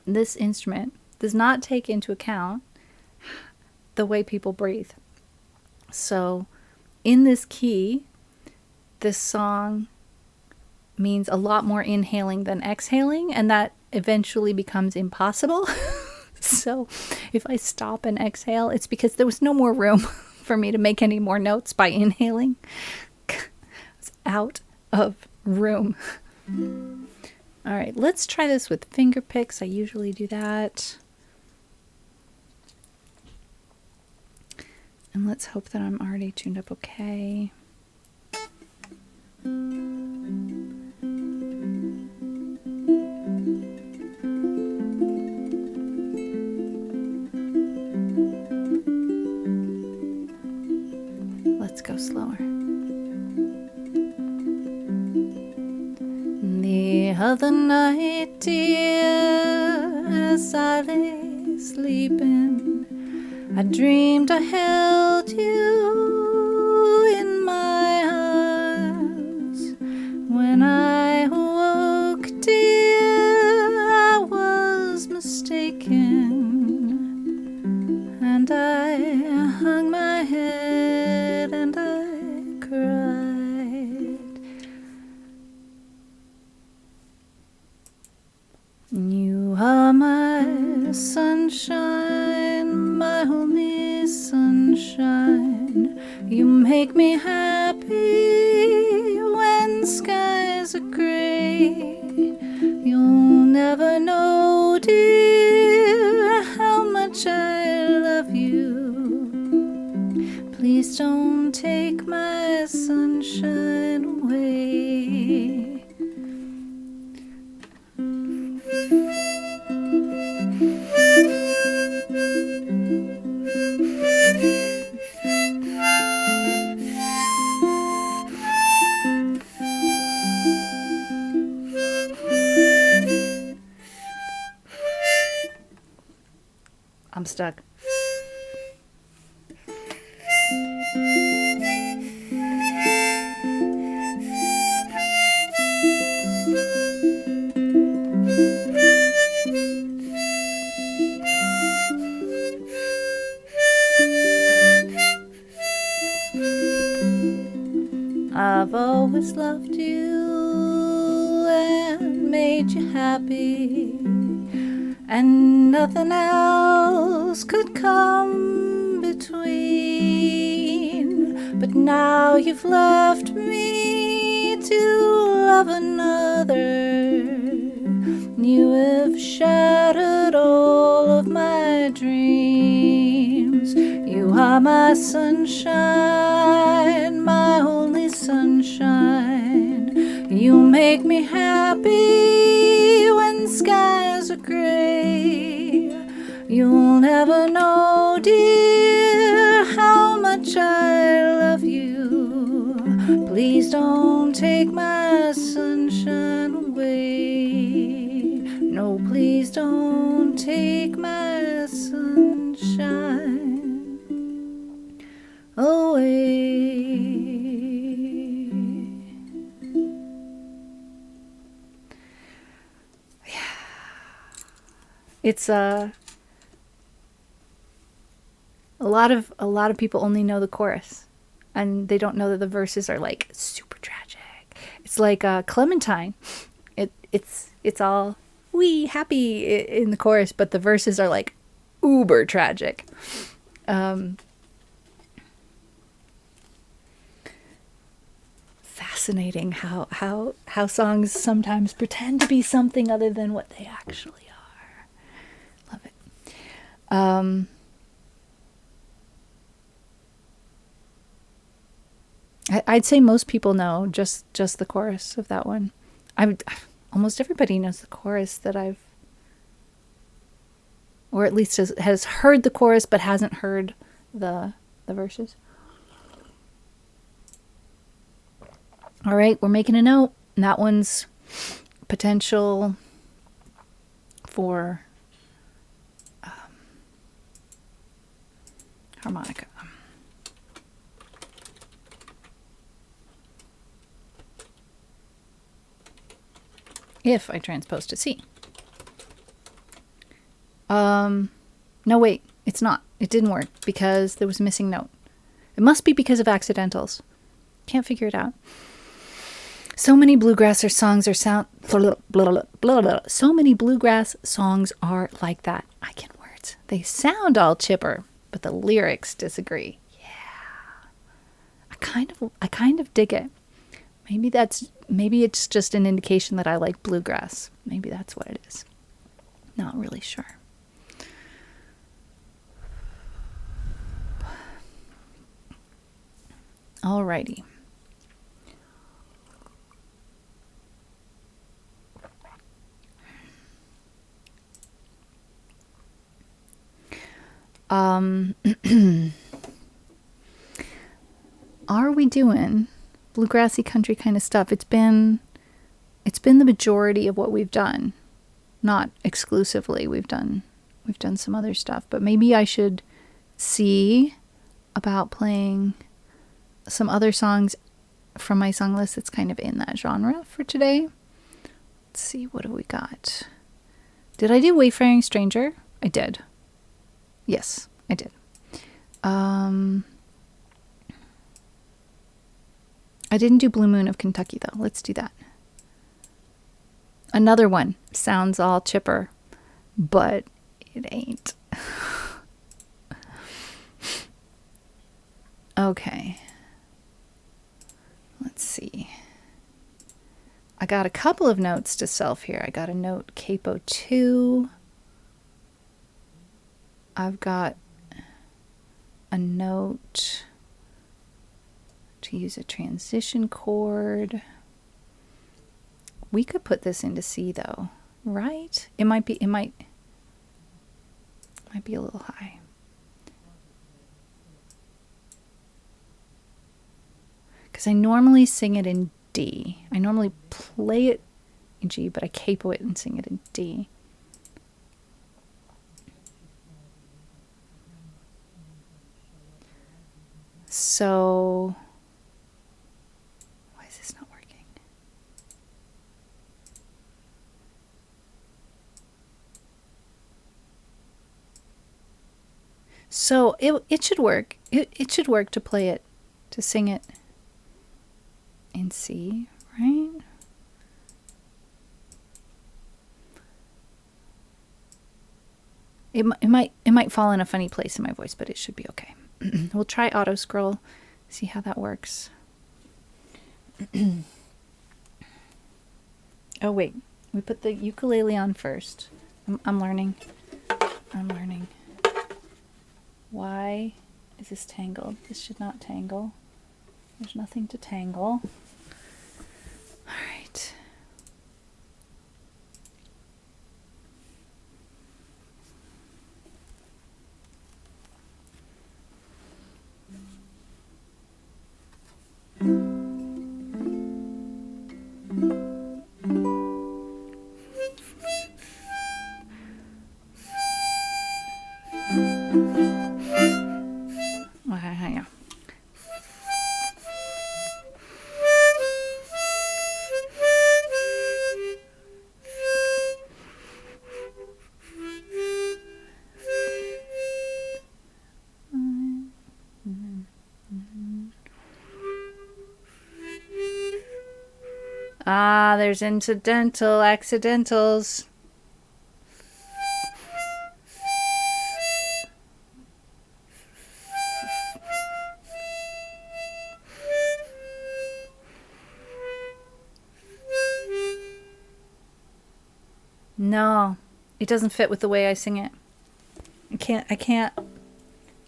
This instrument does not take into account the way people breathe. So in this key, this song means a lot more inhaling than exhaling, and that eventually becomes impossible. So if I stop and exhale, it's because there was no more room for me to make any more notes by inhaling. It's out of room. All right, let's try this with finger picks. I usually do that. And let's hope that I'm already tuned up okay. Let's go slower. The other night, dear, as I lay sleeping, I dreamed I held you in my arms. When I woke, dear, I was mistaken, and I hung my head and I cried. You are my sunshine, my only sunshine. You make me happy when skies are gray. You'll never know, dear, how much I love you. Please don't take my sunshine away. I'm stuck. I've always loved you and made you happy, and nothing else could come between. But now you've left me to love another. You have shattered all of my dreams. You are my sunshine, my only sunshine. You make me happy when skies are gray. You'll never know, dear, how much I love you. Please don't take my sunshine away. No, please don't take my sunshine away. It's a lot of people only know the chorus, and they don't know that the verses are like super tragic. It's like Clementine. It's all wee happy in the chorus, but the verses are like uber tragic. Fascinating how songs sometimes pretend to be something other than what they actually are. Love it. I'd say most people know just the chorus of that one. Almost everybody knows the chorus that I've, or at least has heard the chorus but hasn't heard the verses. All right, we're making a note. And that one's potential for harmonica. If I transpose to C. No, wait, it's not. It didn't work because there was a missing note. It must be because of accidentals. Can't figure it out. So many bluegrass songs are so many bluegrass songs are like that. I can't words. They sound all chipper, but the lyrics disagree. Yeah. I kind of dig it. Maybe that's maybe it's just an indication that I like bluegrass. Maybe that's what it is. Not really sure. Alrighty. Are we doing bluegrassy country kind of stuff? It's been the majority of what we've done. Not exclusively. We've done some other stuff, but maybe I should see about playing some other songs from my song list that's kind of in that genre for today. Let's see, what do we got? Did I do Wayfaring Stranger? I did. Yes, I did. I didn't do Blue Moon of Kentucky, though. Let's do that. Another one. Sounds all chipper, but it ain't. Okay. Let's see. I got a couple of notes to self here. I got a note capo 2. I've got a note to use a transition chord. We could put this into C though, right? It might be a little high. Because I normally sing it in D. I normally play it in G, but I capo it and sing it in D. So, why is this not working? So it should work. It should work to play it, to sing it in C, right? It might fall in a funny place in my voice, but it should be okay. We'll try auto scroll, see how that works. Oh wait, we put the ukulele on first. I'm learning. Why is this tangled? This should not tangle. There's nothing to tangle. All right. Ah, there's incidental accidentals. No, it doesn't fit with the way I sing it.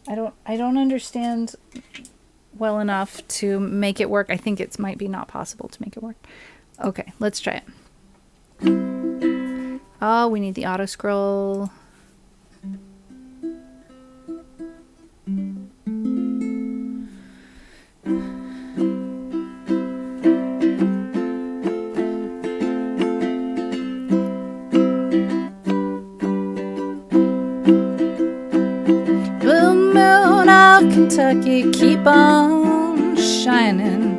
I don't understand well enough to make it work. I think it might be not possible to make it work. Okay, let's try it. Oh, we need the auto scroll. Blue moon of Kentucky, keep on shining.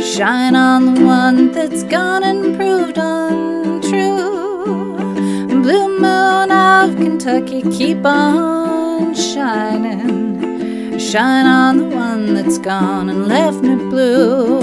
Shine on the one that's gone and proved untrue. Blue moon of Kentucky, keep on shining. Shine on the one that's gone and left me blue.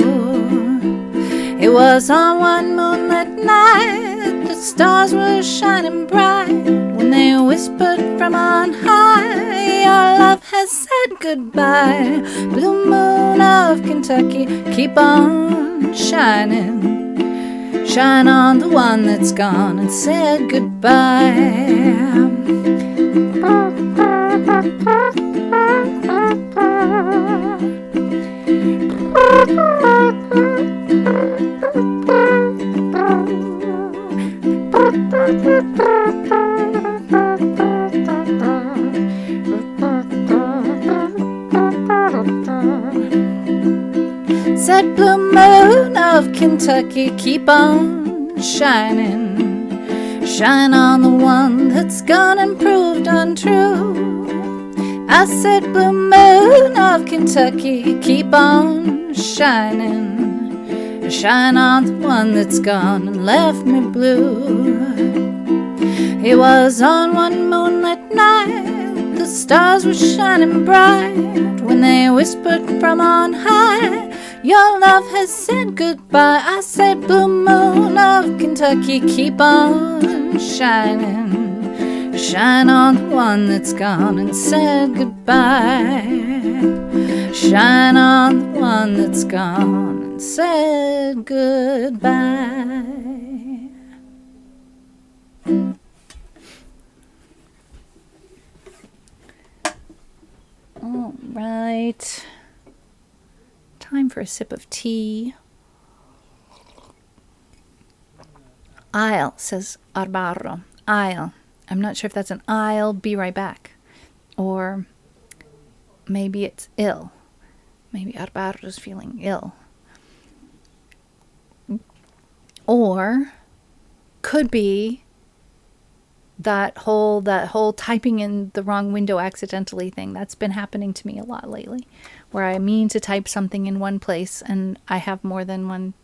It was on one moonlit night, the stars were shining bright, when they whispered from on high, your love has said goodbye. Blue moon of Kentucky, keep on shining. Shine on the one that's gone and said goodbye. Said blue moon of Kentucky, keep on shining. Shine on the one that's gone and proved untrue. I said blue moon of Kentucky, keep on shining. Shine on the one that's gone and left me blue. It was on one moonlit night, the stars were shining bright, when they whispered from on high, your love has said goodbye. I said blue moon of Kentucky, keep on shining. Shine on the one that's gone and said goodbye. Shine on the one that's gone and said goodbye. All right. Time for a sip of tea. I'll, says Arbarro. I'll. I'm not sure if that's an I'll be right back. Or maybe it's ill. Maybe Arbarro's feeling ill. Or could be that whole typing in the wrong window accidentally thing. That's been happening to me a lot lately, where I mean to type something in one place and I have more than one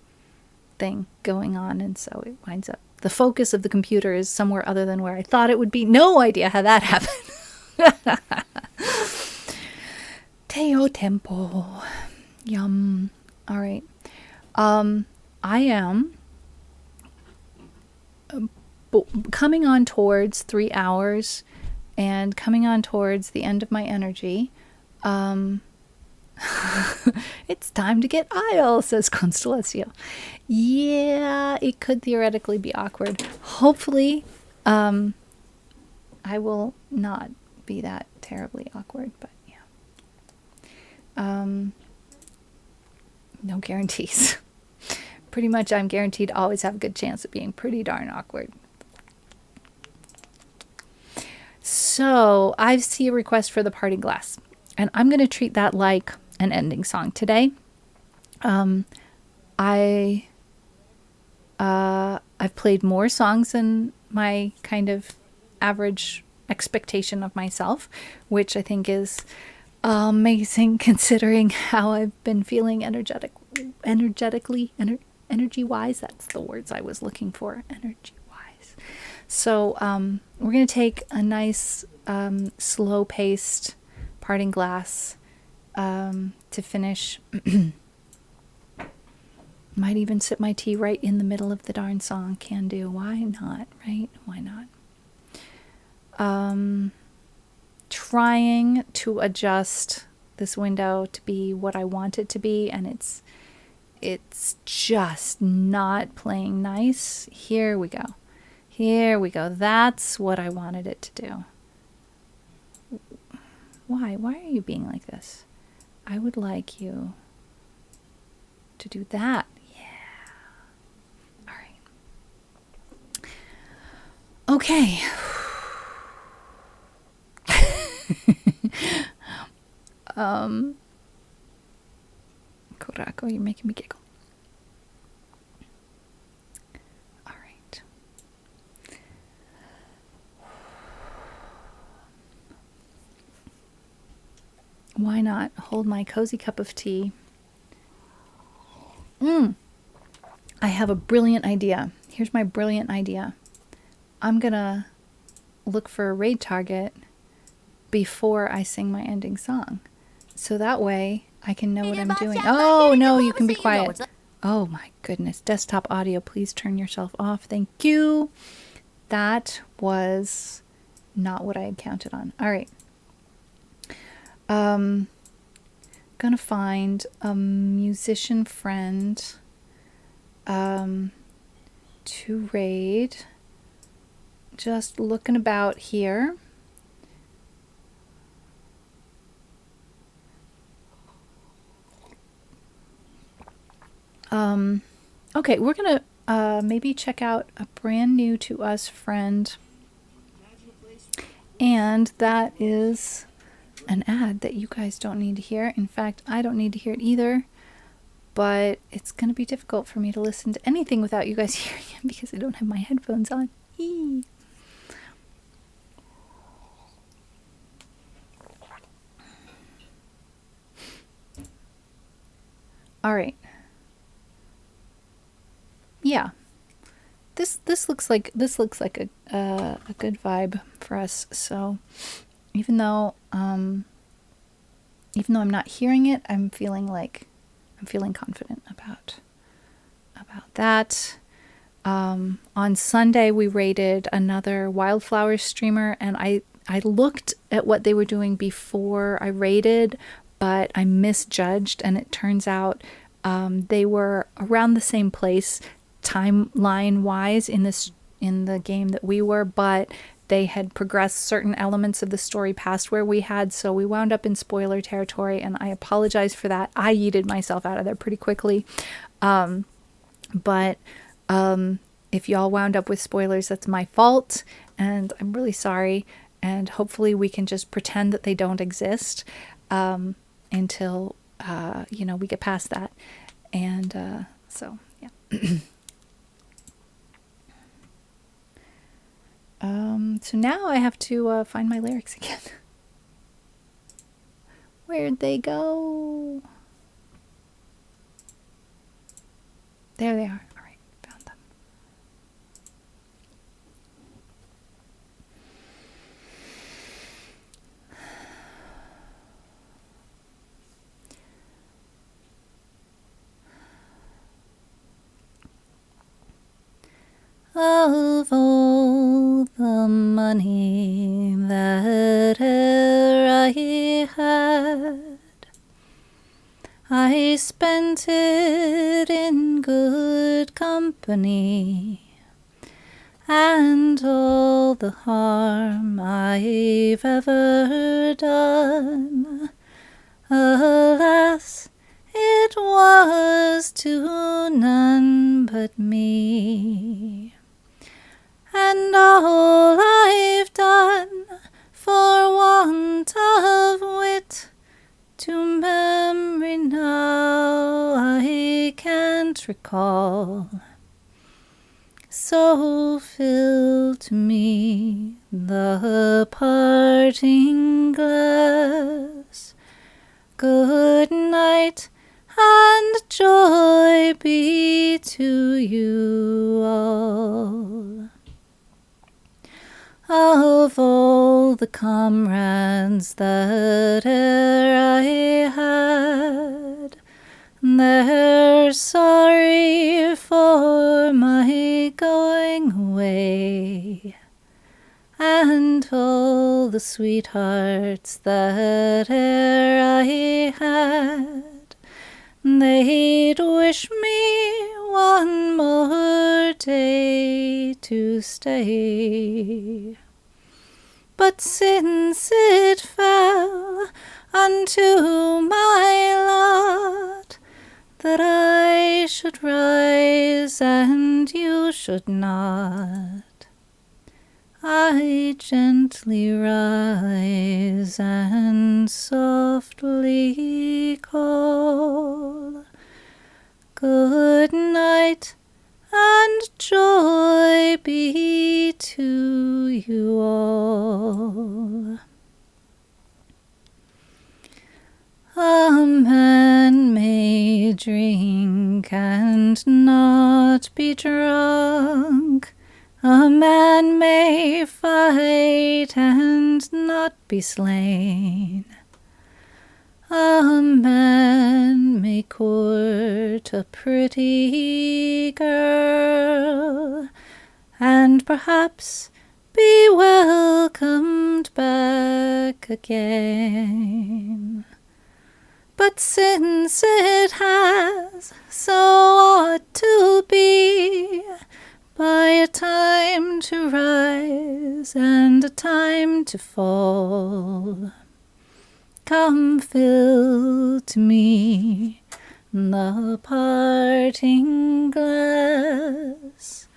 thing going on, and so it winds up the focus of the computer is somewhere other than where I thought it would be. No idea how that happened. Teo tempo. Yum. All right. I am coming on towards 3 hours and coming on towards the end of my energy. It's time to get aisle, says Constellacio. Yeah, it could theoretically be awkward. Hopefully, I will not be that terribly awkward, but yeah. No guarantees. Pretty much I'm guaranteed to always have a good chance of being pretty darn awkward. So, I see a request for the parting glass, and I'm going to treat that like an ending song today. I've played more songs than my kind of average expectation of myself, which I think is amazing considering how I've been feeling energy-wise. That's the words I was looking for, energy-wise. So we're going to take a nice slow-paced parting glass to finish. Might even sip my tea right in the middle of the darn song. Can do. Why not, right? Why not? Trying to adjust this window to be what I want it to be, and it's just not playing nice. Here we go. Here we go. That's what I wanted it to do. Why? Why are you being like this? I would like you to do that. Yeah. All right. Okay. Korako, you're making me giggle. All right. Why not hold my cozy cup of tea? I have a brilliant idea. Here's my brilliant idea. I'm gonna look for a raid target before I sing my ending song. So that way I can know what I'm doing. Oh no, you can be quiet. Oh my goodness. Desktop audio, please turn yourself off. Thank you. That was not what I had counted on. All right. Gonna find a musician friend to raid. Just looking about here. Okay, we're gonna maybe check out a brand new to us friend. And that is an ad that you guys don't need to hear. In fact, I don't need to hear it either. But it's going to be difficult for me to listen to anything without you guys hearing it because I don't have my headphones on. Eee. All right. Yeah. This looks like a good vibe for us. So even though I'm not hearing it, I'm feeling confident about that. On Sunday we raided another wildflower streamer, and I looked at what they were doing before I raided, but I misjudged, and it turns out they were around the same place timeline wise in the game that we were, but they had progressed certain elements of the story past where we had, so we wound up in spoiler territory, and I apologize for that. I yeeted myself out of there pretty quickly. But if y'all wound up with spoilers, that's my fault, and I'm really sorry, and hopefully we can just pretend that they don't exist until we get past that. And so yeah. So now I have to find my lyrics again. Where'd they go? There they are. All right, found them. Of all the money that e'er I had, I spent it in good company, and all the harm I've ever done, alas, it was to none but me. And all I've done for want of wit, to memory now I can't recall. So fill to me the parting glass. Good night, and joy be to you all. Of all the comrades that e'er I had, they're sorry for my going away, and all the sweethearts that e'er I had, they'd wish me one more day to stay. But since it fell unto my lot that I should rise and you should not, I gently rise and softly call, good night, and joy be to you all. A man may drink and not be drunk. A man may fight and not be slain. A man may court a pretty girl, and perhaps be welcomed back again. But since it has so ought to be, by a time to rise and a time to fall, come fill to me the parting glass.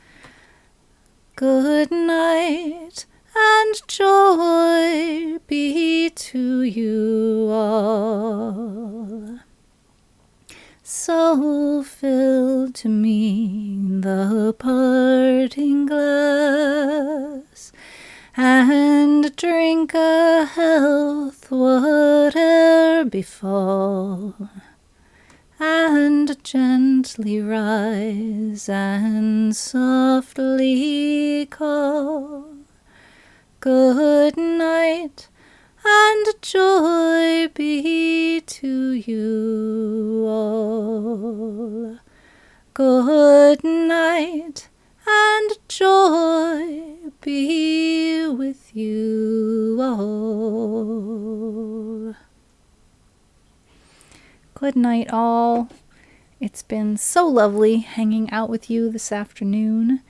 Good night and joy be to you all. So fill to me the parting glass, and drink a health whate'er befall, and gently rise and softly call. Good night and joy be to you all. Good night and joy be with you all. Good night, all. It's been so lovely hanging out with you this afternoon.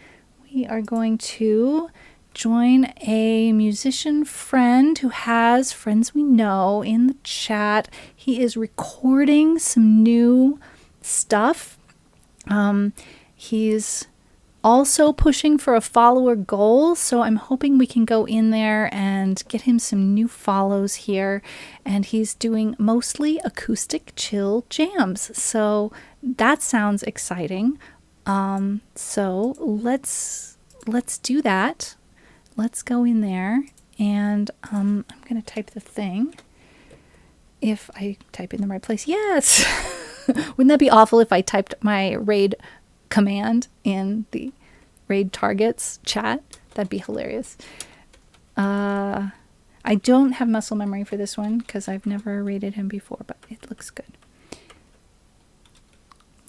We are going to join a musician friend who has friends we know in the chat. He is recording some new stuff. He's also pushing for a follower goal, so I'm hoping we can go in there and get him some new follows here. And he's doing mostly acoustic chill jams, so that sounds exciting. So let's do that. Let's go in there, and I'm gonna type the thing. If I type in the right place, yes. Wouldn't that be awful if I typed my raid command in the raid targets chat? That'd be hilarious. I don't have muscle memory for this one because I've never raided him before, but it looks good.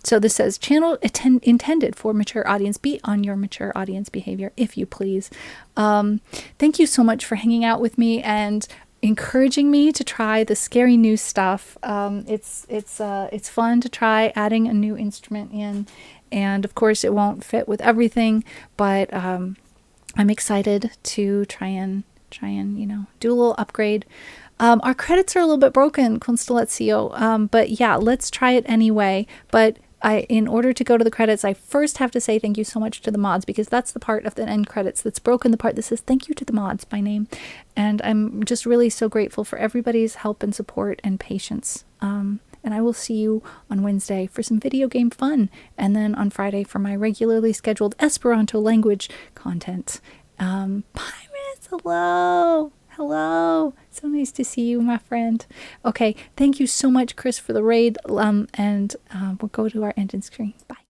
So this says, channel intended for mature audience. Be on your mature audience behavior, if you please. Thank you so much for hanging out with me and encouraging me to try the scary new stuff. It's fun to try adding a new instrument in, and of course it won't fit with everything, but I'm excited to try and do a little upgrade. Our credits are a little bit broken, Constellatio, but yeah, let's try it anyway. But in order to go to the credits, I first have to say thank you so much to the mods, because that's the part of the end credits that's broken, the part that says thank you to the mods by name. And I'm just really so grateful for everybody's help and support and patience. And I will see you on Wednesday for some video game fun, and then on Friday for my regularly scheduled Esperanto language content. Pirates, hello! Hello! So nice to see you, my friend. Okay, thank you so much, Chris, for the raid, and we'll go to our ending screen. Bye.